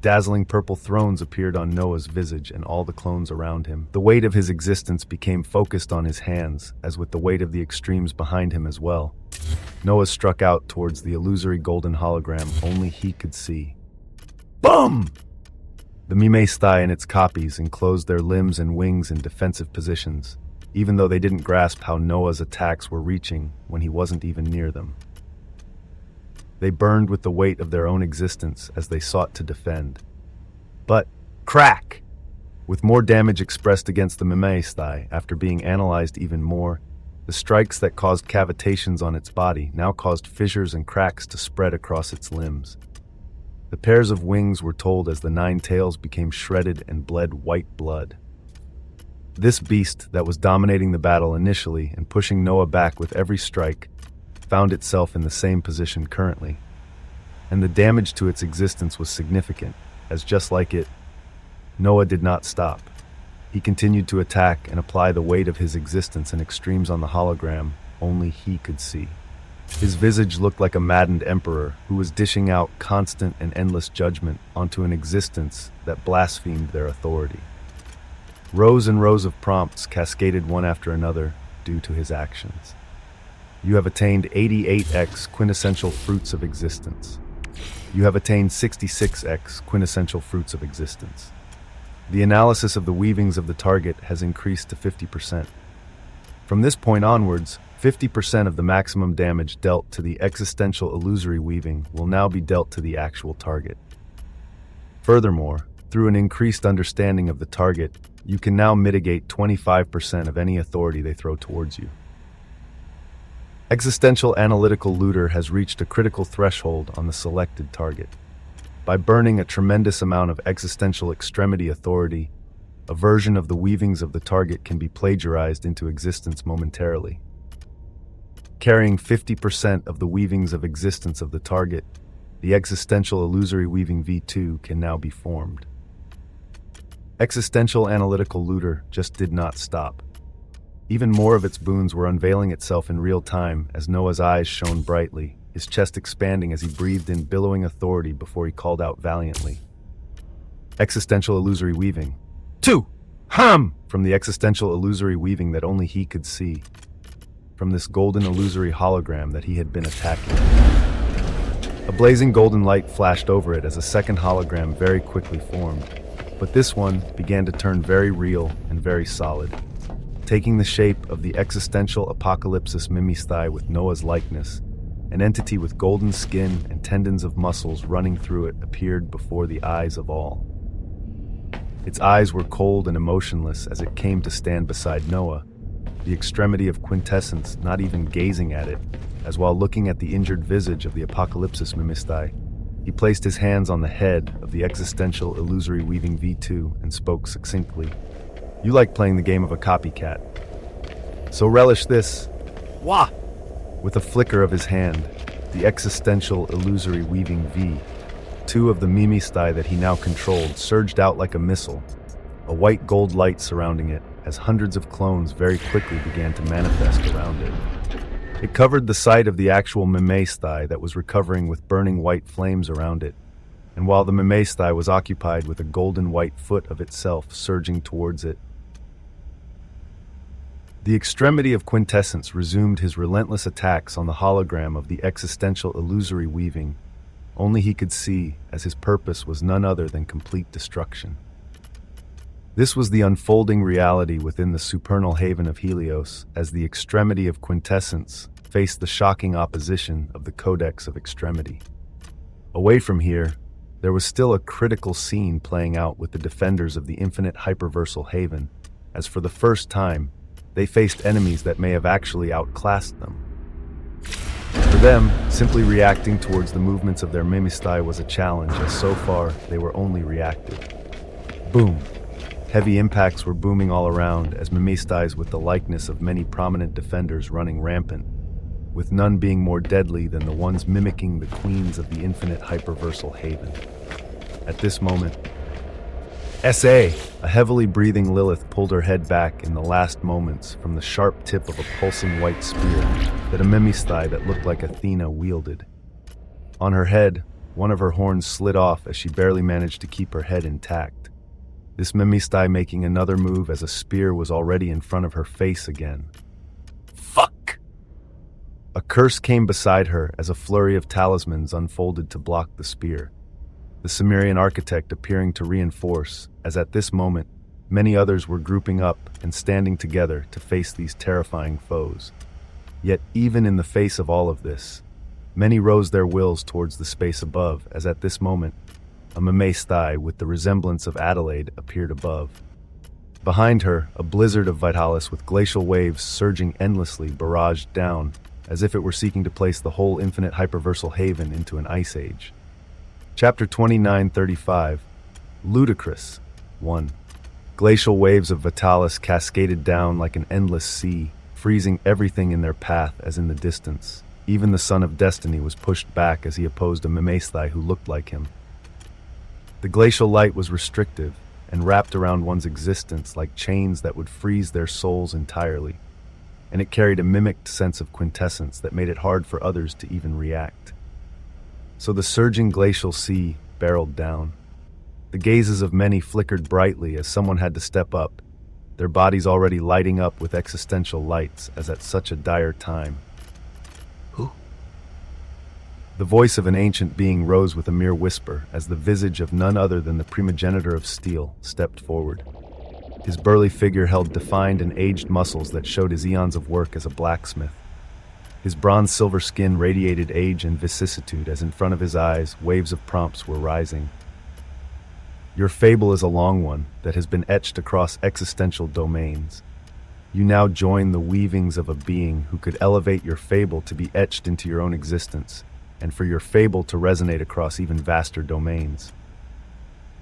Dazzling purple thrones appeared on Noah's visage and all the clones around him. The weight of his existence became focused on his hands, as with the weight of the extremes behind him as well. Noah struck out towards the illusory golden hologram only he could see. Boom! The Mimestai and its copies enclosed their limbs and wings in defensive positions, even though they didn't grasp how Noah's attacks were reaching when he wasn't even near them. They burned with the weight of their own existence as they sought to defend. But, crack! With more damage expressed against the Mimestai after being analyzed even more, the strikes that caused cavitations on its body now caused fissures and cracks to spread across its limbs. The pairs of wings were told as the 9 tails became shredded and bled white blood. This beast that was dominating the battle initially and pushing Noah back with every strike found itself in the same position currently, and the damage to its existence was significant, as just like it, Noah did not stop. He continued to attack and apply the weight of his existence and extremes on the hologram only he could see. His visage looked like a maddened emperor who was dishing out constant and endless judgment onto an existence that blasphemed their authority. Rows and rows of prompts cascaded one after another due to his actions. You have attained 88x quintessential fruits of existence. You have attained 66x quintessential fruits of existence. The analysis of the weavings of the target has increased to 50%. From this point onwards, 50% of the maximum damage dealt to the existential illusory weaving will now be dealt to the actual target. Furthermore, through an increased understanding of the target, you can now mitigate 25% of any authority they throw towards you. Existential Analytical Looter has reached a critical threshold on the selected target. By burning a tremendous amount of existential extremity authority, a version of the weavings of the target can be plagiarized into existence momentarily. Carrying 50% of the weavings of existence of the target, the existential illusory weaving V2 can now be formed. Existential Analytical Looter just did not stop. Even more of its boons were unveiling itself in real time as Noah's eyes shone brightly, his chest expanding as he breathed in billowing authority before he called out valiantly. Existential Illusory Weaving. 2! Ham! From the existential illusory weaving that only he could see. From this golden illusory hologram that he had been attacking. A blazing golden light flashed over it as a second hologram very quickly formed, but this one began to turn very real and very solid. Taking the shape of the existential apocalypsis Mimestai with Noah's likeness, an entity with golden skin and tendons of muscles running through it appeared before the eyes of all. Its eyes were cold and emotionless as it came to stand beside Noah, the extremity of quintessence not even gazing at it, as while looking at the injured visage of the apocalypsis Mimestai, he placed his hands on the head of the existential illusory weaving V2 and spoke succinctly. You like playing the game of a copycat. So relish this. Wah! With a flicker of his hand, the existential illusory weaving V2 of the Mimestai that he now controlled surged out like a missile, a white gold light surrounding it as hundreds of clones very quickly began to manifest around it. It covered the site of the actual Mimestai that was recovering with burning white flames around it, and while the Mimestai was occupied with a golden white foot of itself surging towards it, the extremity of quintessence resumed his relentless attacks on the hologram of the existential illusory weaving. Only he could see, as his purpose was none other than complete destruction. This was the unfolding reality within the supernal haven of Helios, as the extremity of quintessence faced the shocking opposition of the Codex of Extremity. Away from here, there was still a critical scene playing out with the defenders of the infinite hyperversal haven, as for the first time, they faced enemies that may have actually outclassed them. For them, simply reacting towards the movements of their Mimestai was a challenge, as so far they were only reactive. Boom! Heavy impacts were booming all around as Mimestais with the likeness of many prominent defenders running rampant, with none being more deadly than the ones mimicking the queens of the infinite hyperversal haven. At this moment, S.A., a heavily breathing Lilith pulled her head back in the last moments from the sharp tip of a pulsing white spear that a Mimestai that looked like Athena wielded. On her head, one of her horns slid off as she barely managed to keep her head intact. This Mimestai making another move as a spear was already in front of her face again. Fuck! A curse came beside her as a flurry of talismans unfolded to block the spear, the Cimmerian architect appearing to reinforce, as at this moment, many others were grouping up and standing together to face these terrifying foes. Yet even in the face of all of this, many rose their wills towards the space above, as at this moment, a Mamaesthai with the resemblance of Adelaide appeared above. Behind her, a blizzard of Vitalis with glacial waves surging endlessly barraged down, as if it were seeking to place the whole infinite hyperversal haven into an ice age. Chapter 2935, Ludicrous 1. Glacial waves of Vitalis cascaded down like an endless sea, freezing everything in their path as in the distance. Even the Son of Destiny was pushed back as he opposed a Mamaesthai who looked like him. The glacial light was restrictive and wrapped around one's existence like chains that would freeze their souls entirely, and it carried a mimicked sense of quintessence that made it hard for others to even react. So the surging glacial sea barreled down. The gazes of many flickered brightly as someone had to step up, their bodies already lighting up with existential lights as at such a dire time. Who? The voice of an ancient being rose with a mere whisper as the visage of none other than the primogenitor of steel stepped forward. His burly figure held defined and aged muscles that showed his eons of work as a blacksmith. His bronze-silver skin radiated age and vicissitude as in front of his eyes waves of prompts were rising. Your fable is a long one that has been etched across existential domains. You now join the weavings of a being who could elevate your fable to be etched into your own existence, and for your fable to resonate across even vaster domains.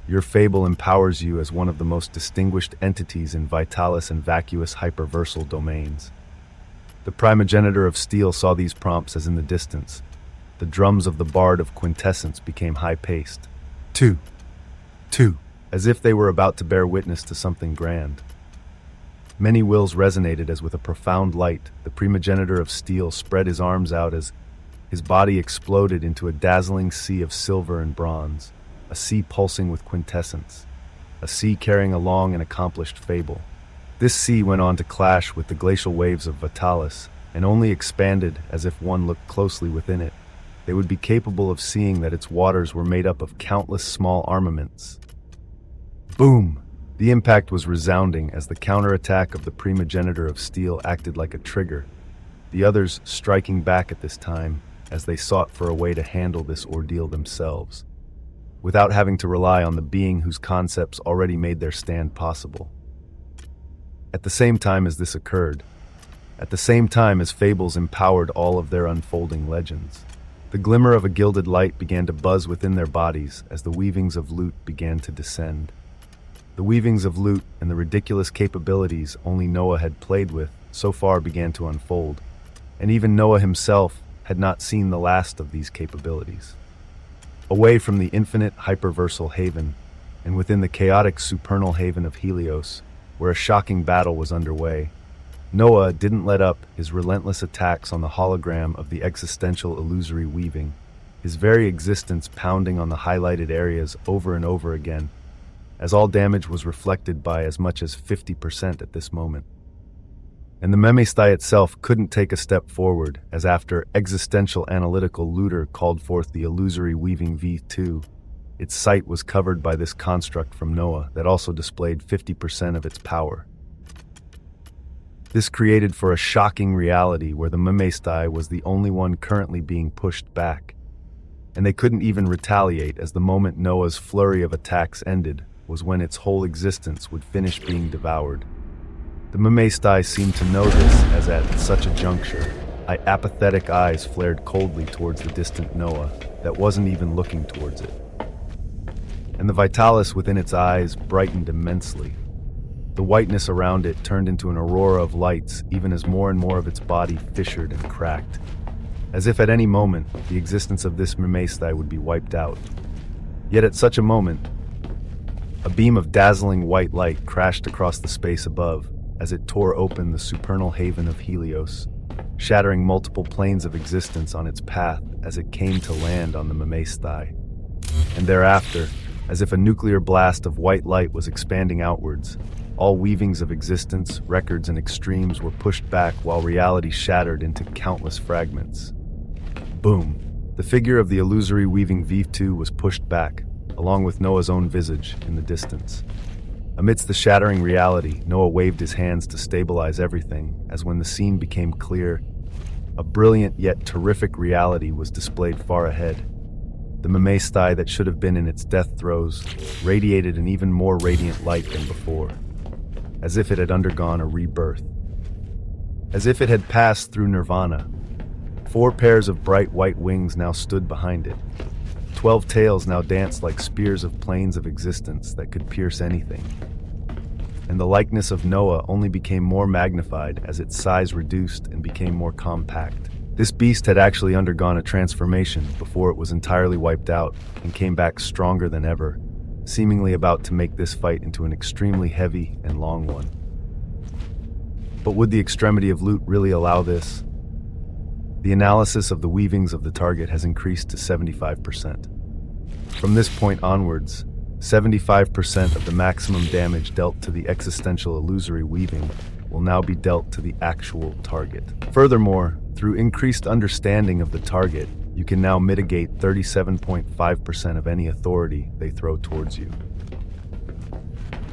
Your fable empowers you as one of the most distinguished entities in Vitalis and vacuous hyperversal domains. The primogenitor of steel saw these prompts as in the distance. The drums of the bard of quintessence became high-paced. Two, as if they were about to bear witness to something grand. Many wills resonated as with a profound light. The primogenitor of steel spread his arms out as his body exploded into a dazzling sea of silver and bronze, a sea pulsing with quintessence, a sea carrying along an accomplished fable. This sea went on to clash with the glacial waves of Vitalis, and only expanded as if one looked closely within it. They would be capable of seeing that its waters were made up of countless small armaments. Boom! The impact was resounding as the counterattack of the primogenitor of steel acted like a trigger, the others striking back at this time as they sought for a way to handle this ordeal themselves, without having to rely on the being whose concepts already made their stand possible. At the same time as this occurred, at the same time as fables empowered all of their unfolding legends, the glimmer of a gilded light began to buzz within their bodies as the weavings of loot began to descend. The weavings of loot and the ridiculous capabilities only Noah had played with so far began to unfold, and even Noah himself had not seen the last of these capabilities. Away from the infinite hyperversal haven, and within the chaotic supernal haven of Helios, where a shocking battle was underway, Noah didn't let up his relentless attacks on the hologram of the existential illusory weaving, his very existence pounding on the highlighted areas over and over again, as all damage was reflected by as much as 50% at this moment. And the Mamaesthai itself couldn't take a step forward, as after existential analytical looter called forth the illusory weaving V2, its sight was covered by this construct from Noah that also displayed 50% of its power. This created for a shocking reality where the Mamaesthai was the only one currently being pushed back, and they couldn't even retaliate, as the moment Noah's flurry of attacks ended was when its whole existence would finish being devoured. The Mamaesthai seemed to know this, as at such a juncture, apathetic eyes flared coldly towards the distant Noah that wasn't even looking towards it. And the Vitalis within its eyes brightened immensely. The whiteness around it turned into an aurora of lights even as more and more of its body fissured and cracked, as if at any moment the existence of this Mamaesthai would be wiped out. Yet at such a moment, a beam of dazzling white light crashed across the space above as it tore open the supernal haven of Helios, shattering multiple planes of existence on its path as it came to land on the Mamaesthai. And thereafter, as if a nuclear blast of white light was expanding outwards, All weavings of existence, records, and extremes were pushed back while reality shattered into countless fragments. Boom! The figure of the illusory weaving V2 was pushed back, along with Noah's own visage, in the distance. Amidst the shattering reality, Noah waved his hands to stabilize everything, as when the scene became clear, a brilliant yet terrific reality was displayed far ahead. The Memestai that should have been in its death throes radiated an even more radiant light than before, as if it had undergone a rebirth. As if it had passed through nirvana. 4 pairs of bright white wings now stood behind it. 12 tails now danced like spears of planes of existence that could pierce anything. And the likeness of Noah only became more magnified as its size reduced and became more compact. This beast had actually undergone a transformation before it was entirely wiped out and came back stronger than ever, seemingly about to make this fight into an extremely heavy and long one. But would the extremity of loot really allow this? The analysis of the weavings of the target has increased to 75%. From this point onwards, 75% of the maximum damage dealt to the existential illusory weaving will now be dealt to the actual target. Furthermore, through increased understanding of the target, you can now mitigate 37.5% of any authority they throw towards you.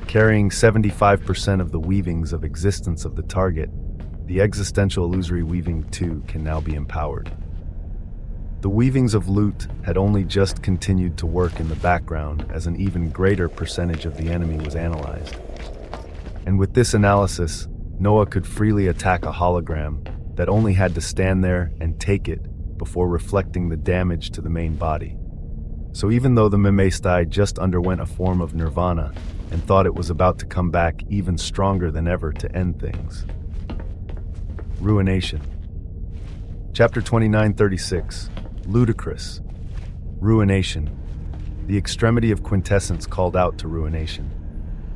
Carrying 75% of the weavings of existence of the target, the existential illusory weaving 2 can now be empowered. The weavings of loot had only just continued to work in the background as an even greater percentage of the enemy was analyzed. And with this analysis, Noah could freely attack a hologram that only had to stand there and take it before reflecting the damage to the main body. So even though the Memestai just underwent a form of nirvana and thought it was about to come back even stronger than ever to end things. Ruination. Chapter 2936. Ludicrous. Ruination. The extremity of quintessence called out to ruination.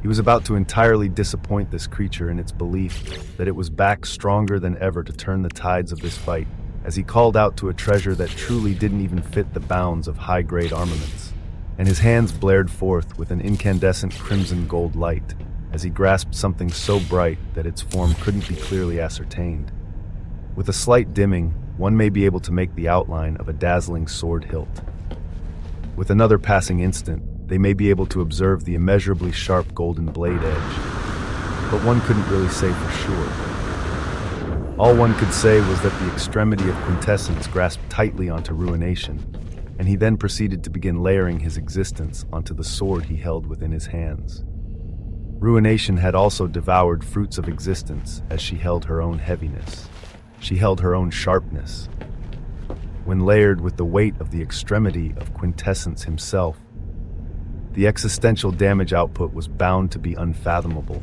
He was about to entirely disappoint this creature in its belief that it was back stronger than ever to turn the tides of this fight, as he called out to a treasure that truly didn't even fit the bounds of high-grade armaments. And his hands blared forth with an incandescent crimson gold light, as he grasped something so bright that its form couldn't be clearly ascertained. With a slight dimming, one may be able to make the outline of a dazzling sword hilt. With another passing instant, they may be able to observe the immeasurably sharp golden blade edge, but one couldn't really say for sure. All one could say was that the extremity of quintessence grasped tightly onto ruination, and he then proceeded to begin layering his existence onto the sword he held within his hands. Ruination had also devoured fruits of existence as she held her own heaviness. She held her own sharpness. When layered with the weight of the extremity of quintessence himself, the existential damage output was bound to be unfathomable,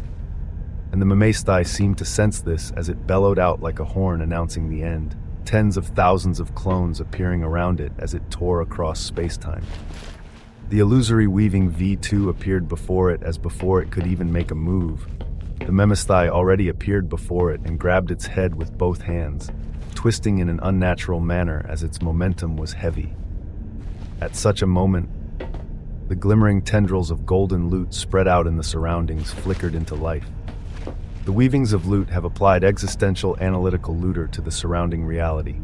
and the Memestai seemed to sense this as it bellowed out like a horn announcing the end, tens of thousands of clones appearing around it as it tore across space-time. The illusory weaving V2 appeared before it as before it could even make a move. The Memestai already appeared before it and grabbed its head with both hands, twisting in an unnatural manner as its momentum was heavy. At such a moment, the glimmering tendrils of golden loot spread out in the surroundings flickered into life. The weavings of loot have applied existential analytical looter to the surrounding reality.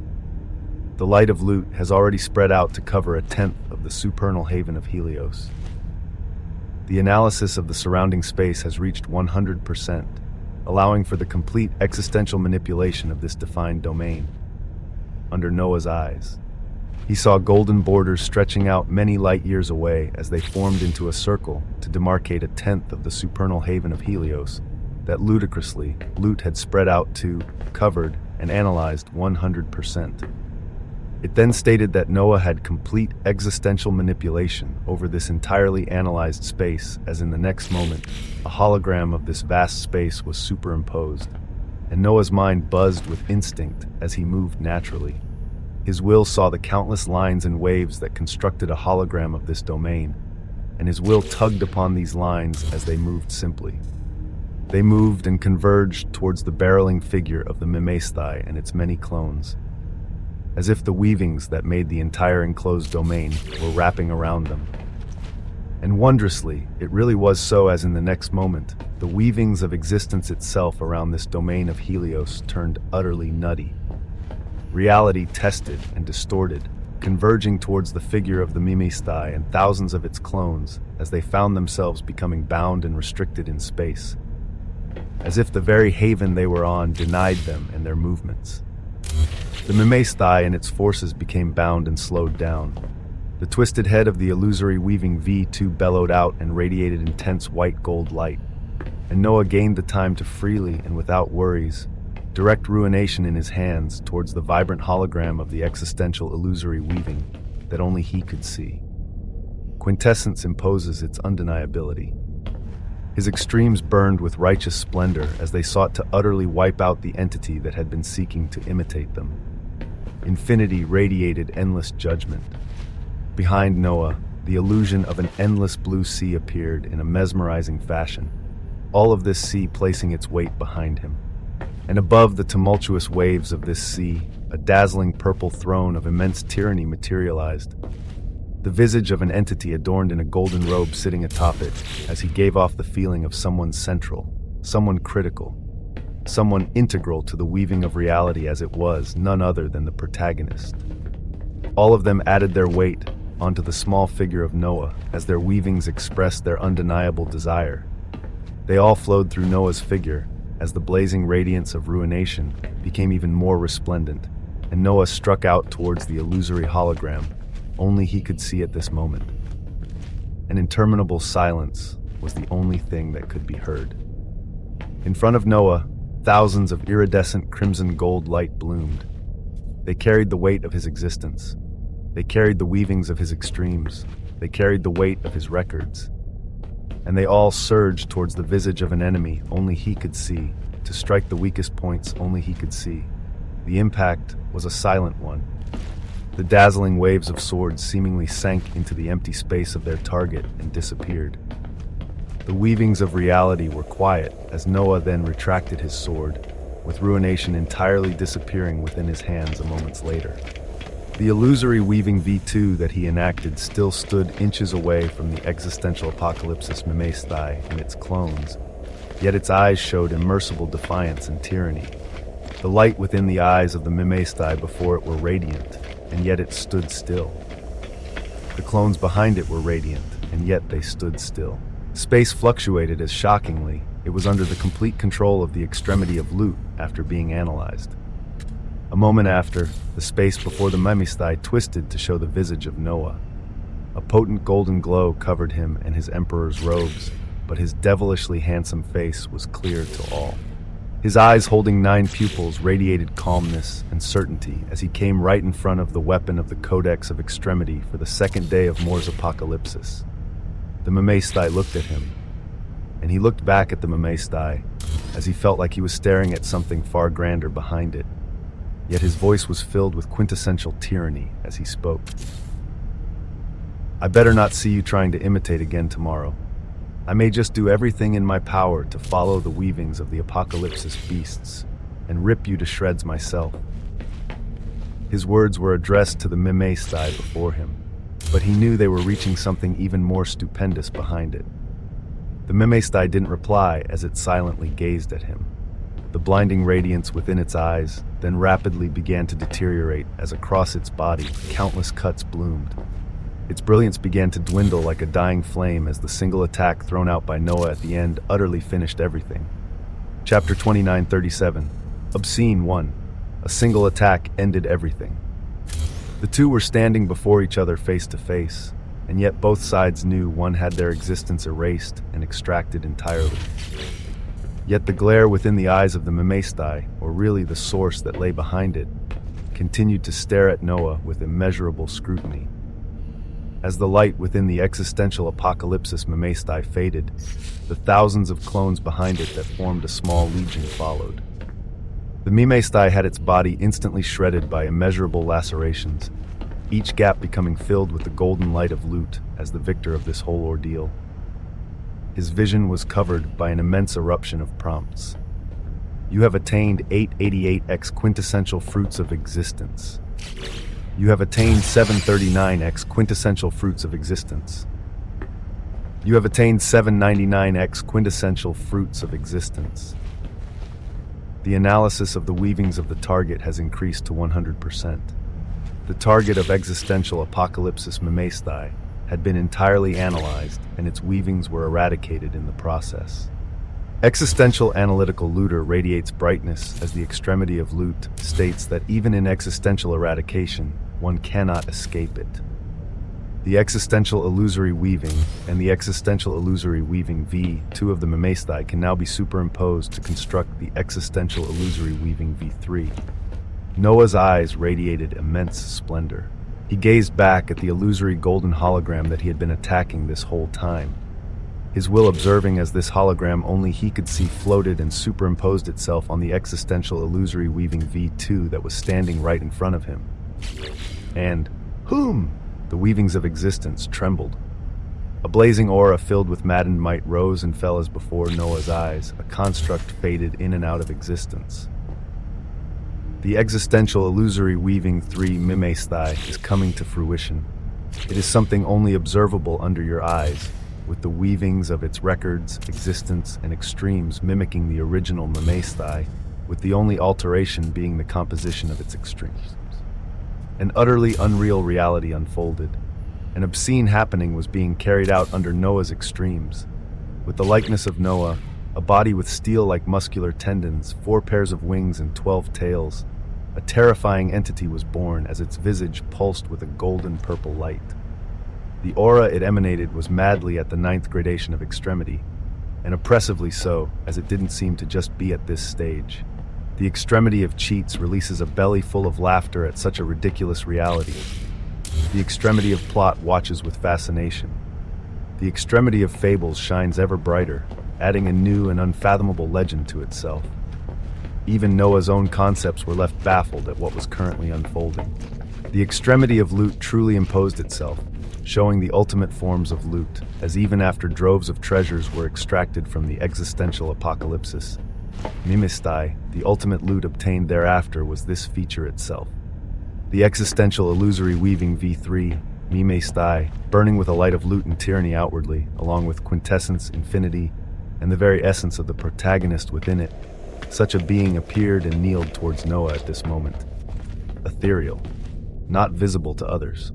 The light of loot has already spread out to cover a tenth of the supernal haven of Helios. The analysis of the surrounding space has reached 100%, allowing for the complete existential manipulation of this defined domain. Under Noah's eyes, he saw golden borders stretching out many light years away as they formed into a circle to demarcate a tenth of the supernal haven of Helios that ludicrously loot had spread out to, covered, and analyzed 100%. It then stated that Noah had complete existential manipulation over this entirely analyzed space, as in the next moment, a hologram of this vast space was superimposed, and Noah's mind buzzed with instinct as he moved naturally. His will saw the countless lines and waves that constructed a hologram of this domain, and his will tugged upon these lines as they moved simply. They moved and converged towards the barreling figure of the Memestai and its many clones, as if the weavings that made the entire enclosed domain were wrapping around them. And wondrously, it really was so, as in the next moment, The weavings of existence itself around this domain of Helios turned utterly nutty. Reality tested and distorted, converging towards the figure of the Mimestai and thousands of its clones as they found themselves becoming bound and restricted in space, as if the very haven they were on denied them and their movements. The Mimestai and its forces became bound and slowed down. The twisted head of the illusory weaving V2 bellowed out and radiated intense white-gold light, and Noah gained the time to freely and without worries direct ruination in his hands towards the vibrant hologram of the existential illusory weaving that only he could see. Quintessence imposes its undeniability. His extremes burned with righteous splendor as they sought to utterly wipe out the entity that had been seeking to imitate them. Infinity radiated endless judgment. Behind Noah, the illusion of an endless blue sea appeared in a mesmerizing fashion, all of this sea placing its weight behind him. And above the tumultuous waves of this sea, a dazzling purple throne of immense tyranny materialized. The visage of an entity adorned in a golden robe sitting atop it, as he gave off the feeling of someone central, someone critical, someone integral to the weaving of reality as it was, none other than the protagonist. All of them added their weight onto the small figure of Noah as their weavings expressed their undeniable desire. They all flowed through Noah's figure as the blazing radiance of ruination became even more resplendent, and Noah struck out towards the illusory hologram only he could see at this moment. An interminable silence was the only thing that could be heard. In front of Noah, thousands of iridescent crimson gold light bloomed. They carried the weight of his existence. They carried the weavings of his extremes. They carried the weight of his records. And they all surged towards the visage of an enemy only he could see, to strike the weakest points only he could see. The impact was a silent one. The dazzling waves of swords seemingly sank into the empty space of their target and disappeared. The weavings of reality were quiet as Noah then retracted his sword, with ruination entirely disappearing within his hands a moment later. The illusory weaving V2 that he enacted still stood inches away from the existential apocalypsis Mimestai and its clones, yet its eyes showed immersible defiance and tyranny. The light within the eyes of the Mimestai before it were radiant, and yet it stood still. The clones behind it were radiant, and yet they stood still. Space fluctuated as shockingly, it was under the complete control of the extremity of Lut after being analyzed. A moment after, the space before the Mimestai twisted to show the visage of Noah. A potent golden glow covered him and his emperor's robes, but his devilishly handsome face was clear to all. His eyes, holding 9 pupils, radiated calmness and certainty as he came right in front of the weapon of the Codex of Extremity for the second day of Mor's apocalypsis. The Mimestai looked at him, and he looked back at the Mimestai as he felt like he was staring at something far grander behind it. Yet his voice was filled with quintessential tyranny as he spoke. I better not see you trying to imitate again tomorrow. I may just do everything in my power to follow the weavings of the apocalypsis beasts and rip you to shreds myself. His words were addressed to the Mimestai before him, but he knew they were reaching something even more stupendous behind it. The Mimestai didn't reply as it silently gazed at him. The blinding radiance within its eyes then rapidly began to deteriorate as across its body countless cuts bloomed. Its brilliance began to dwindle like a dying flame as the single attack thrown out by Noah at the end utterly finished everything. Chapter 29:37. Obscene 1. A single attack ended everything. The two were standing before each other face to face, and yet both sides knew one had their existence erased and extracted entirely. Yet the glare within the eyes of the Mimestai, or really the source that lay behind it, continued to stare at Noah with immeasurable scrutiny. As the light within the existential apocalypsis Mimestai faded, the thousands of clones behind it that formed a small legion followed. The Mimestai had its body instantly shredded by immeasurable lacerations, each gap becoming filled with the golden light of Lut as the victor of this whole ordeal. His vision was covered by an immense eruption of prompts. You have attained 888x quintessential fruits of existence. You have attained 739x quintessential fruits of existence. You have attained 799x quintessential fruits of existence. The analysis of the weavings of the target has increased to 100%. The target of existential apocalypsis Mimesthai had been entirely analyzed, and its weavings were eradicated in the process. Existential analytical looter radiates brightness as the extremity of loot states that even in existential eradication, one cannot escape it. The existential illusory weaving and the existential illusory weaving V2 of the Mimesthai can now be superimposed to construct the existential illusory weaving V3. Noah's eyes radiated immense splendor. He gazed back at the illusory golden hologram that he had been attacking this whole time. His will observing as this hologram only he could see floated and superimposed itself on the existential illusory weaving V2 that was standing right in front of him. And, whom? The weavings of existence trembled. A blazing aura filled with maddened might rose and fell as before Noah's eyes, a construct faded in and out of existence. The existential illusory weaving 3 Mimesthai is coming to fruition. It is something only observable under your eyes, with the weavings of its records, existence, and extremes mimicking the original Mimesthai, with the only alteration being the composition of its extremes. An utterly unreal reality unfolded. An obscene happening was being carried out under Noah's extremes. With the likeness of Noah, a body with steel-like muscular tendons, 4 pairs of wings, and 12 tails, a terrifying entity was born as its visage pulsed with a golden purple light. The aura it emanated was madly at the 9th gradation of extremity, and oppressively so, as it didn't seem to just be at this stage. The extremity of cheats releases a belly full of laughter at such a ridiculous reality. The extremity of plot watches with fascination. The extremity of fables shines ever brighter, adding a new and unfathomable legend to itself. Even Noah's own concepts were left baffled at what was currently unfolding. The extremity of loot truly imposed itself, showing the ultimate forms of loot, as even after droves of treasures were extracted from the existential apocalypsis, Mimesthai, the ultimate loot obtained thereafter, was this feature itself. The existential illusory weaving V3, Mimesthai, burning with a light of loot and tyranny outwardly, along with quintessence, infinity, and the very essence of the protagonist within it, such a being appeared and kneeled towards Noah at this moment. Ethereal, not visible to others.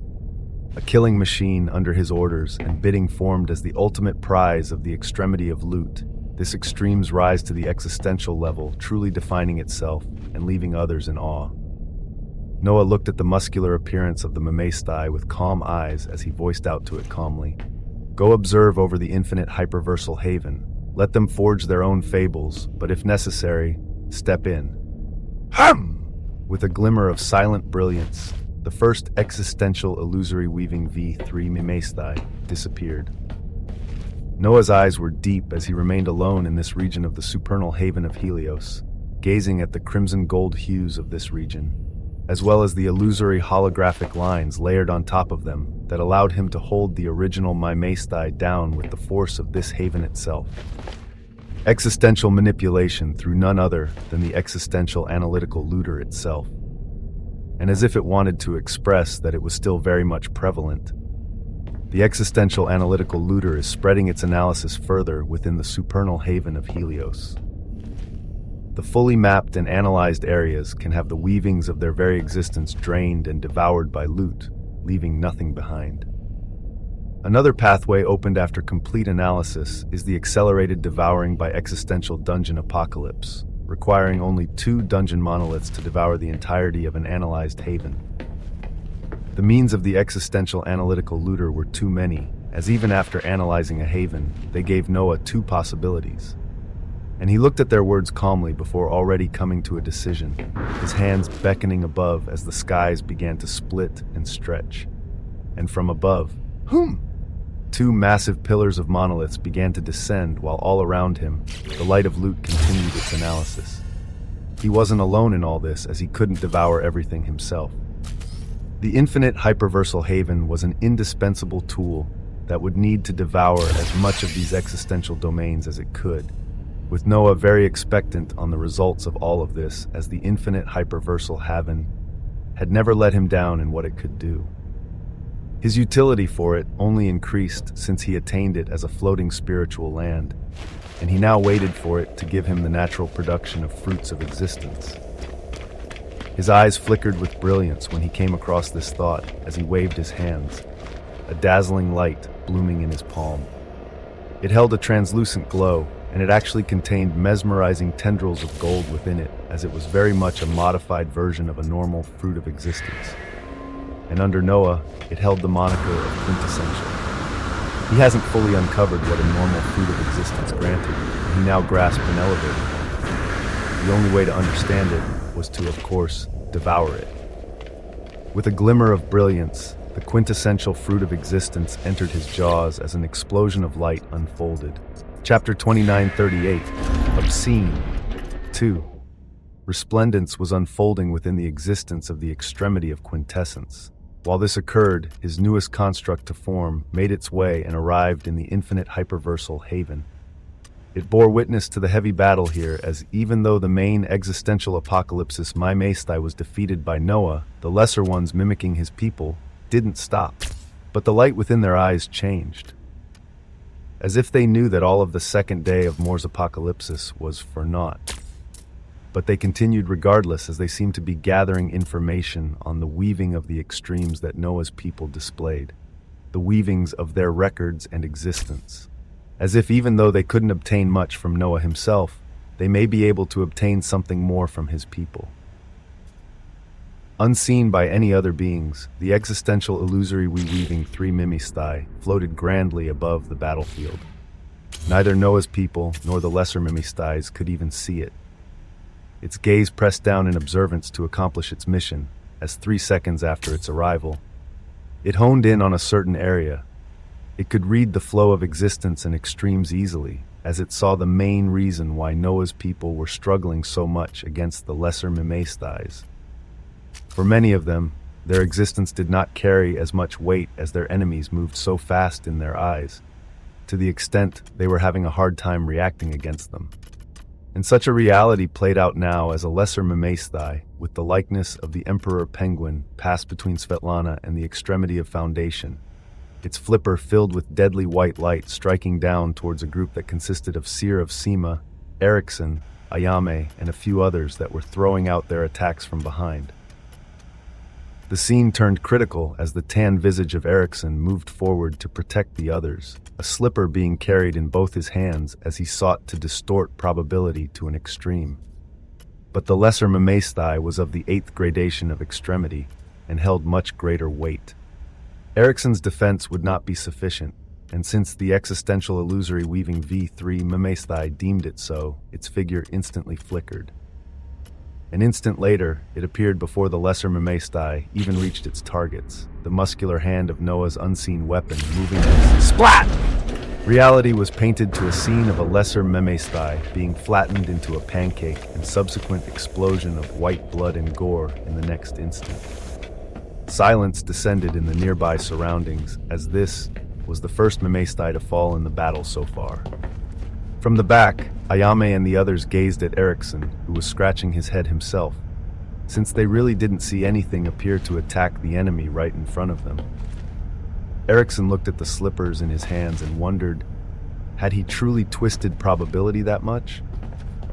A killing machine under his orders and bidding formed as the ultimate prize of the extremity of loot. This extreme's rise to the existential level, truly defining itself and leaving others in awe. Noah looked at the muscular appearance of the Mimesthai with calm eyes as he voiced out to it calmly. Go observe over the infinite hyperversal haven. Let them forge their own fables, but if necessary, step in. Hum! With a glimmer of silent brilliance, the first existential illusory weaving V3 Mimesthai disappeared. Noah's eyes were deep as he remained alone in this region of the supernal haven of Helios, gazing at the crimson gold hues of this region, as well as the illusory holographic lines layered on top of them that allowed him to hold the original Mimesthai down with the force of this haven itself. Existential manipulation through none other than the existential analytical looter itself. And as if it wanted to express that it was still very much prevalent, the existential analytical looter is spreading its analysis further within the supernal haven of Helios. The fully mapped and analyzed areas can have the weavings of their very existence drained and devoured by loot, leaving nothing behind. Another pathway opened after complete analysis is the accelerated devouring by existential dungeon apocalypse, requiring only 2 dungeon monoliths to devour the entirety of an analyzed haven. The means of the existential analytical looter were too many, as even after analyzing a haven, they gave Noah 2 possibilities. And he looked at their words calmly before already coming to a decision, his hands beckoning above as the skies began to split and stretch. And from above, 2 massive pillars of monoliths began to descend while all around him, the light of loot continued its analysis. He wasn't alone in all this, as he couldn't devour everything himself. The infinite hyperversal haven was an indispensable tool that would need to devour as much of these existential domains as it could, with Noah very expectant on the results of all of this, as the infinite hyperversal haven had never let him down in what it could do. His utility for it only increased since he attained it as a floating spiritual land, and he now waited for it to give him the natural production of fruits of existence. His eyes flickered with brilliance when he came across this thought as he waved his hands, a dazzling light blooming in his palm. It held a translucent glow, and it actually contained mesmerizing tendrils of gold within it, as it was very much a modified version of a normal fruit of existence. And under Noah, it held the moniker of quintessential. He hasn't fully uncovered what a normal fruit of existence granted, and he now grasped and elevated it. The only way to understand it was to, of course, devour it. With a glimmer of brilliance, the quintessential fruit of existence entered his jaws as an explosion of light unfolded. Chapter 29:38, Obscene. 2. Resplendence was unfolding within the existence of the extremity of quintessence. While this occurred, his newest construct to form made its way and arrived in the infinite hyperversal haven. It bore witness to the heavy battle here, as even though the main existential apocalypsis Maestai was defeated by Noah, the lesser ones mimicking his people didn't stop. But the light within their eyes changed, as if they knew that all of the second day of Mor's apocalypsis was for naught. But they continued regardless, as they seemed to be gathering information on the weaving of the extremes that Noah's people displayed, the weavings of their records and existence. As if even though they couldn't obtain much from Noah himself, they may be able to obtain something more from his people. Unseen by any other beings, the existential illusory weaving three Mimestai floated grandly above the battlefield. Neither Noah's people nor the lesser Mimestais could even see it. Its gaze pressed down in observance to accomplish its mission, as 3 seconds after its arrival, it honed in on a certain area. It could read the flow of existence and extremes easily, as it saw the main reason why Noah's people were struggling so much against the lesser Mimestais. For many of them, their existence did not carry as much weight as their enemies moved so fast in their eyes, to the extent they were having a hard time reacting against them. And such a reality played out now as a lesser Mimestai, with the likeness of the Emperor Penguin, passed between Svetlana and the extremity of Foundation, its flipper filled with deadly white light striking down towards a group that consisted of Seer of Sima, Erickson, Ayame, and a few others that were throwing out their attacks from behind. The scene turned critical as the tan visage of Erickson moved forward to protect the others, a slipper being carried in both his hands as he sought to distort probability to an extreme. But the lesser Mimestai was of the 8th gradation of extremity and held much greater weight. Erickson's defense would not be sufficient, and since the existential illusory weaving V3 Mimestai deemed it so, its figure instantly flickered. An instant later, it appeared before the lesser Mimestai even reached its targets, the muscular hand of Noah's unseen weapon moving as splat! Reality was painted to a scene of a lesser Mimestai being flattened into a pancake and subsequent explosion of white blood and gore in the next instant. Silence descended in the nearby surroundings, as this was the first Mimestai to fall in the battle so far. From the back, Ayame and the others gazed at Erickson, who was scratching his head himself, since they really didn't see anything appear to attack the enemy right in front of them. Erickson looked at the slippers in his hands and wondered, had he truly twisted probability that much?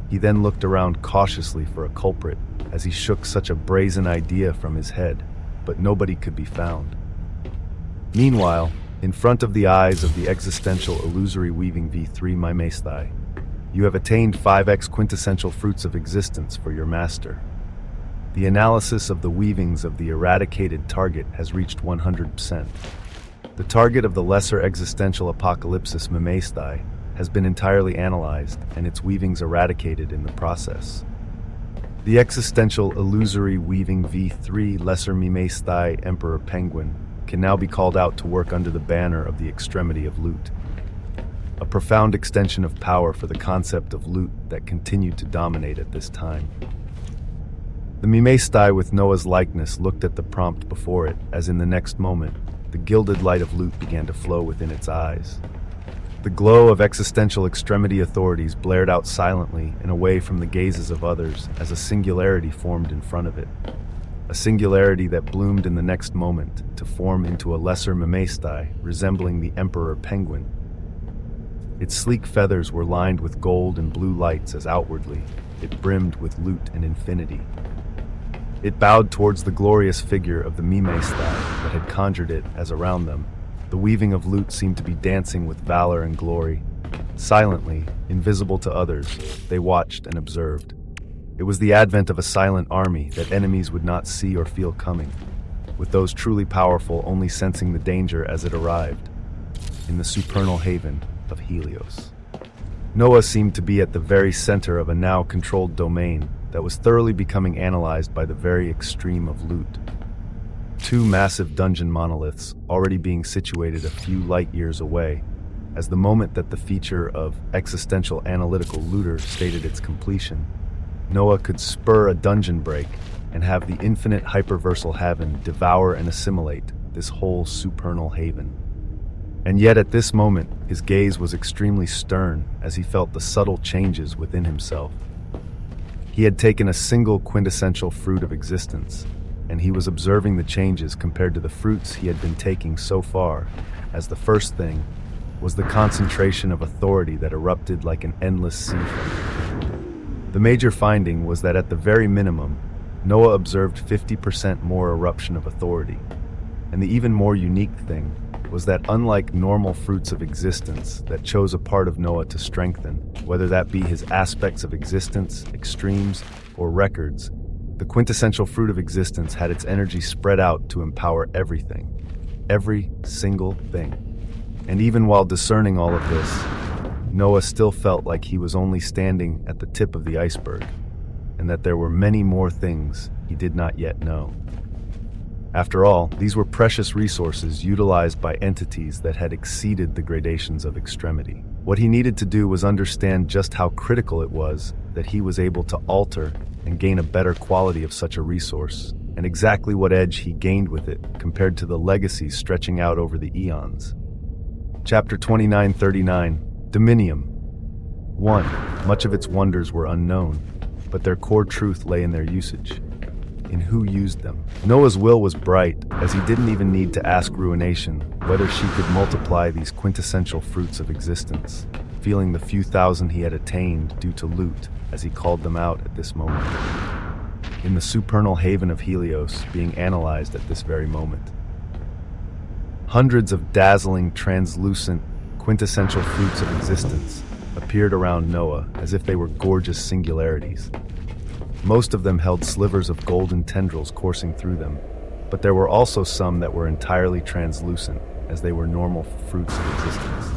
He then looked around cautiously for a culprit, as he shook such a brazen idea from his head, but nobody could be found. Meanwhile, in front of the eyes of the existential illusory weaving V3 Mimestai, you have attained 5x quintessential fruits of existence for your master. The analysis of the weavings of the eradicated target has reached 100%. The target of the lesser existential apocalypsis Mimestai has been entirely analyzed and its weavings eradicated in the process. The existential illusory weaving V3 lesser Mimestai Emperor Penguin can now be called out to work under the banner of the extremity of loot, a profound extension of power for the concept of loot that continued to dominate at this time. The Mimestai with Noah's likeness looked at the prompt before it, as in the next moment, the gilded light of loot began to flow within its eyes. The glow of existential extremity authorities blared out silently and away from the gazes of others as a singularity formed in front of it. A a singularity that bloomed in the next moment to form into a lesser mammastae resembling the emperor penguin. Its sleek feathers were lined with gold and blue lights as outwardly it brimmed with loot and infinity. It bowed towards the glorious figure of the mammastae that had conjured it as around them. The weaving of loot seemed to be dancing with valor and glory. Silently, invisible to others, they watched and observed. It was the advent of a silent army that enemies would not see or feel coming, with those truly powerful only sensing the danger as it arrived, in the supernal haven of Helios. Noah seemed to be at the very center of a now controlled domain that was thoroughly becoming analyzed by the very extreme of loot. Two massive dungeon monoliths already being situated a few light years away, as the moment that the feature of existential analytical looter stated its completion, Noah could spur a dungeon break and have the infinite hyperversal haven devour and assimilate this whole supernal haven. And yet at this moment, his gaze was extremely stern as he felt the subtle changes within himself. He had taken a single quintessential fruit of existence, and he was observing the changes compared to the fruits he had been taking so far, as the first thing was the concentration of authority that erupted like an endless sea foam. The major finding was that at the very minimum, Noah observed 50% more eruption of authority. And the even more unique thing was that unlike normal fruits of existence that chose a part of Noah to strengthen, whether that be his aspects of existence, extremes, or records, the quintessential fruit of existence had its energy spread out to empower everything, every single thing. And even while discerning all of this, Noah still felt like he was only standing at the tip of the iceberg, and that there were many more things he did not yet know. After all, these were precious resources utilized by entities that had exceeded the gradations of extremity. What he needed to do was understand just how critical it was that he was able to alter and gain a better quality of such a resource, and exactly what edge he gained with it compared to the legacies stretching out over the eons. Chapter 2939, Dominium. 1. Much of its wonders were unknown, but their core truth lay in their usage, in who used them. Noah's will was bright, as he didn't even need to ask Ruination whether she could multiply these quintessential fruits of existence, feeling the few thousand he had attained due to loot, as he called them out at this moment, in the supernal haven of Helios being analyzed at this very moment. Hundreds of dazzling, translucent, quintessential fruits of existence appeared around Noah as if they were gorgeous singularities. Most of them held slivers of golden tendrils coursing through them, but there were also some that were entirely translucent, as they were normal fruits of existence.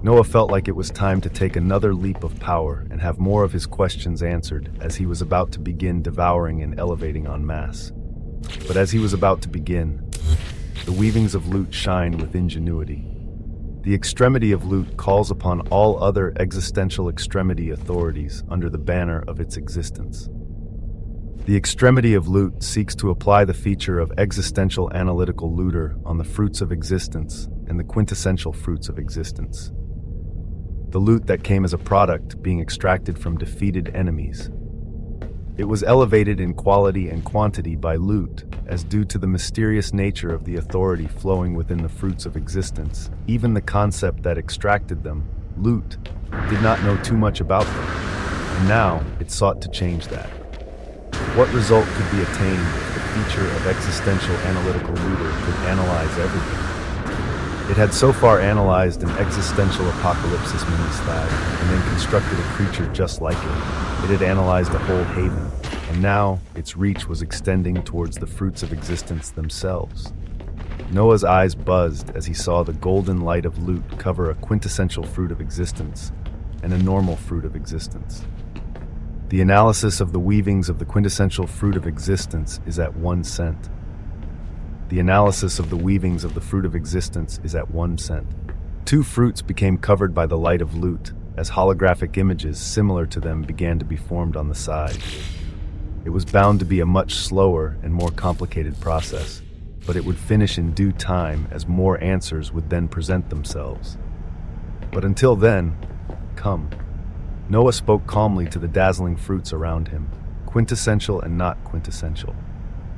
Noah felt like it was time to take another leap of power and have more of his questions answered as he was about to begin devouring and elevating en masse. But as he was about to begin, the weavings of loot shine with ingenuity. The extremity of loot calls upon all other existential extremity authorities under the banner of its existence. The extremity of loot seeks to apply the feature of existential analytical looter on the fruits of existence and the quintessential fruits of existence. The loot that came as a product being extracted from defeated enemies. It was elevated in quality and quantity by loot, as due to the mysterious nature of the authority flowing within the fruits of existence, even the concept that extracted them, loot, did not know too much about them, and now it sought to change that. What result could be attained if the feature of existential analytical looter could analyze everything? It had so far analyzed an existential apocalypsis mini-stag and then constructed a creature just like it. It had analyzed a whole haven, and now its reach was extending towards the fruits of existence themselves. Noah's eyes buzzed as he saw the golden light of loot cover a quintessential fruit of existence and a normal fruit of existence. The analysis of the weavings of the quintessential fruit of existence is at 1 cent. The analysis of the weavings of the fruit of existence is at 1 cent. Two fruits became covered by the light of loot, as holographic images similar to them began to be formed on the side. It was bound to be a much slower and more complicated process, but it would finish in due time as more answers would then present themselves. But until then, come. Noah spoke calmly to the dazzling fruits around him, quintessential and not quintessential.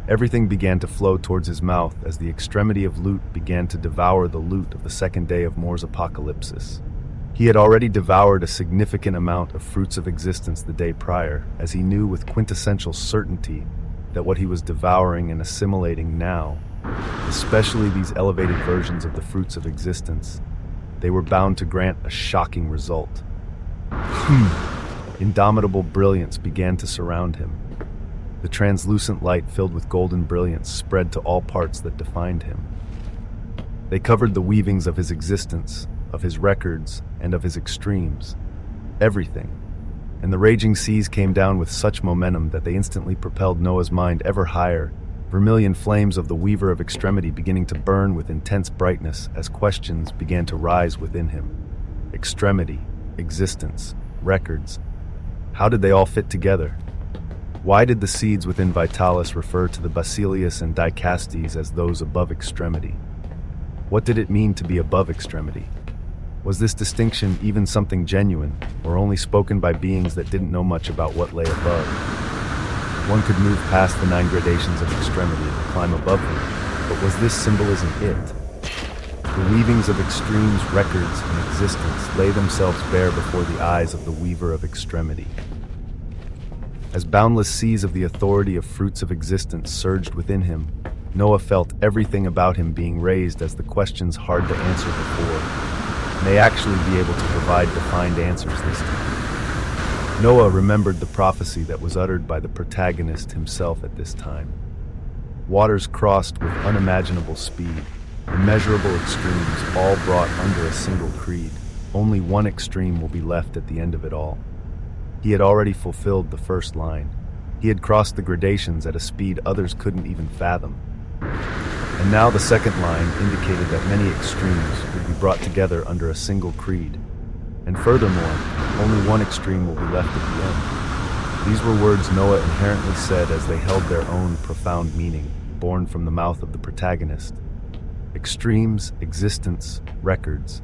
Everything began to flow towards his mouth as the extremity of loot began to devour the loot of the second day of Moore's apocalypsis. He had already devoured a significant amount of fruits of existence the day prior, as he knew with quintessential certainty that what he was devouring and assimilating now, especially these elevated versions of the fruits of existence, they were bound to grant a shocking result. Indomitable brilliance began to surround him. The translucent light filled with golden brilliance spread to all parts that defined him. They covered the weavings of his existence, of his records, and of his extremes. Everything. And the raging seas came down with such momentum that they instantly propelled Noah's mind ever higher, vermilion flames of the Weaver of Extremity beginning to burn with intense brightness as questions began to rise within him. Extremity, existence, records. How did they all fit together? Why did the seeds within Vitalis refer to the Basileus and Dicastes as those above extremity? What did it mean to be above extremity? Was this distinction even something genuine, or only spoken by beings that didn't know much about what lay above? One could move past the 9 gradations of extremity and climb above them, but was this symbolism it? The weavings of extremes, records, and existence lay themselves bare before the eyes of the Weaver of Extremity. As boundless seas of the authority of fruits of existence surged within him, Noah felt everything about him being raised as the questions hard to answer before. May actually be able to provide defined answers this time. Noah remembered the prophecy that was uttered by the protagonist himself at this time. Waters crossed with unimaginable speed, immeasurable extremes, all brought under a single creed. Only one extreme will be left at the end of it all. He had already fulfilled the first line. He had crossed the gradations at a speed others couldn't even fathom. And now the second line indicated that many extremes would be brought together under a single creed. And furthermore, only one extreme will be left at the end. These were words Noah inherently said as they held their own profound meaning, born from the mouth of the protagonist. Extremes, existence, records.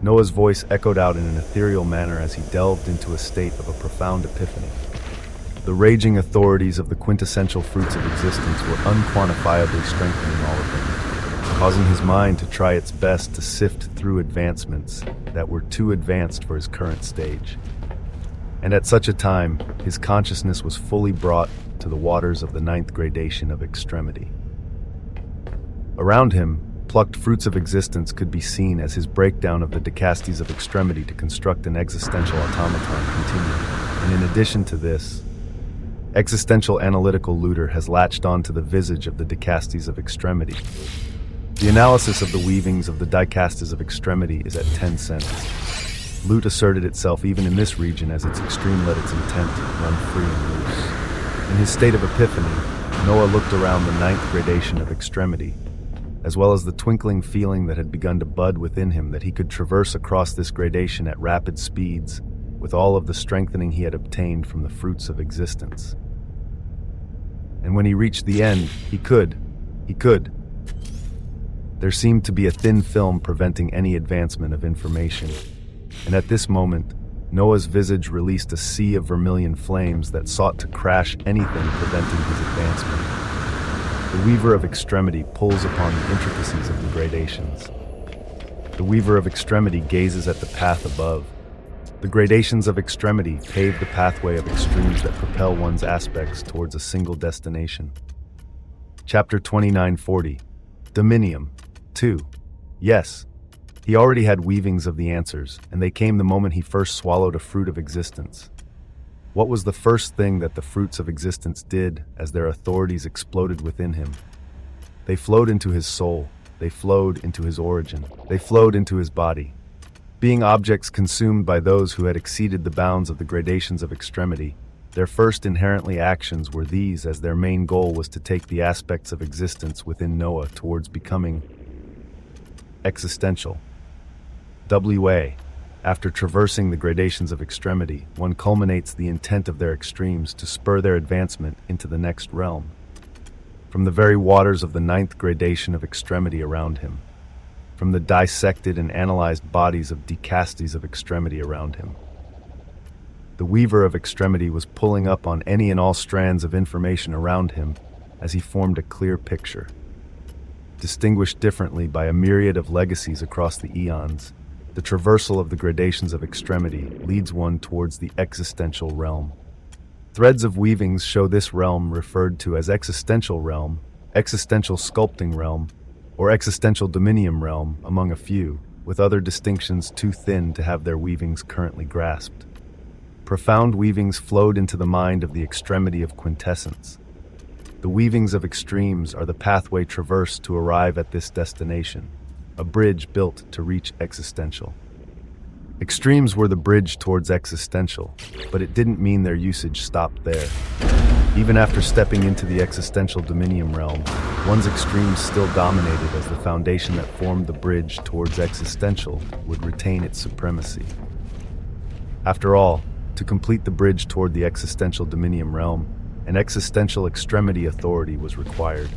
Noah's voice echoed out in an ethereal manner as he delved into a state of a profound epiphany. The raging authorities of the quintessential fruits of existence were unquantifiably strengthening all of them, causing his mind to try its best to sift through advancements that were too advanced for his current stage. And at such a time, his consciousness was fully brought to the waters of the 9th gradation of extremity. Around him, plucked fruits of existence could be seen as his breakdown of the Dicastes of extremity to construct an existential automaton continued. And in addition to this, existential analytical looter has latched onto the visage of the Dicastes of extremity. The analysis of the weavings of the Dicastes of extremity is at 10 cents. Loot asserted itself even in this region as its extreme let its intent run free and loose. In his state of epiphany, Noah looked around the 9th gradation of extremity, as well as the twinkling feeling that had begun to bud within him that he could traverse across this gradation at rapid speeds with all of the strengthening he had obtained from the fruits of existence. And when he reached the end, he could. There seemed to be a thin film preventing any advancement of information. And at this moment, Noah's visage released a sea of vermilion flames that sought to crash anything preventing his advancement. The Weaver of Extremity pulls upon the intricacies of the gradations. The Weaver of Extremity gazes at the path above. The gradations of extremity pave the pathway of extremes that propel one's aspects towards a single destination. Chapter 2940. Dominium. 2. Yes, he already had weavings of the answers, and they came the moment he first swallowed a fruit of existence. What was the first thing that the fruits of existence did as their authorities exploded within him? They flowed into his soul. They flowed into his origin. They flowed into his body. Being objects consumed by those who had exceeded the bounds of the gradations of extremity, their first inherently actions were these, as their main goal was to take the aspects of existence within Noah towards becoming existential. WA. After traversing the gradations of extremity, one culminates the intent of their extremes to spur their advancement into the next realm. From the very waters of the 9th gradation of extremity around him, from the dissected and analyzed bodies of Dicastes of extremity around him, the Weaver of Extremity was pulling up on any and all strands of information around him as he formed a clear picture. Distinguished differently by a myriad of legacies across the eons, the traversal of the gradations of extremity leads one towards the existential realm. Threads of weavings show this realm referred to as existential realm, existential sculpting realm, or existential dominium realm, among a few, with other distinctions too thin to have their weavings currently grasped. Profound weavings flowed into the mind of the extremity of quintessence. The weavings of extremes are the pathway traversed to arrive at this destination, a bridge built to reach existential. Extremes were the bridge towards existential, but it didn't mean their usage stopped there. Even after stepping into the existential dominium realm, one's extremes still dominated as the foundation that formed the bridge towards existential would retain its supremacy. After all, to complete the bridge toward the existential dominium realm, an existential extremity authority was required.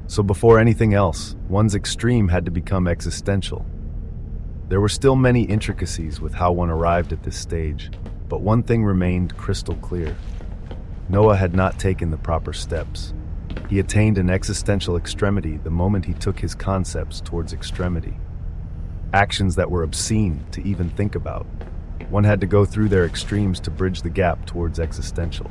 So before anything else, one's extreme had to become existential. There were still many intricacies with how one arrived at this stage, but one thing remained crystal clear. Noah had not taken the proper steps. He attained an existential extremity the moment he took his concepts towards extremity. Actions that were obscene to even think about. One had to go through their extremes to bridge the gap towards existential.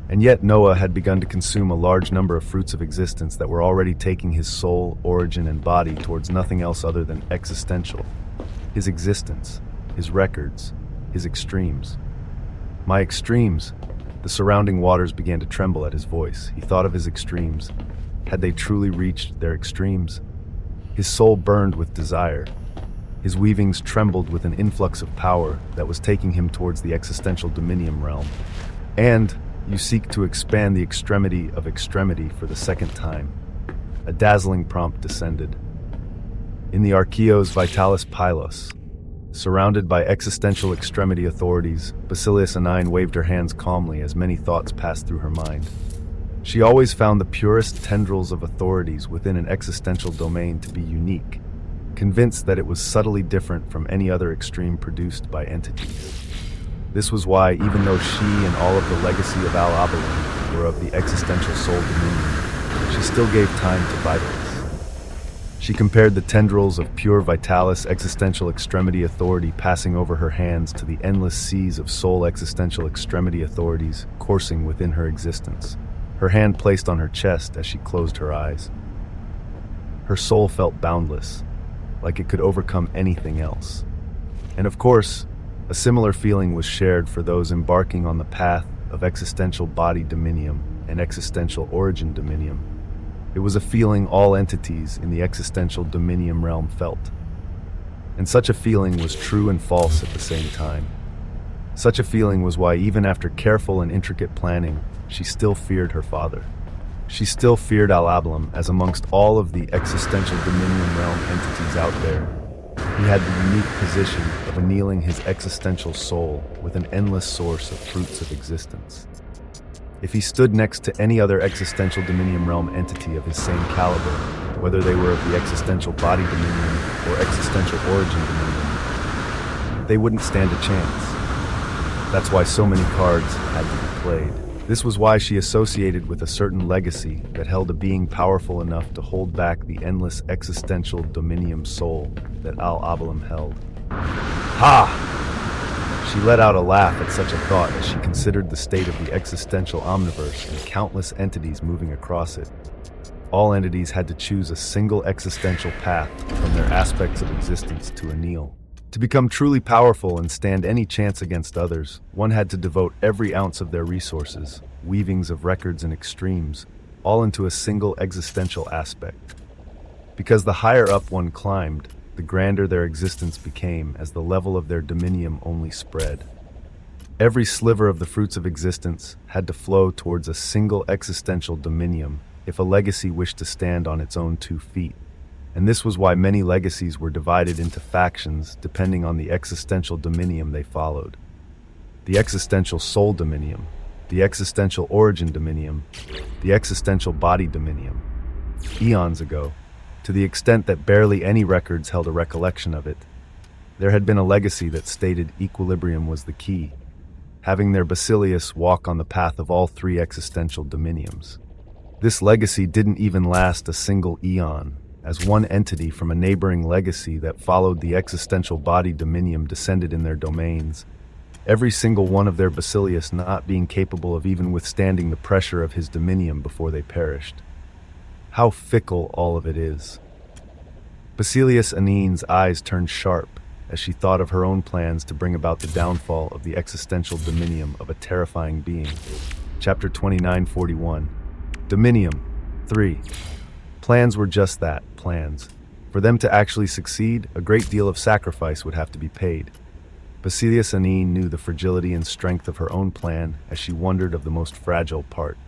And yet Noah had begun to consume a large number of fruits of existence that were already taking his soul, origin, and body towards nothing else other than existential. His existence, his records, his extremes. My extremes. The surrounding waters began to tremble at his voice. He thought of his extremes. Had they truly reached their extremes? His soul burned with desire. His weavings trembled with an influx of power that was taking him towards the existential dominium realm. And you seek to expand the extremity of extremity for the second time. A dazzling prompt descended. In the Archeos Vitalis Pylos, surrounded by existential extremity authorities, Basilius Anine waved her hands calmly as many thoughts passed through her mind. She always found the purest tendrils of authorities within an existential domain to be unique, convinced that it was subtly different from any other extreme produced by entities. This was why, even though she and all of the legacy of Al-Abalin were of the existential soul dominion, she still gave time to Vitalis. She compared the tendrils of pure Vitalis existential extremity authority passing over her hands to the endless seas of soul existential extremity authorities coursing within her existence, her hand placed on her chest as she closed her eyes. Her soul felt boundless, like it could overcome anything else. And of course, a similar feeling was shared for those embarking on the path of existential body dominium and existential origin dominium. It was a feeling all entities in the existential dominium realm felt. And such a feeling was true and false at the same time. Such a feeling was why, even after careful and intricate planning, she still feared her father. She still feared Al-Ablam, as amongst all of the existential dominium realm entities out there, he had the unique position of annealing his existential soul with an endless source of fruits of existence. If he stood next to any other existential dominium realm entity of his same caliber, whether they were of the existential body dominion or existential origin dominion, they wouldn't stand a chance. That's why so many cards had to be played. This was why she associated with a certain legacy that held a being powerful enough to hold back the endless existential dominium soul that Al-Abalam held. Ha! She let out a laugh at such a thought as she considered the state of the existential omniverse and countless entities moving across it. All entities had to choose a single existential path from their aspects of existence to anneal. To become truly powerful and stand any chance against others, one had to devote every ounce of their resources, weavings of records and extremes, all into a single existential aspect. Because the higher up one climbed, the grander their existence became as the level of their dominium only spread. Every sliver of the fruits of existence had to flow towards a single existential dominium if a legacy wished to stand on its own 2 feet. And this was why many legacies were divided into factions depending on the existential dominium they followed. The existential soul dominium, the existential origin dominium, the existential body dominium. Eons ago, to the extent that barely any records held a recollection of it, there had been a legacy that stated equilibrium was the key, having their Basilius walk on the path of all 3 existential dominiums. This legacy didn't even last a single eon, as one entity from a neighboring legacy that followed the existential body Dominium descended in their domains, every single one of their Basilius not being capable of even withstanding the pressure of his Dominium before they perished. How fickle all of it is. Basilius Anine's eyes turned sharp as she thought of her own plans to bring about the downfall of the existential Dominium of a terrifying being. Chapter 2941. Dominium 3. Plans were just that, plans. For them to actually succeed, a great deal of sacrifice would have to be paid. Basilius Anine knew the fragility and strength of her own plan as she wondered of the most fragile part.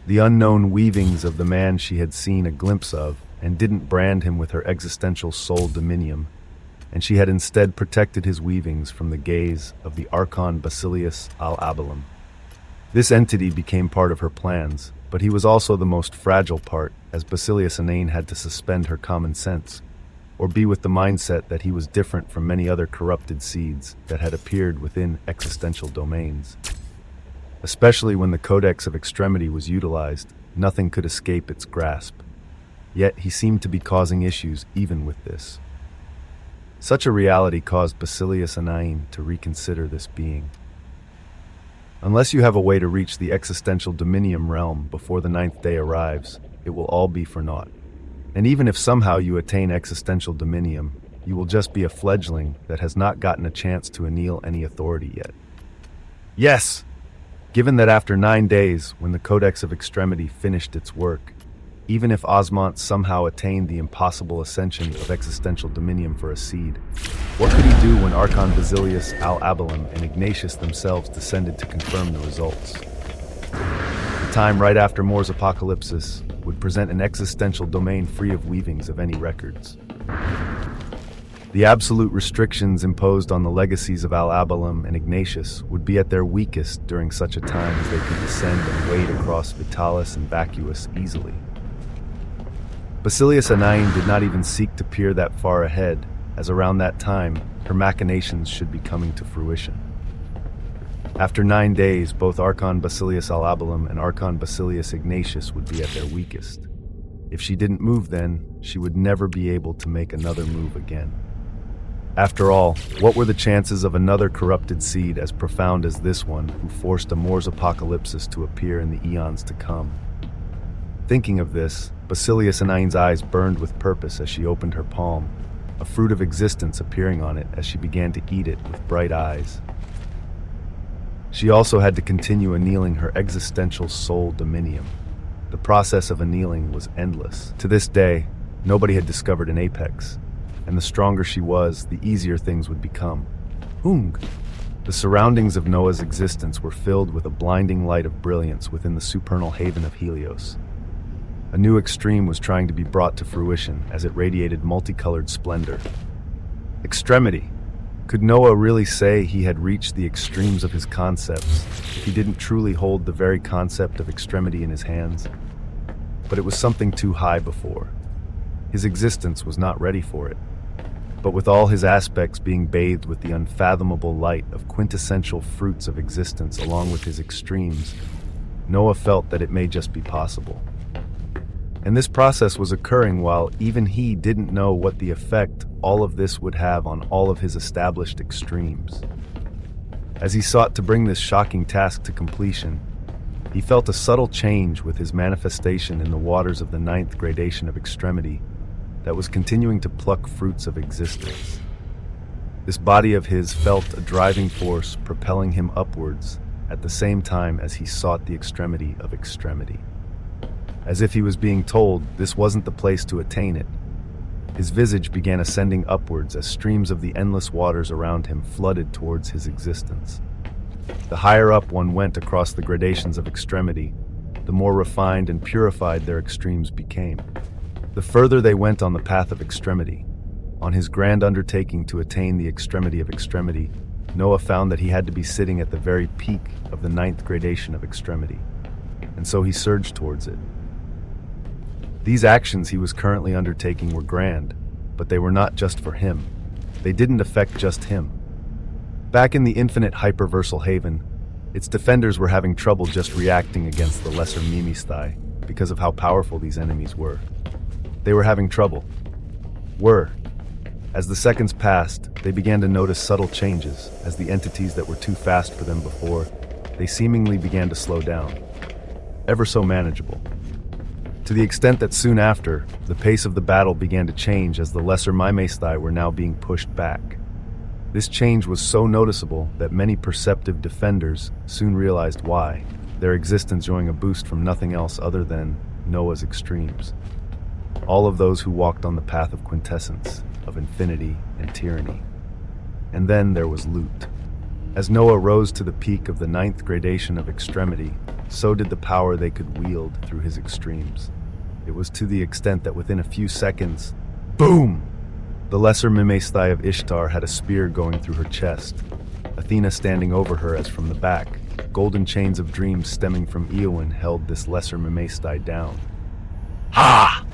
The unknown weavings of the man she had seen a glimpse of and didn't brand him with her existential soul Dominium, and she had instead protected his weavings from the gaze of the Archon Basilius al-Abalam. This entity became part of her plans, but he was also the most fragile part, as Basilius Anine had to suspend her common sense, or be with the mindset that he was different from many other corrupted seeds that had appeared within existential domains. Especially when the Codex of Extremity was utilized, nothing could escape its grasp. Yet he seemed to be causing issues even with this. Such a reality caused Basilius Anine to reconsider this being. Unless you have a way to reach the existential Dominium realm before the 9th day arrives, it will all be for naught. And even if somehow you attain existential Dominium, you will just be a fledgling that has not gotten a chance to anneal any authority yet. Yes! Given that after 9 days, when the Codex of Extremity finished its work, even if Osmont somehow attained the impossible ascension of existential Dominium for a seed, what could he do when Archon Basilius al-Abalam and Ignatius themselves descended to confirm the results? The time right after Moore's apocalypsis would present an existential domain free of weavings of any records. The absolute restrictions imposed on the legacies of al-Abalam and Ignatius would be at their weakest during such a time as they could descend and wade across Vitalis and Vacuous easily. Basilius Anine did not even seek to peer that far ahead, as around that time, her machinations should be coming to fruition. After 9 days, both Archon Basilius al-Abalam and Archon Basilius Ignatius would be at their weakest. If she didn't move then, she would never be able to make another move again. After all, what were the chances of another corrupted seed as profound as this one who forced a Moore's apocalypsis to appear in the eons to come? Thinking of this, Basilius Anine's eyes burned with purpose as she opened her palm, a fruit of existence appearing on it as she began to eat it with bright eyes. She also had to continue annealing her existential soul Dominium. The process of annealing was endless. To this day, nobody had discovered an apex, and the stronger she was, the easier things would become. Hung! The surroundings of Noah's existence were filled with a blinding light of brilliance within the supernal haven of Helios. A new extreme was trying to be brought to fruition as it radiated multicolored splendor. Extremity. Could Noah really say he had reached the extremes of his concepts if he didn't truly hold the very concept of extremity in his hands? But it was something too high before. His existence was not ready for it. But with all his aspects being bathed with the unfathomable light of quintessential fruits of existence along with his extremes, Noah felt that it may just be possible. And this process was occurring while even he didn't know what the effect all of this would have on all of his established extremes. As he sought to bring this shocking task to completion, he felt a subtle change with his manifestation in the waters of the 9th gradation of extremity that was continuing to pluck fruits of existence. This body of his felt a driving force propelling him upwards at the same time as he sought the extremity of extremity. As if he was being told this wasn't the place to attain it, his visage began ascending upwards as streams of the endless waters around him flooded towards his existence. The higher up one went across the gradations of extremity, the more refined and purified their extremes became. The further they went on the path of extremity, on his grand undertaking to attain the extremity of extremity, Noah found that he had to be sitting at the very peak of the 9th gradation of extremity, and so he surged towards it. These actions he was currently undertaking were grand, but they were not just for him. They didn't affect just him. Back in the infinite hyperversal haven, its defenders were having trouble just reacting against the lesser Mimisthai, because of how powerful these enemies were. They were having trouble. As the seconds passed, they began to notice subtle changes as the entities that were too fast for them before, they seemingly began to slow down. Ever so manageable. To the extent that soon after, the pace of the battle began to change as the lesser Maimaistai were now being pushed back. This change was so noticeable that many perceptive defenders soon realized why, their existence enjoying a boost from nothing else other than Noah's extremes. All of those who walked on the path of quintessence, of infinity and tyranny. And then there was Lut. As Noah rose to the peak of the 9th gradation of extremity, so did the power they could wield through his extremes. It was to the extent that within a few seconds, boom! The lesser Maimaistai of Ishtar had a spear going through her chest, Athena standing over her as from the back. Golden chains of dreams stemming from Eowyn held this lesser Maimaistai down. Ha!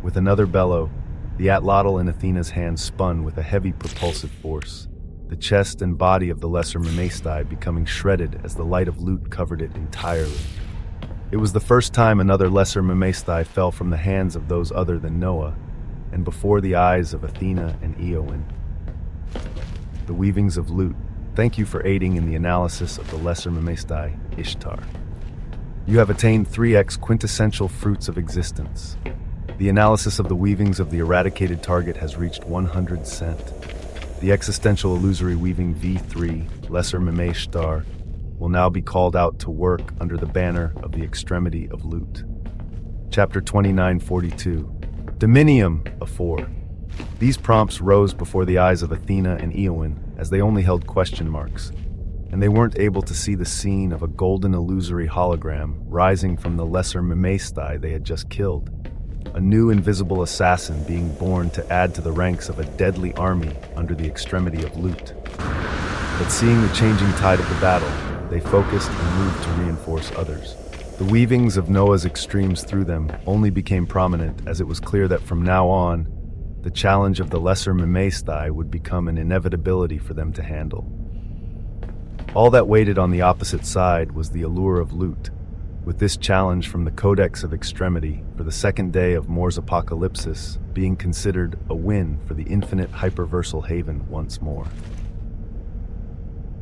With another bellow, the Atlatl in Athena's hand spun with a heavy propulsive force, the chest and body of the lesser Maimaistai becoming shredded as the light of Lut covered it entirely. It was the first time another lesser Maimaistai fell from the hands of those other than Noah, and before the eyes of Athena and Eowyn. The weavings of Lut, thank you for aiding in the analysis of the lesser Maimaistai, Ishtar. You have attained 3x quintessential fruits of existence. The analysis of the weavings of the eradicated target has reached 100 cent. The existential illusory weaving V3, lesser Maimaistar, will now be called out to work under the banner of the extremity of Lut. Chapter 2942. Dominium of 4. These prompts rose before the eyes of Athena and Eowyn as they only held question marks, and they weren't able to see the scene of a golden illusory hologram rising from the lesser Maimaistai they had just killed, a new invisible assassin being born to add to the ranks of a deadly army under the extremity of Lut. But seeing the changing tide of the battle, they focused and moved to reinforce others. The weavings of Noah's extremes through them only became prominent as it was clear that from now on, the challenge of the lesser Maimaistai would become an inevitability for them to handle. All that waited on the opposite side was the allure of Lut, with this challenge from the Codex of Extremity for the second day of Mor's Apocalypsis being considered a win for the infinite hyperversal haven once more.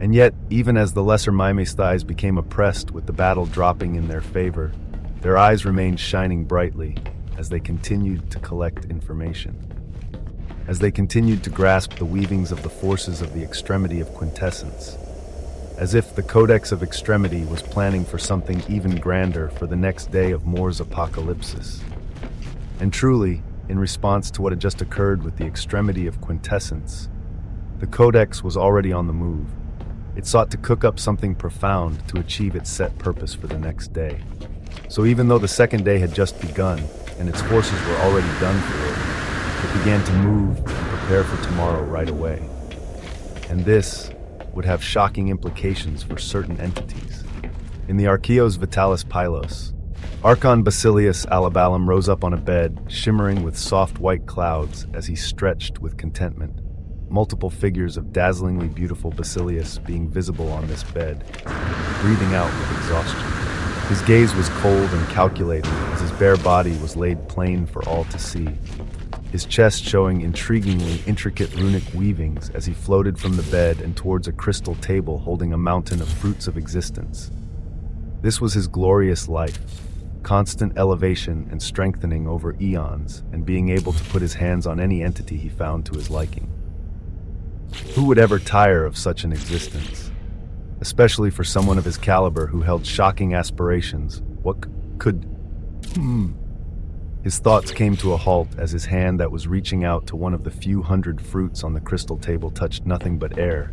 And yet, even as the lesser Maimaistais became oppressed with the battle dropping in their favor, their eyes remained shining brightly as they continued to collect information. As they continued to grasp the weavings of the forces of the extremity of quintessence, as if the Codex of Extremity was planning for something even grander for the next day of Mor's Apocalypsis. And truly, in response to what had just occurred with the extremity of quintessence, the Codex was already on the move. It sought to cook up something profound to achieve its set purpose for the next day. So even though the second day had just begun, and its forces were already done for it began to move and prepare for tomorrow right away. And this would have shocking implications for certain entities. In the Archeos Vitalis Pylos, Archon Basilius Alabalum rose up on a bed, shimmering with soft white clouds as he stretched with contentment. Multiple figures of dazzlingly beautiful Basilius being visible on this bed, breathing out with exhaustion. His gaze was cold and calculating as his bare body was laid plain for all to see, his chest showing intriguingly intricate runic weavings as he floated from the bed and towards a crystal table holding a mountain of fruits of existence. This was his glorious life, constant elevation and strengthening over eons, and being able to put his hands on any entity he found to his liking. Who would ever tire of such an existence? Especially for someone of his caliber who held shocking aspirations. What could... His thoughts came to a halt as his hand that was reaching out to one of the few hundred fruits on the crystal table touched nothing but air.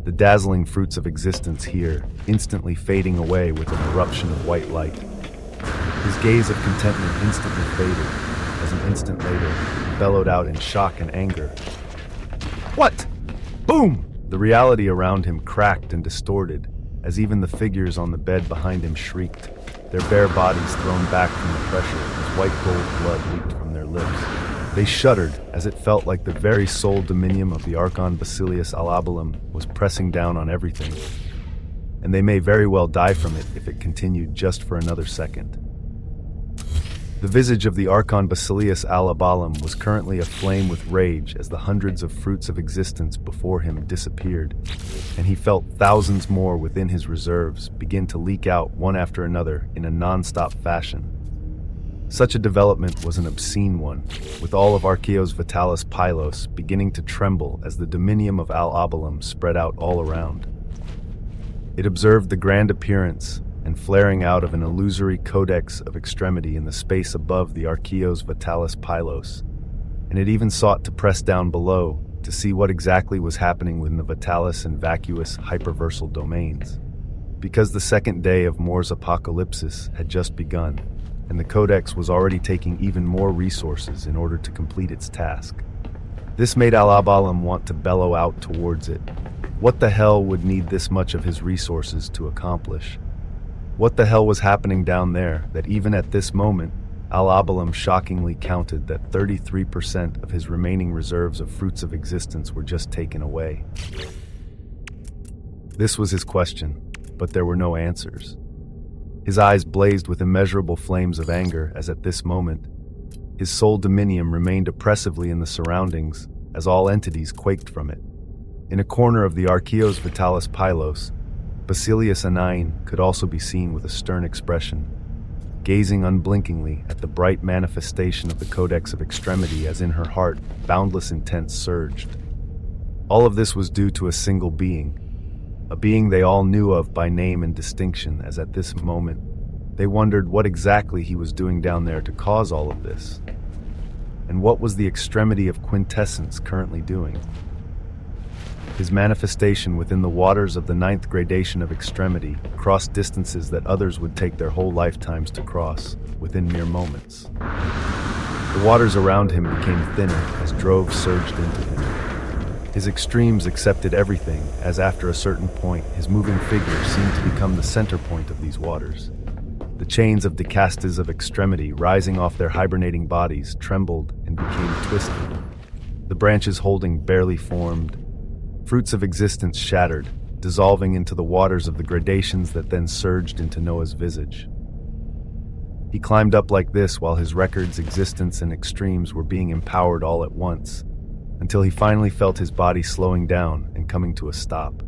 The dazzling fruits of existence here, instantly fading away with an eruption of white light. His gaze of contentment instantly faded, as an instant later, he bellowed out in shock and anger. What? Boom! The reality around him cracked and distorted, as even the figures on the bed behind him shrieked, their bare bodies thrown back from the pressure as white gold blood leaked from their lips. They shuddered as it felt like the very soul dominium of the Archon Basilius Alabalum was pressing down on everything, and they may very well die from it if it continued just for another second. The visage of the Archon Basilius al-Abalam was currently aflame with rage as the hundreds of fruits of existence before him disappeared, and he felt thousands more within his reserves begin to leak out one after another in a non-stop fashion. Such a development was an obscene one, with all of Archaeos Vitalis Pylos beginning to tremble as the dominium of al-Abalam spread out all around. It observed the grand appearance and flaring out of an illusory codex of extremity in the space above the Archaeos Vitalis Pylos, and it even sought to press down below to see what exactly was happening within the Vitalis and vacuous hyperversal domains. Because the second day of Moore's apocalypsis had just begun, and the codex was already taking even more resources in order to complete its task. This made al-Abalam want to bellow out towards it. What the hell would need this much of his resources to accomplish? What the hell was happening down there that even at this moment, al-Abalam shockingly counted that 33% of his remaining reserves of fruits of existence were just taken away? This was his question, but there were no answers. His eyes blazed with immeasurable flames of anger as at this moment, his sole dominium remained oppressively in the surroundings as all entities quaked from it. In a corner of the Archaeos Vitalis Pylos, Basilius Anain could also be seen with a stern expression, gazing unblinkingly at the bright manifestation of the Codex of Extremity as in her heart boundless intent surged. All of this was due to a single being, a being they all knew of by name and distinction, as at this moment they wondered what exactly he was doing down there to cause all of this. And what was the Extremity of Quintessence currently doing? His manifestation within the waters of the 9th gradation of Extremity crossed distances that others would take their whole lifetimes to cross within mere moments. The waters around him became thinner as droves surged into him. His extremes accepted everything, as after a certain point, his moving figure seemed to become the center point of these waters. The chains of decastes of Extremity rising off their hibernating bodies trembled and became twisted. The branches holding barely formed. Fruits of existence shattered, dissolving into the waters of the gradations that then surged into Noah's visage. He climbed up like this while his records, existence, and extremes were being empowered all at once, until he finally felt his body slowing down and coming to a stop.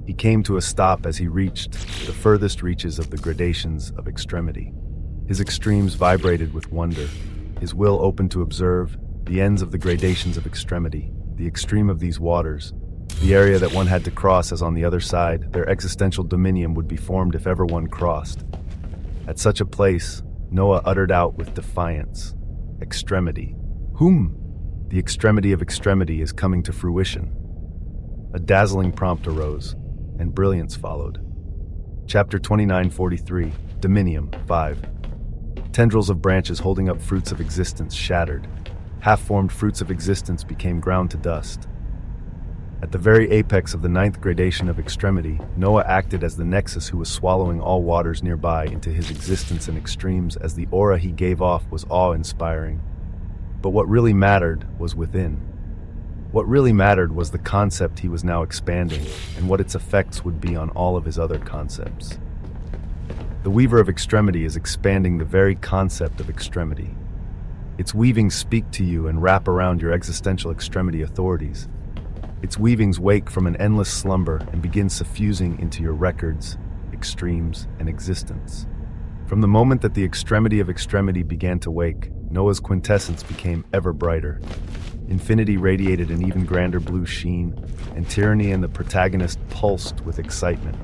He came to a stop as he reached the furthest reaches of the gradations of Extremity. His extremes vibrated with wonder, his will open to observe the ends of the gradations of Extremity, the extreme of these waters, the area that one had to cross, as on the other side, their existential dominium would be formed if ever one crossed. At such a place, Noah uttered out with defiance, "Extremity. Whom? The Extremity of Extremity is coming to fruition." A dazzling prompt arose, and brilliance followed. Chapter 2943, Dominium 5. Tendrils of branches holding up fruits of existence shattered. Half-formed fruits of existence became ground to dust. At the very apex of the 9th gradation of Extremity, Noah acted as the nexus who was swallowing all waters nearby into his existence and extremes, as the aura he gave off was awe-inspiring. But what really mattered was within. What really mattered was the concept he was now expanding, and what its effects would be on all of his other concepts. The Weaver of Extremity is expanding the very concept of extremity. Its weavings speak to you and wrap around your existential extremity authorities. Its weavings wake from an endless slumber and begin suffusing into your records, extremes, and existence. From the moment that the Extremity of Extremity began to wake, Noah's quintessence became ever brighter. Infinity radiated an even grander blue sheen, and tyranny and the protagonist pulsed with excitement.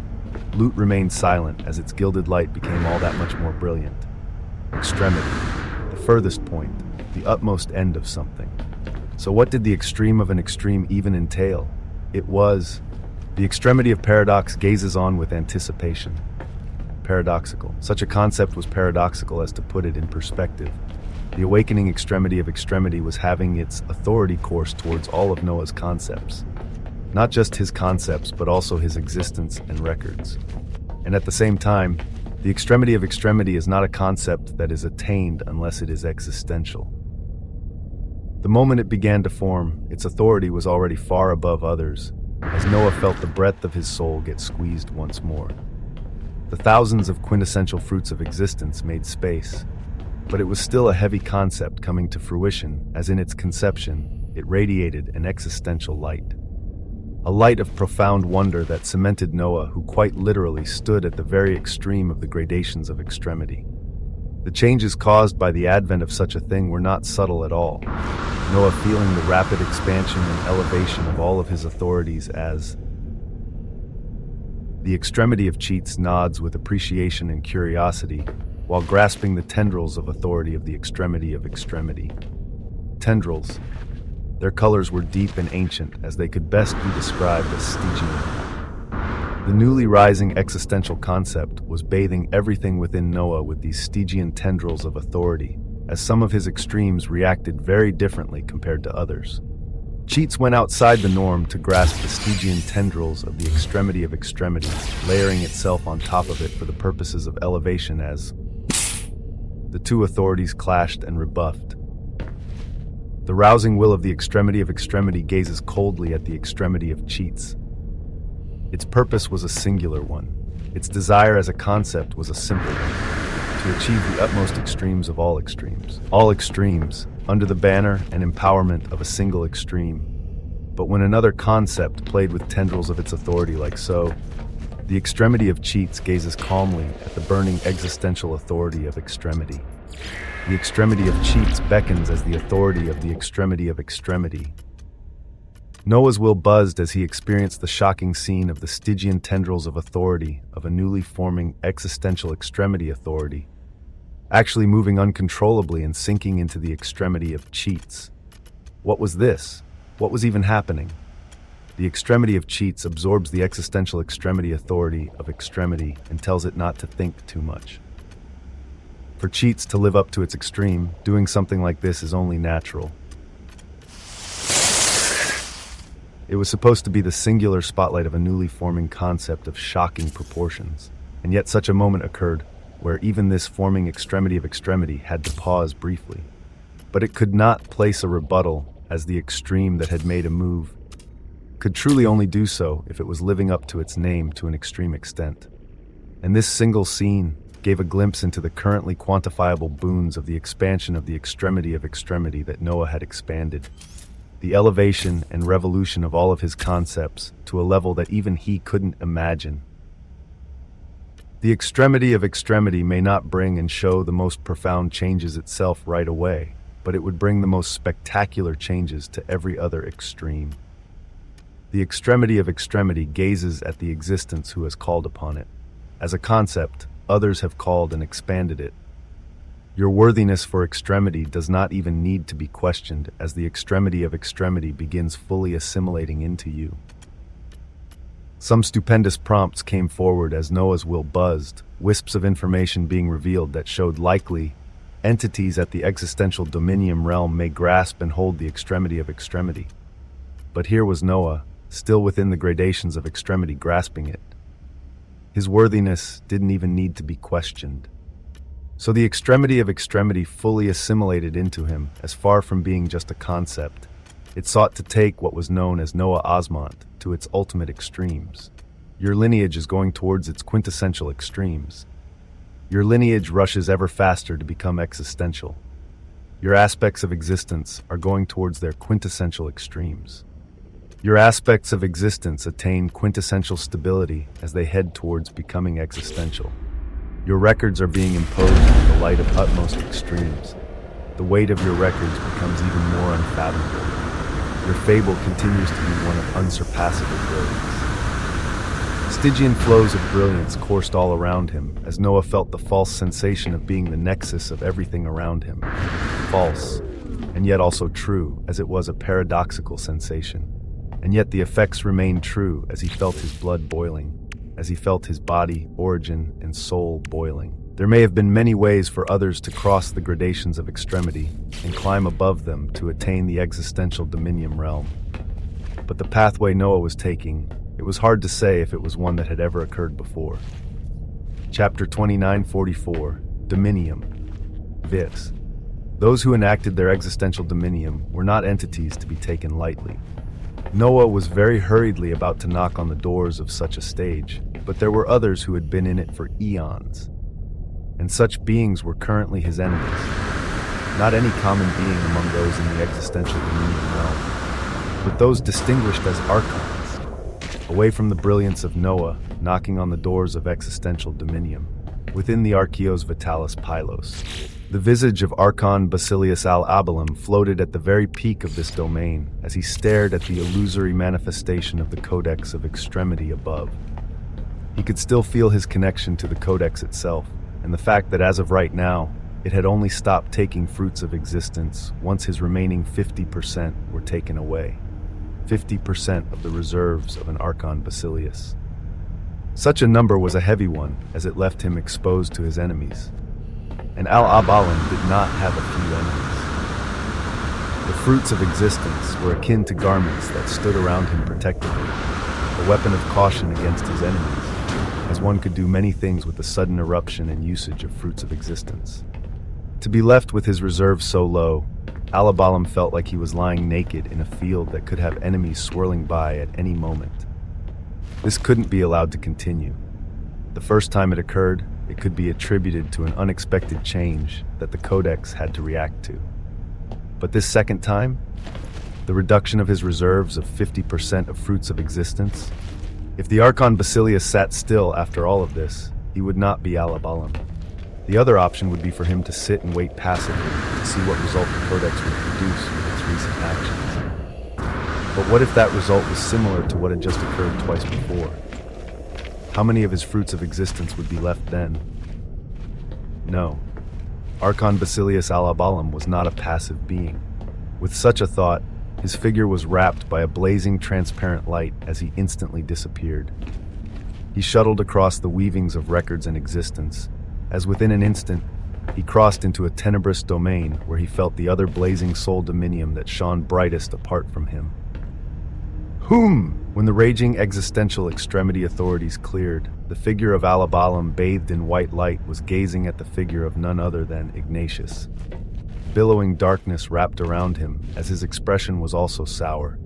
Loot remained silent as its gilded light became all that much more brilliant. Extremity, the furthest point, the utmost end of something. So what did the extreme of an extreme even entail? It was the extremity of paradox gazes on with anticipation. Paradoxical. Such a concept was paradoxical as to put it in perspective. The awakening extremity of extremity was having its authority course towards all of Noah's concepts. Not just his concepts, but also his existence and records. And at the same time, the extremity of extremity is not a concept that is attained unless it is existential. The moment it began to form, its authority was already far above others, as Noah felt the breadth of his soul get squeezed once more. The thousands of quintessential fruits of existence made space. But it was still a heavy concept coming to fruition, as in its conception, it radiated an existential light. A light of profound wonder that cemented Noah, who quite literally stood at the very extreme of the gradations of extremity. The changes caused by the advent of such a thing were not subtle at all. Noah feeling the rapid expansion and elevation of all of his authorities as the extremity of cheats nods with appreciation and curiosity, while grasping the tendrils of authority of the extremity of extremity. Tendrils. Their colors were deep and ancient, as they could best be described as Stygian. The newly rising existential concept was bathing everything within Noah with these Stygian tendrils of authority, as some of his extremes reacted very differently compared to others. Cheats went outside the norm to grasp the Stygian tendrils of the extremity of extremity, layering itself on top of it for the purposes of elevation as the two authorities clashed and rebuffed. The rousing will of the extremity of extremity gazes coldly at the extremity of cheats. Its purpose was a singular one. Its desire as a concept was a simple one: to achieve the utmost extremes of all extremes. All extremes, under the banner and empowerment of a single extreme. But when another concept played with tendrils of its authority like so, the extremity of cheats gazes calmly at the burning existential authority of extremity. The extremity of cheats beckons as the authority of the extremity of extremity. Noah's will buzzed as he experienced the shocking scene of the Stygian tendrils of authority of a newly forming existential extremity authority, actually moving uncontrollably and sinking into the extremity of cheats. What was this? What was even happening? The extremity of cheats absorbs the existential extremity authority of extremity and tells it not to think too much. For cheats to live up to its extreme, doing something like this is only natural. It was supposed to be the singular spotlight of a newly forming concept of shocking proportions, and yet such a moment occurred where even this forming extremity of extremity had to pause briefly. But it could not place a rebuttal, as the extreme that had made a move could truly only do so if it was living up to its name to an extreme extent. And this single scene gave a glimpse into the currently quantifiable boons of the expansion of the extremity of extremity that Noah had expanded, the elevation and revolution of all of his concepts to a level that even he couldn't imagine. The extremity of extremity may not bring and show the most profound changes itself right away, but it would bring the most spectacular changes to every other extreme. The extremity of extremity gazes at the existence who has called upon it. As a concept, others have called and expanded it. Your worthiness for extremity does not even need to be questioned, as the extremity of extremity begins fully assimilating into you. Some stupendous prompts came forward as Noah's will buzzed, wisps of information being revealed that showed likely entities at the existential dominium realm may grasp and hold the extremity of extremity. But here was Noah, still within the gradations of extremity, grasping it. His worthiness didn't even need to be questioned. So the extremity of extremity fully assimilated into him, as far from being just a concept. It sought to take what was known as Noah Osmont to its ultimate extremes. Your lineage is going towards its quintessential extremes. Your lineage rushes ever faster to become existential. Your aspects of existence are going towards their quintessential extremes. Your aspects of existence attain quintessential stability as they head towards becoming existential. Your records are being imposed in the light of utmost extremes. The weight of your records becomes even more unfathomable. Your fable continues to be one of unsurpassable brilliance. Stygian flows of brilliance coursed all around him as Noah felt the false sensation of being the nexus of everything around him. False, and yet also true, as it was a paradoxical sensation. And yet the effects remained true as he felt his blood boiling, as he felt his body, origin, and soul boiling. There may have been many ways for others to cross the gradations of extremity and climb above them to attain the existential dominium realm. But the pathway Noah was taking, it was hard to say if it was one that had ever occurred before. Chapter 2944, Dominium. Vis. Those who enacted their existential dominium were not entities to be taken lightly. Noah was very hurriedly about to knock on the doors of such a stage, but there were others who had been in it for eons. and such beings were currently his enemies. Not any common being among those in the existential dominion realm, but those distinguished as archons, away from the brilliance of Noah, knocking on the doors of existential dominion, within the Archeos Vitalis Pylos. The visage of Archon Basilius al-Abalim floated at the very peak of this domain as he stared at the illusory manifestation of the Codex of Extremity above. He could still feel his connection to the Codex itself, and the fact that as of right now, it had only stopped taking fruits of existence once his remaining 50% were taken away. 50% of the reserves of an Archon Basilius. Such a number was a heavy one, as it left him exposed to his enemies. And Al-Abalim did not have a few enemies. The fruits of existence were akin to garments that stood around him protectively, a weapon of caution against his enemies, as one could do many things with the sudden eruption and usage of fruits of existence. To be left with his reserves so low, Al-Abalim felt like he was lying naked in a field that could have enemies swirling by at any moment. This couldn't be allowed to continue. The first time it occurred, it could be attributed to an unexpected change that the Codex had to react to. But this second time, the reduction of his reserves of 50% of fruits of existence, if the Archon Basilius sat still after all of this, he would not be Al-Abalim. The other option would be for him to sit and wait passively to see what result the Codex would produce with its recent actions. But what if that result was similar to what had just occurred twice before? How many of his fruits of existence would be left then? No. Archon Basilius al-Abalim was not a passive being. With such a thought, his figure was wrapped by a blazing transparent light as he instantly disappeared. He shuttled across the weavings of records and existence, as within an instant, he crossed into a tenebrous domain where he felt the other blazing soul dominium that shone brightest apart from him. When the raging existential extremity authorities cleared, the figure of Al-Abalim bathed in white light was gazing at the figure of none other than Ignatius. Billowing darkness wrapped around him, as his expression was also sour,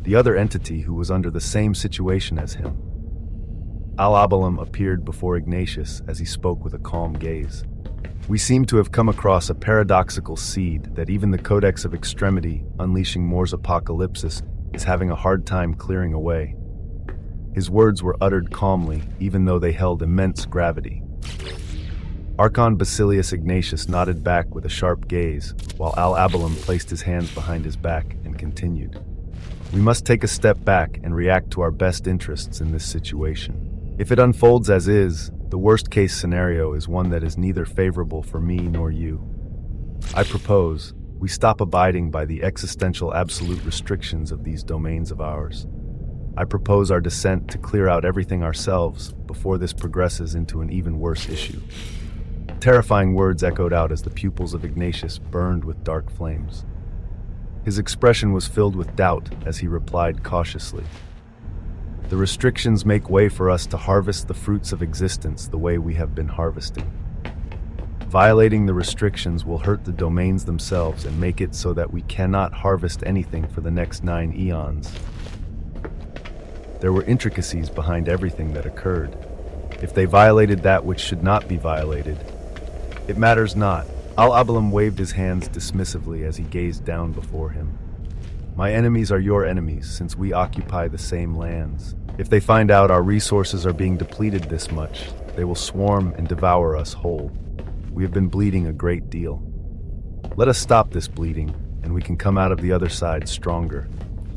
the other entity who was under the same situation as him. Al-Abalim appeared before Ignatius as he spoke with a calm gaze. We seem to have come across a paradoxical seed that even the Codex of Extremity, unleashing Moore's apocalypsis, is having a hard time clearing away. His words were uttered calmly, even though they held immense gravity. Archon Basilius Ignatius nodded back with a sharp gaze, while Al-Abalim placed his hands behind his back and continued. We must take a step back and react to our best interests in this situation. If it unfolds as is, the worst-case scenario is one that is neither favorable for me nor you. I propose we stop abiding by the existential absolute restrictions of these domains of ours. I propose our descent to clear out everything ourselves before this progresses into an even worse issue. Terrifying words echoed out as the pupils of Ignatius burned with dark flames. His expression was filled with doubt as he replied cautiously. The restrictions make way for us to harvest the fruits of existence the way we have been harvesting. Violating the restrictions will hurt the domains themselves and make it so that we cannot harvest anything for the next 9 eons. There were intricacies behind everything that occurred. If they violated that which should not be violated, it matters not. Al-Abalim waved his hands dismissively as he gazed down before him. My enemies are your enemies, since we occupy the same lands. If they find out our resources are being depleted this much, they will swarm and devour us whole. We have been bleeding a great deal. Let us stop this bleeding, and we can come out of the other side stronger.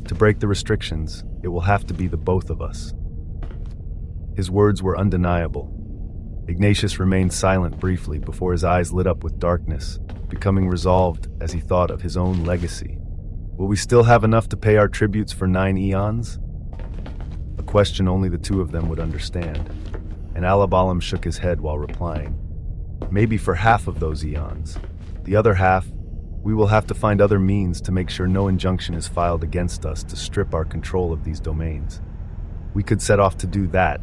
To break the restrictions, it will have to be the both of us. His words were undeniable. Ignatius remained silent briefly before his eyes lit up with darkness, becoming resolved as he thought of his own legacy. Will we still have enough to pay our tributes for 9 eons? A question only the two of them would understand, and Al-Abalim shook his head while replying. Maybe for half of those eons. The other half, we will have to find other means to make sure no injunction is filed against us to strip our control of these domains. We could set off to do that.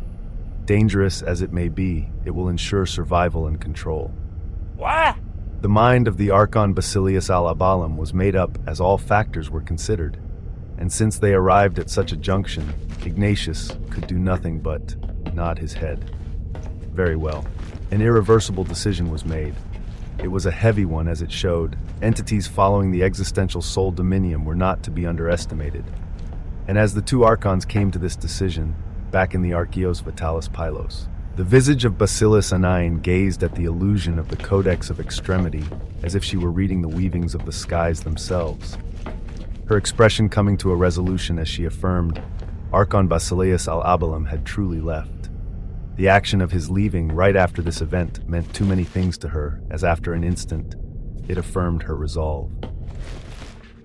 Dangerous as it may be, it will ensure survival and control. What? The mind of the Archon Basilius al-Abalim was made up as all factors were considered, and since they arrived at such a junction, Ignatius could do nothing but nod his head. Very well. An irreversible decision was made. It was a heavy one, as it showed. Entities following the existential soul dominium were not to be underestimated. And as the two archons came to this decision, back in the Archeos Vitalis Pylos, the visage of Bacillus Anain gazed at the illusion of the Codex of Extremity as if she were reading the weavings of the skies themselves. Her expression coming to a resolution as she affirmed, Archon Basileus al-Abalam had truly left. The action of his leaving right after this event meant too many things to her, as after an instant, it affirmed her resolve.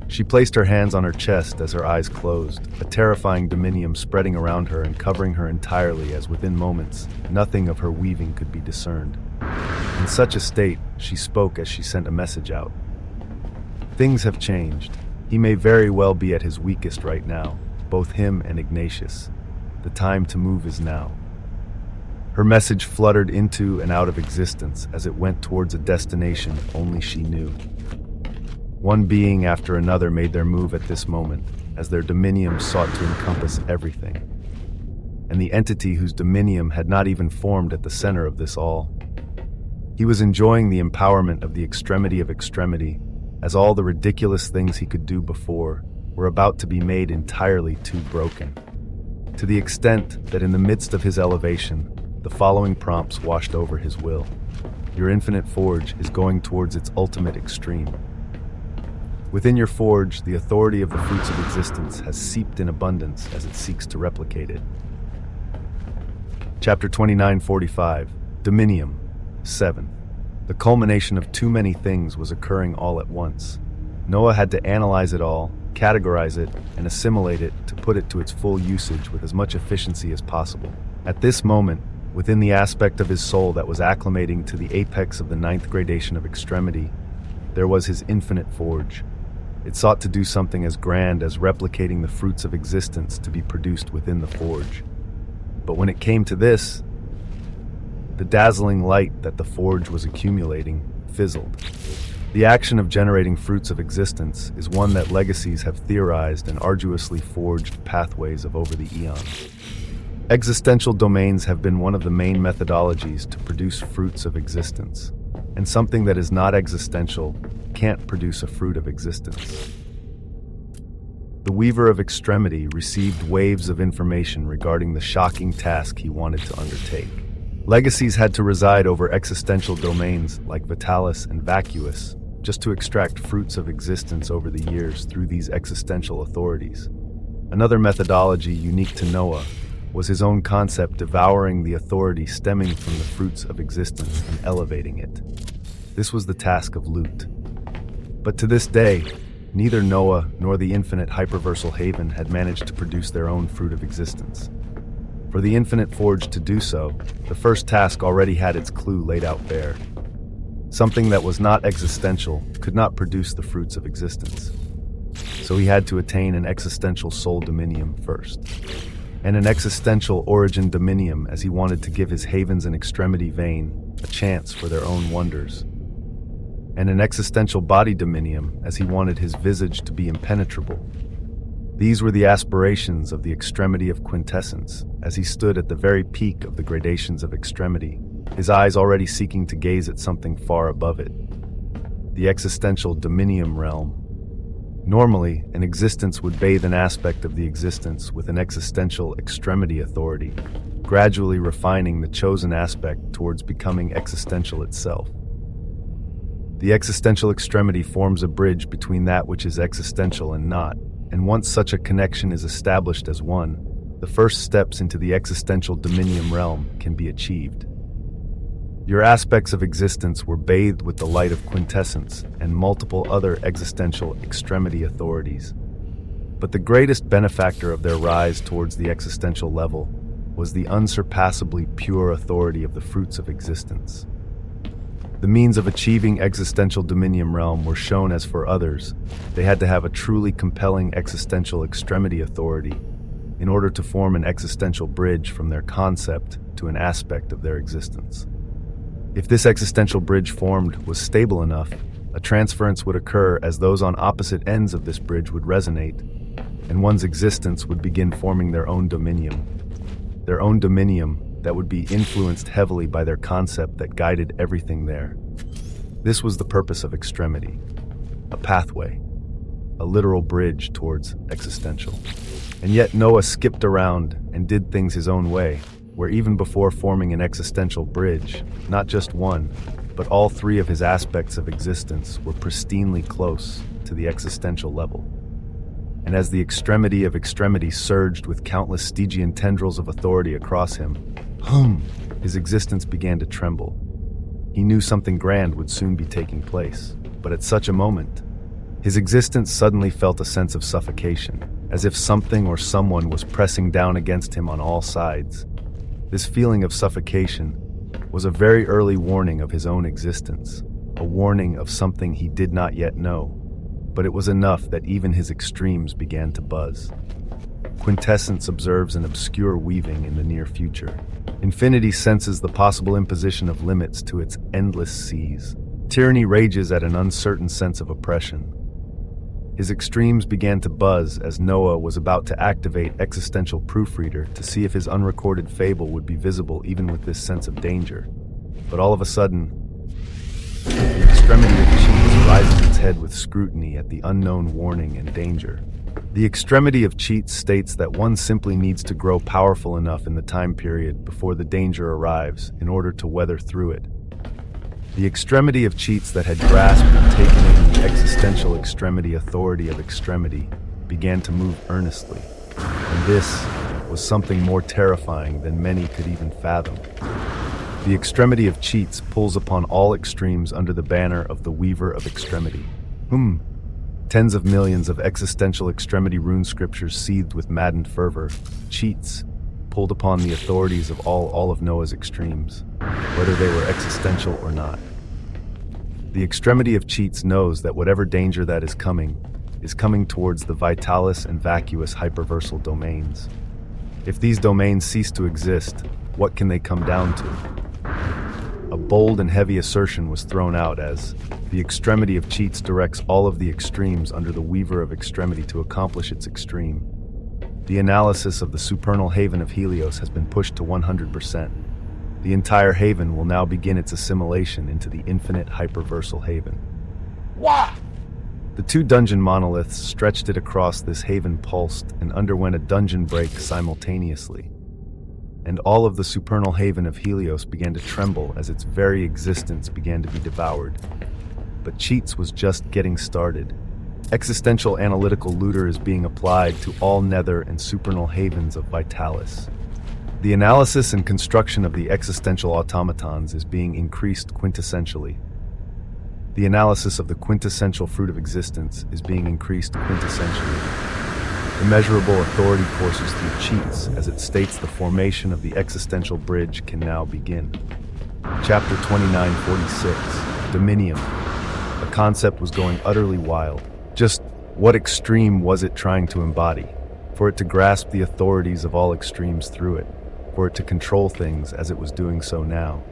She placed her hands on her chest as her eyes closed, a terrifying dominium spreading around her and covering her entirely as within moments, nothing of her weaving could be discerned. In such a state, she spoke as she sent a message out. Things have changed. He may very well be at his weakest right now, both him and Ignatius. The time to move is now. Her message fluttered into and out of existence as it went towards a destination only she knew. One being after another made their move at this moment, as their dominium sought to encompass everything. And the entity whose dominium had not even formed at the center of this all. He was enjoying the empowerment of the extremity of extremity, as all the ridiculous things he could do before were about to be made entirely too broken. To the extent that in the midst of his elevation, the following prompts washed over his will. Your infinite forge is going towards its ultimate extreme. Within your forge, the authority of the fruits of existence has seeped in abundance as it seeks to replicate it. Chapter 29:45, Dominium 7. The culmination of too many things was occurring all at once. Noah had to analyze it all, categorize it, and assimilate it to put it to its full usage with as much efficiency as possible. At this moment, within the aspect of his soul that was acclimating to the apex of the 9th gradation of extremity, there was his infinite forge. It sought to do something as grand as replicating the fruits of existence to be produced within the forge. But when it came to this, the dazzling light that the forge was accumulating fizzled. The action of generating fruits of existence is one that legacies have theorized and arduously forged pathways of over the eons. Existential domains have been one of the main methodologies to produce fruits of existence, and something that is not existential can't produce a fruit of existence. The Weaver of Extremity received waves of information regarding the shocking task he wanted to undertake. Legacies had to reside over existential domains like Vitalis and Vacuous just to extract fruits of existence over the years through these existential authorities. Another methodology unique to Noah was his own concept devouring the authority stemming from the fruits of existence and elevating it. This was the task of loot. But to this day, neither Noah nor the infinite hyperversal haven had managed to produce their own fruit of existence. For the infinite forge to do so, the first task already had its clue laid out bare. Something that was not existential could not produce the fruits of existence. So he had to attain an existential soul dominium first, and an existential origin dominium as he wanted to give his havens and extremity vein a chance for their own wonders, and an existential body dominium as he wanted his visage to be impenetrable. These were the aspirations of the extremity of quintessence as he stood at the very peak of the gradations of extremity, his eyes already seeking to gaze at something far above it, the existential dominium realm. Normally, an existence would bathe an aspect of the existence with an existential extremity authority, gradually refining the chosen aspect towards becoming existential itself. The existential extremity forms a bridge between that which is existential and not, and once such a connection is established as one, the first steps into the existential dominium realm can be achieved. Your aspects of existence were bathed with the light of quintessence and multiple other existential extremity authorities. But the greatest benefactor of their rise towards the existential level was the unsurpassably pure authority of the fruits of existence. The means of achieving existential dominium realm were shown as for others. They had to have a truly compelling existential extremity authority in order to form an existential bridge from their concept to an aspect of their existence. If this existential bridge formed was stable enough, a transference would occur as those on opposite ends of this bridge would resonate, and one's existence would begin forming their own dominium that would be influenced heavily by their concept that guided everything there. This was the purpose of extremity, a pathway, a literal bridge towards existential. And yet Noah skipped around and did things his own way, where even before forming an existential bridge, not just one, but all three of his aspects of existence were pristinely close to the existential level. And as the extremity of extremity surged with countless Stygian tendrils of authority across him, his existence began to tremble. He knew something grand would soon be taking place, but at such a moment, his existence suddenly felt a sense of suffocation, as if something or someone was pressing down against him on all sides. This feeling of suffocation was a very early warning of his own existence, a warning of something he did not yet know, but it was enough that even his extremes began to buzz. Quintessence observes an obscure weaving in the near future. Infinity senses the possible imposition of limits to its endless seas. Tyranny rages at an uncertain sense of oppression. His extremes began to buzz as Noah was about to activate existential proofreader to see if his unrecorded fable would be visible even with this sense of danger. But all of a sudden, the extremity of Cheats rises its head with scrutiny at the unknown warning and danger. The extremity of Cheats states that one simply needs to grow powerful enough in the time period before the danger arrives in order to weather through it. The extremity of Cheats that had grasped and taken in the existential extremity authority of extremity began to move earnestly, and this was something more terrifying than many could even fathom. The extremity of Cheats pulls upon all extremes under the banner of the Weaver of Extremity. Tens of millions of existential extremity rune scriptures seethed with maddened fervor. Cheats pulled upon the authorities of all of Noah's extremes, whether they were existential or not. The extremity of Cheats knows that whatever danger that is coming towards the vitalis and vacuous hyperversal domains. If these domains cease to exist, what can they come down to? A bold and heavy assertion was thrown out as the extremity of Cheats directs all of the extremes under the Weaver of Extremity to accomplish its extreme. The analysis of the supernal haven of Helios has been pushed to 100%. The entire haven will now begin its assimilation into the infinite hyperversal haven. Wah! The two dungeon monoliths stretched it across this haven pulsed and underwent a dungeon break simultaneously. And all of the supernal haven of Helios began to tremble as its very existence began to be devoured. But Cheats was just getting started. Existential analytical looter is being applied to all nether and supernal havens of Vitalis. The analysis and construction of the existential automatons is being increased quintessentially. The analysis of the quintessential fruit of existence is being increased quintessentially. Immeasurable authority courses through Cheats as it states the formation of the existential bridge can now begin. Chapter 2946, Dominium. A concept was going utterly wild. Just what extreme was it trying to embody? For it to grasp the authorities of all extremes through it, for it to control things as it was doing so now.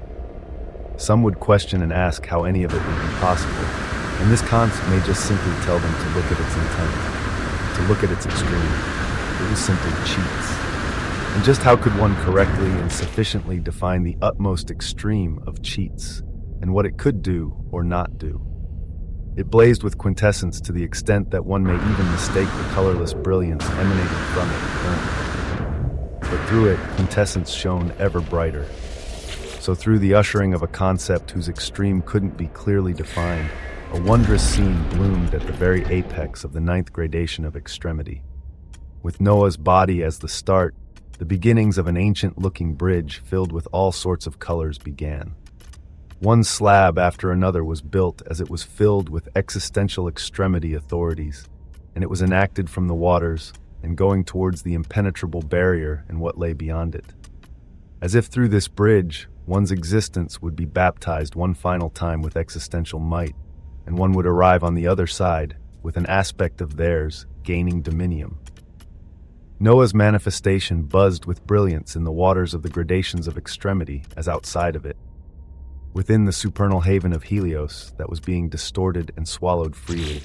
Some would question and ask how any of it would be possible, and this concept may just simply tell them to look at its intent, to look at its extreme. It was simply Cheats. And just how could one correctly and sufficiently define the utmost extreme of Cheats, and what it could do or not do? It blazed with quintessence to the extent that one may even mistake the colorless brilliance emanating from it currently. But through it, quintessence shone ever brighter. So through the ushering of a concept whose extreme couldn't be clearly defined, a wondrous scene bloomed at the very apex of the 9th gradation of extremity. With Noah's body as the start, the beginnings of an ancient-looking bridge filled with all sorts of colors began. One slab after another was built as it was filled with existential extremity authorities, and it was enacted from the waters and going towards the impenetrable barrier and what lay beyond it. As if through this bridge, one's existence would be baptized one final time with existential might, and one would arrive on the other side with an aspect of theirs gaining dominium. Noah's manifestation buzzed with brilliance in the waters of the gradations of extremity as outside of it. Within the supernal haven of Helios that was being distorted and swallowed freely.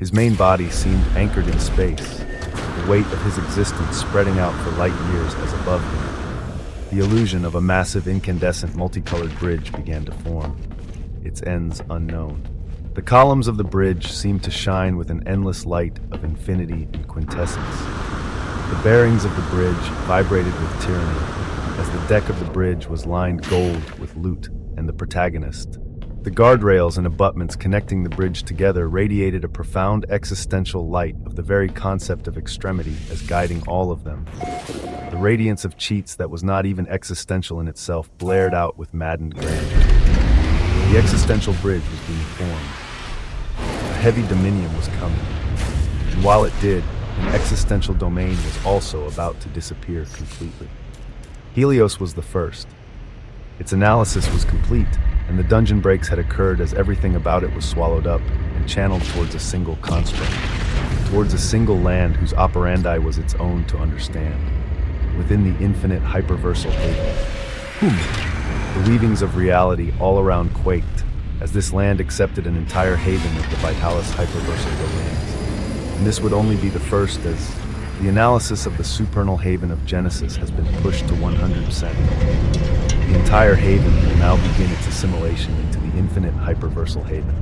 His main body seemed anchored in space, the weight of his existence spreading out for light years as above him. The illusion of a massive incandescent multicolored bridge began to form, its ends unknown. The columns of the bridge seemed to shine with an endless light of infinity and quintessence. The bearings of the bridge vibrated with tyranny, as the deck of the bridge was lined gold with loot and the protagonist. The guardrails and abutments connecting the bridge together radiated a profound existential light of the very concept of extremity as guiding all of them. The radiance of cheats that was not even existential in itself blared out with maddened grandeur. The existential bridge was being formed. A heavy dominion was coming, and while it did, an existential domain was also about to disappear completely. Helios was the first. Its analysis was complete, and the dungeon breaks had occurred as everything about it was swallowed up and channeled towards a single construct, towards a single land whose operandi was its own to understand, within the infinite hyperversal haven. The weavings of reality all around quaked, as this land accepted an entire haven of the Vitalis hyperversal domains. And this would only be the first, as the analysis of the supernal haven of Genesis has been pushed to 100%. The entire haven will now begin its assimilation into the infinite hyperversal haven.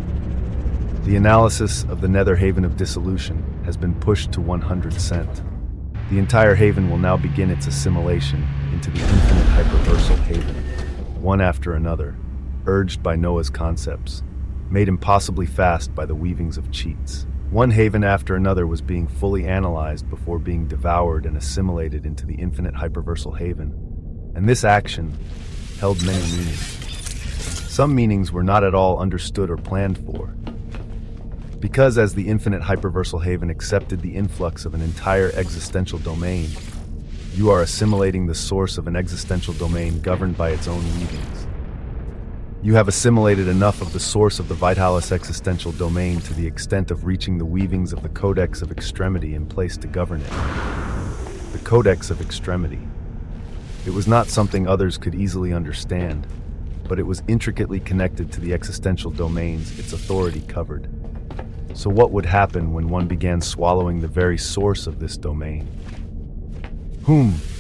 The analysis of the nether haven of dissolution has been pushed to 100%. The entire haven will now begin its assimilation into the infinite hyperversal haven, one after another, urged by Noah's concepts, made impossibly fast by the weavings of cheats. One haven after another was being fully analyzed before being devoured and assimilated into the infinite hyperversal haven. And this action held many meanings. Some meanings were not at all understood or planned for. Because as the infinite hyperversal haven accepted the influx of an entire existential domain, you are assimilating the source of an existential domain governed by its own weavings. You have assimilated enough of the source of the Vitalis existential domain to the extent of reaching the weavings of the Codex of Extremity in place to govern it. The Codex of Extremity. It was not something others could easily understand, but it was intricately connected to the existential domains its authority covered. So what would happen when one began swallowing the very source of this domain?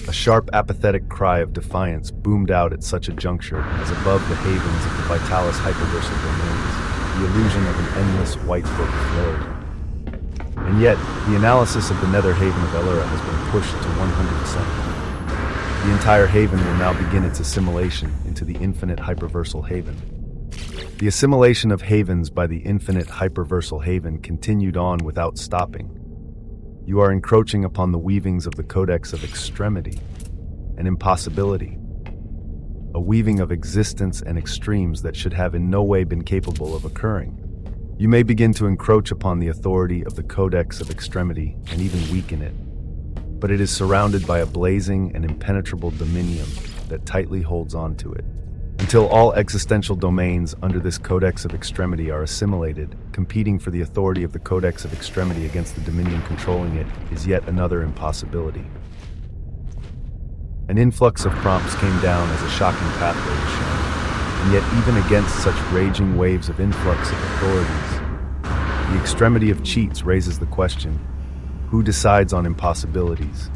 A sharp, apathetic cry of defiance boomed out at such a juncture as above the havens of the Vitalis hyperversal domains, the illusion of an endless white book flowed. And yet, the analysis of the nether haven of Ellura has been pushed to 100%. The entire haven will now begin its assimilation into the infinite hyperversal haven. The assimilation of havens by the infinite hyperversal haven continued on without stopping. You are encroaching upon the weavings of the Codex of Extremity, an impossibility, a weaving of existence and extremes that should have in no way been capable of occurring. You may begin to encroach upon the authority of the Codex of Extremity and even weaken it, but it is surrounded by a blazing and impenetrable dominium that tightly holds on to it. Until all existential domains under this Codex of Extremity are assimilated, competing for the authority of the Codex of Extremity against the dominion controlling it is yet another impossibility. An influx of prompts came down as a shocking pathway was shown, and yet even against such raging waves of influx of authorities, the extremity of cheats raises the question, who decides on impossibilities?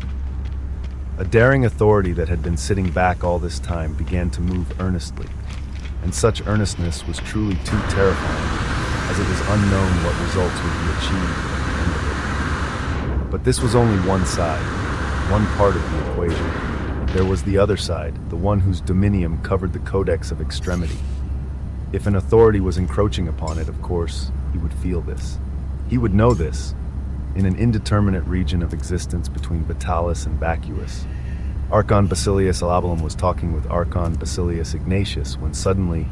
A daring authority that had been sitting back all this time began to move earnestly, and such earnestness was truly too terrifying, as it was unknown what results would be achieved at the end of it. But this was only one side, one part of the equation. There was the other side, the one whose dominium covered the Codex of Extremity. If an authority was encroaching upon it, of course, he would feel this. He would know this. In an indeterminate region of existence between Vitalis and Vacuous, Archon Basilius Alabalum was talking with Archon Basilius Ignatius when suddenly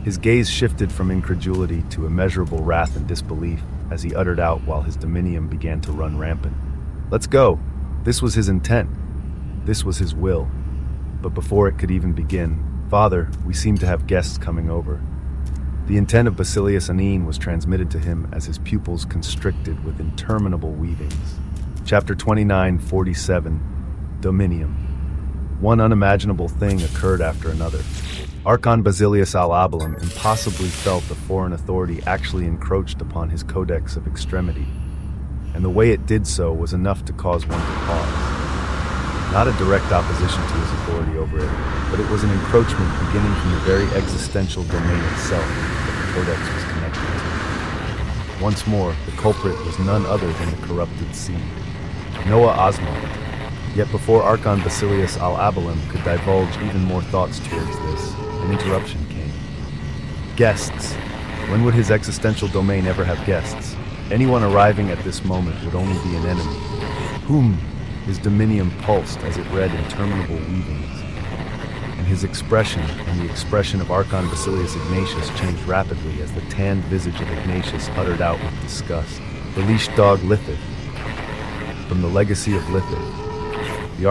his gaze shifted from incredulity to immeasurable wrath and disbelief as he uttered out while his dominium began to run rampant. "Let's go." This was his intent. This was his will. But before it could even begin, "Father, we seem to have guests coming over." The intent of Basilius Anine was transmitted to him as his pupils constricted with interminable weavings. Chapter 29:47, Dominium. One unimaginable thing occurred after another. Archon Basilius Alabalum impossibly felt the foreign authority actually encroached upon his Codex of Extremity, and the way it did so was enough to cause one to pause. not a direct opposition to his authority over it, but it was an encroachment beginning from the very existential domain itself that the Codex was connected to. Once more, the culprit was none other than the corrupted seed, Noah Osmond. Yet before Archon Basilius al-Abalim could divulge even more thoughts towards this, an interruption came. Guests. When would his existential domain ever have guests? Anyone arriving at this moment would only be an enemy. Whom? His dominium pulsed as it read interminable weavings. And his expression and the expression of Archon Basilius Ignatius changed rapidly as the tanned visage of Ignatius uttered out with disgust. The leash dog Lithith. From the legacy of Lithith. The